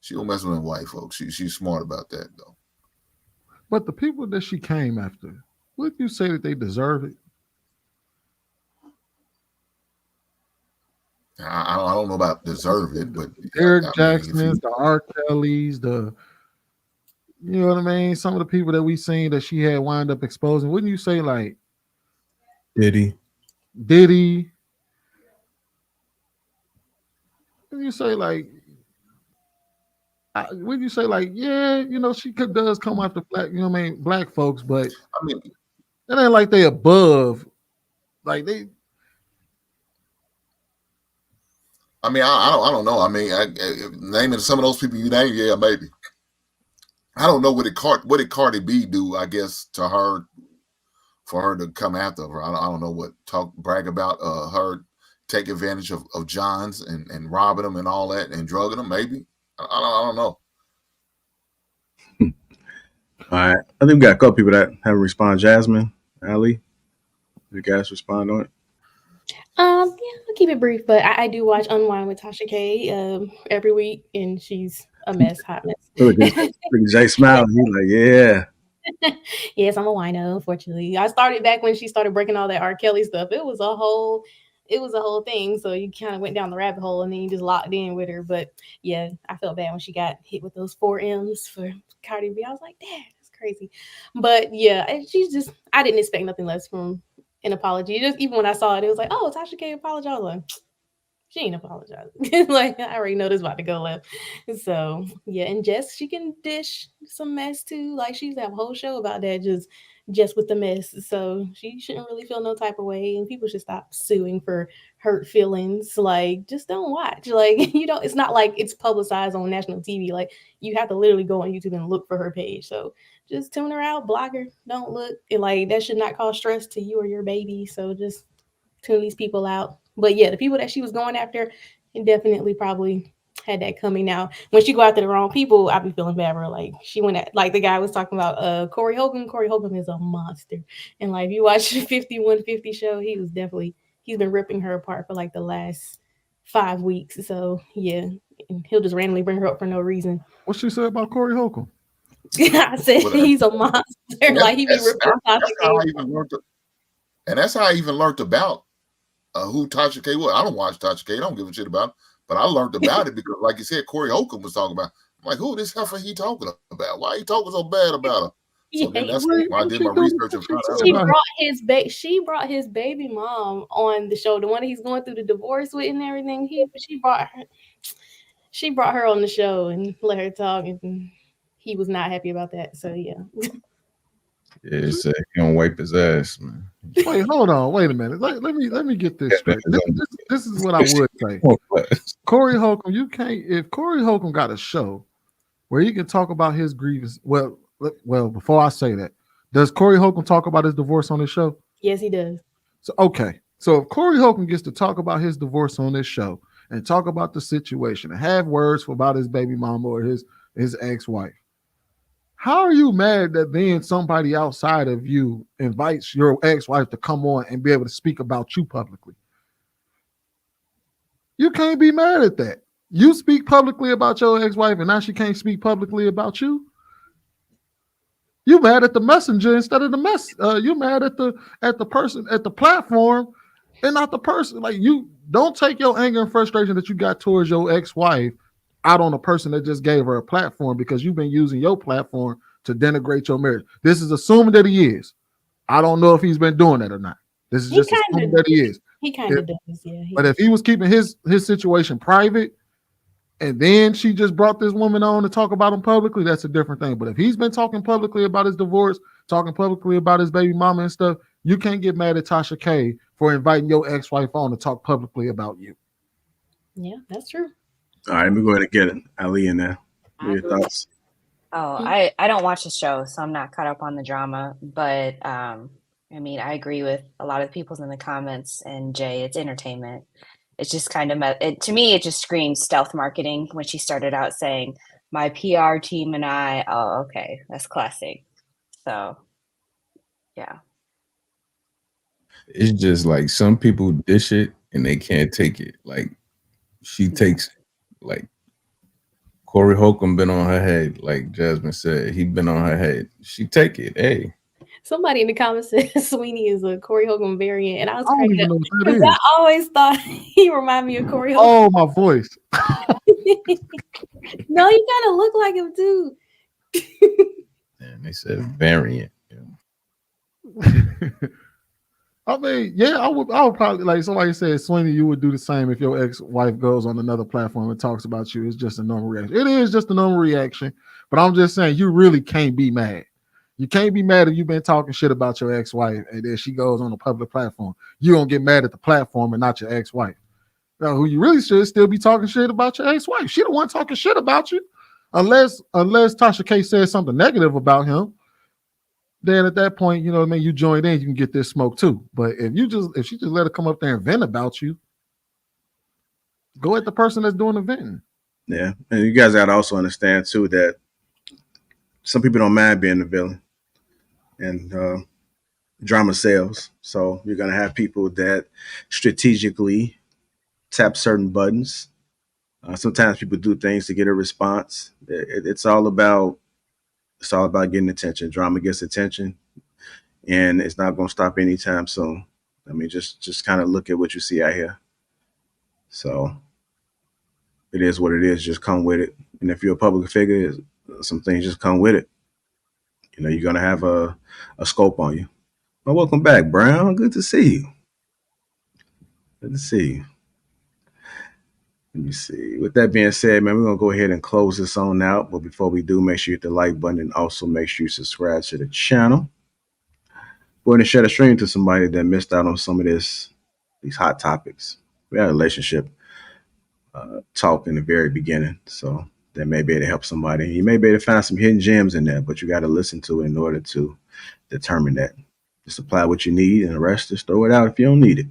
she don't mess with them white folks. She's smart about that though. But the people that she came after, would you say that they deserve it? I don't know about deserve it, but Derek Jackson's, the R. Kelly's, you know what I mean? Some of the people that we seen that she had wind up exposing, wouldn't you say like Diddy? Wouldn't you say like yeah, you know, she does come after black, you know what I mean, black folks, but I mean, it ain't like they above, like they. I mean, I don't know. I mean, naming some of those people you named, yeah, maybe. I don't know what did Cardi B do, I guess, to her for her to come after her. I don't know what brag about her take advantage of Johns and robbing them and all that and drugging them, maybe. I don't know. All right. I think we got a couple people that haven't responded. Jasmine, Ali, you guys respond on it? Yeah, I'll keep it brief, but I do watch Unwind with Tasha K every week, and she's a mess, hot mess. Look at Jay smiling. He's like, yeah. Yes, I'm a wino, unfortunately. I started back when she started breaking all that R. Kelly stuff. It was a whole thing. So you kind of went down the rabbit hole and then you just locked in with her. But yeah, I felt bad when she got hit with those 4 M's for Cardi B. I was like, damn, that's crazy. But yeah, I didn't expect nothing less from an apology. Just even when I saw it was like, oh, Tasha K apologized. I was like, she ain't apologizing. Like, I already know this about to go left. So yeah, and Jess, she can dish some mess too. Like, she used to have a whole show about that, just with the mess. So she shouldn't really feel no type of way, and people should stop suing for hurt feelings. Like, just don't watch. Like, it's not like it's publicized on national TV. Like, you have to literally go on YouTube and look for her page. So just tune her out, block her, don't look. And like, that should not cause stress to you or your baby. So just tune these people out. But yeah, the people that she was going after, definitely probably had that coming. Now, when she go after the wrong people, I be feeling bad for her. Like, she went at, like the guy was talking about Corey Holcomb. Corey Holcomb is a monster. And like, if you watch the 5150 show, he's been ripping her apart for like the last 5 weeks. So yeah, and he'll just randomly bring her up for no reason. What she said about Corey Holcomb? I said he's a monster. Like, he be ripping and that's how I even learned about who Tasha K was. I don't watch Tasha K. I don't give a shit about it. But I learned about it because, like you said, Corey Holcomb was talking about. I'm like, who this heifer he talking about? Why he talking so bad about her? So then that's why I did my research and found out. She brought his baby mom on the show, the one that he's going through the divorce with and everything. She brought her on the show and let her talk, and he was not happy about that. So yeah. Yeah, he said he gonna wipe his ass, man. Wait, hold on. Wait a minute. Let me get this straight. This is what I would say. Corey Holcomb, you can't. If Corey Holcomb got a show where he can talk about his grievance, well, before I say that, does Corey Holcomb talk about his divorce on his show? Yes, he does. So okay. So if Corey Holcomb gets to talk about his divorce on this show and talk about the situation and have words about his baby mama or his ex-wife, how are you mad that then somebody outside of you invites your ex-wife to come on and be able to speak about you publicly? You can't be mad at that. You speak publicly about your ex-wife and now she can't speak publicly about you. You mad at the messenger instead of the mess. You mad at the person at the platform and not the person. Like, you don't take your anger and frustration that you got towards your ex-wife out on a person that just gave her a platform, because you've been using your platform to denigrate your marriage. This is assuming that he is. I don't know if he's been doing that or not. This is just assuming that he is. He kind of does, yeah. But if he was keeping his situation private and then she just brought this woman on to talk about him publicly, that's a different thing. But if he's been talking publicly about his divorce, talking publicly about his baby mama and stuff, you can't get mad at Tasha K for inviting your ex-wife on to talk publicly about you. Yeah, that's true. All right, let me go ahead and get Ali in there. What are your thoughts? Oh, I don't watch the show, so I'm not caught up on the drama. But I mean, I agree with a lot of the people in the comments. And Jay, it's entertainment. It's just kind of to me, it just screams stealth marketing. When she started out saying, "My PR team and I," oh, okay, that's classic. So, yeah. It's just like some people dish it and they can't take it. Like she takes, like Corey Holcomb been on her head, like Jasmine said. He been on her head. She take it. Hey. Somebody in the comments said Sweeney is a Corey Holcomb variant, and I was don't even know what that is. I always thought he reminded me of Corey Holcomb. Oh, my voice. No, you kind of look like him too. And they said variant. I mean, yeah, I would probably, like somebody said, Sweeney, you would do the same if your ex-wife goes on another platform and talks about you. It's just a normal reaction. It is just a normal reaction, but I'm just saying you really can't be mad. You can't be mad if you've been talking shit about your ex-wife and then she goes on a public platform. You don't get mad at the platform and not your ex-wife. Now, who you really should still be talking shit about your ex-wife. She the one talking shit about you, unless Tasha K says something negative about him. Then at that point, you know what I mean, you join in, you can get this smoke too. But if she just let her come up there and vent about you, go at the person that's doing the venting. Yeah. And you guys gotta also understand too that some people don't mind being the villain. And drama sells. So you're gonna have people that strategically tap certain buttons. Sometimes people do things to get a response. It's all about getting attention. Drama gets attention, and it's not going to stop anytime soon. I mean, just kind of look at what you see out here. So it is what it is. Just come with it. And if you're a public figure, some things just come with it. You know, you're going to have a scope on you. Well, welcome back, Brown. Good to see you. Good to see you. Let me see. With that being said, man, we're going to go ahead and close this on out. But before we do, make sure you hit the like button and also make sure you subscribe to the channel. Go ahead and share the stream to somebody that missed out on some of these hot topics. We had a relationship talk in the very beginning, so that may be able to help somebody. You may be able to find some hidden gems in there, but you got to listen to it in order to determine that. Just apply what you need, and the rest just throw it out if you don't need it.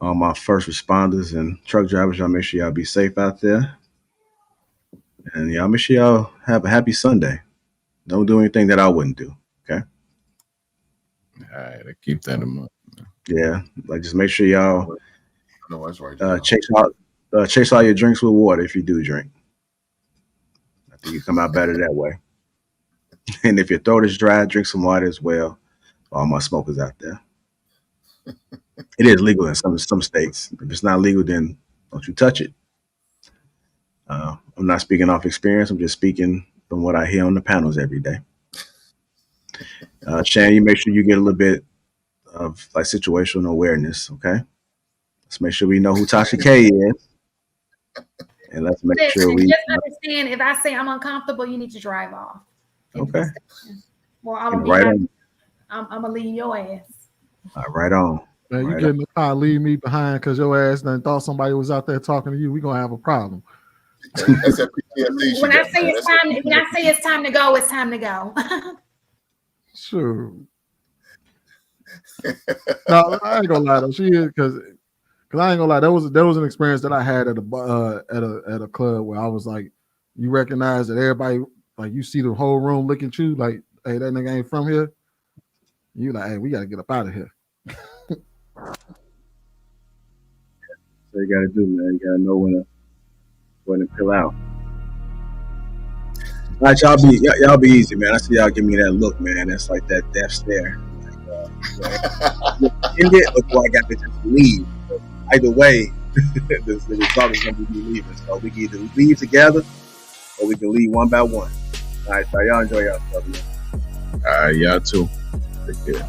All my first responders and truck drivers, y'all make sure y'all be safe out there. And y'all make sure y'all have a happy Sunday. Don't do anything that I wouldn't do, okay? All right, I keep that in mind. Yeah, like just make sure y'all No, that's right. chase all your drinks with water if you do drink. I think you come out better that way. And if your throat is dry, drink some water as well. All my smokers out there. It is legal in some states. If it's not legal, then don't you touch it. I'm not speaking off experience. I'm just speaking from what I hear on the panels every day. Shan, you make sure you get a little bit of like situational awareness, okay? Let's make sure we know who Tasha K is. And let's make sure we just understand if I say I'm uncomfortable, you need to drive off. Okay. Well, I'm gonna leave your ass. Right on. Man, you get in the car, leave me behind because your ass done thought somebody was out there talking to you. We're gonna have a problem. When I say it's time to go, it's time to go. Sure. No, I ain't gonna lie though. She is because I ain't gonna lie. There was an experience that I had at a club where I was like, you recognize that everybody, like, you see the whole room looking at you like, hey, that nigga ain't from here. You like, hey, we gotta get up out of here. So you gotta do, man. You gotta know when to pull out. All right, y'all be easy, man. I see y'all give me that look, man. That's like that death stare. End it before I got to just leave. But either way, the result is gonna be me leaving. So we can either leave together or we can leave one by one. All right, so y'all enjoy y'all stuff, man. All right, y'all too. Take care.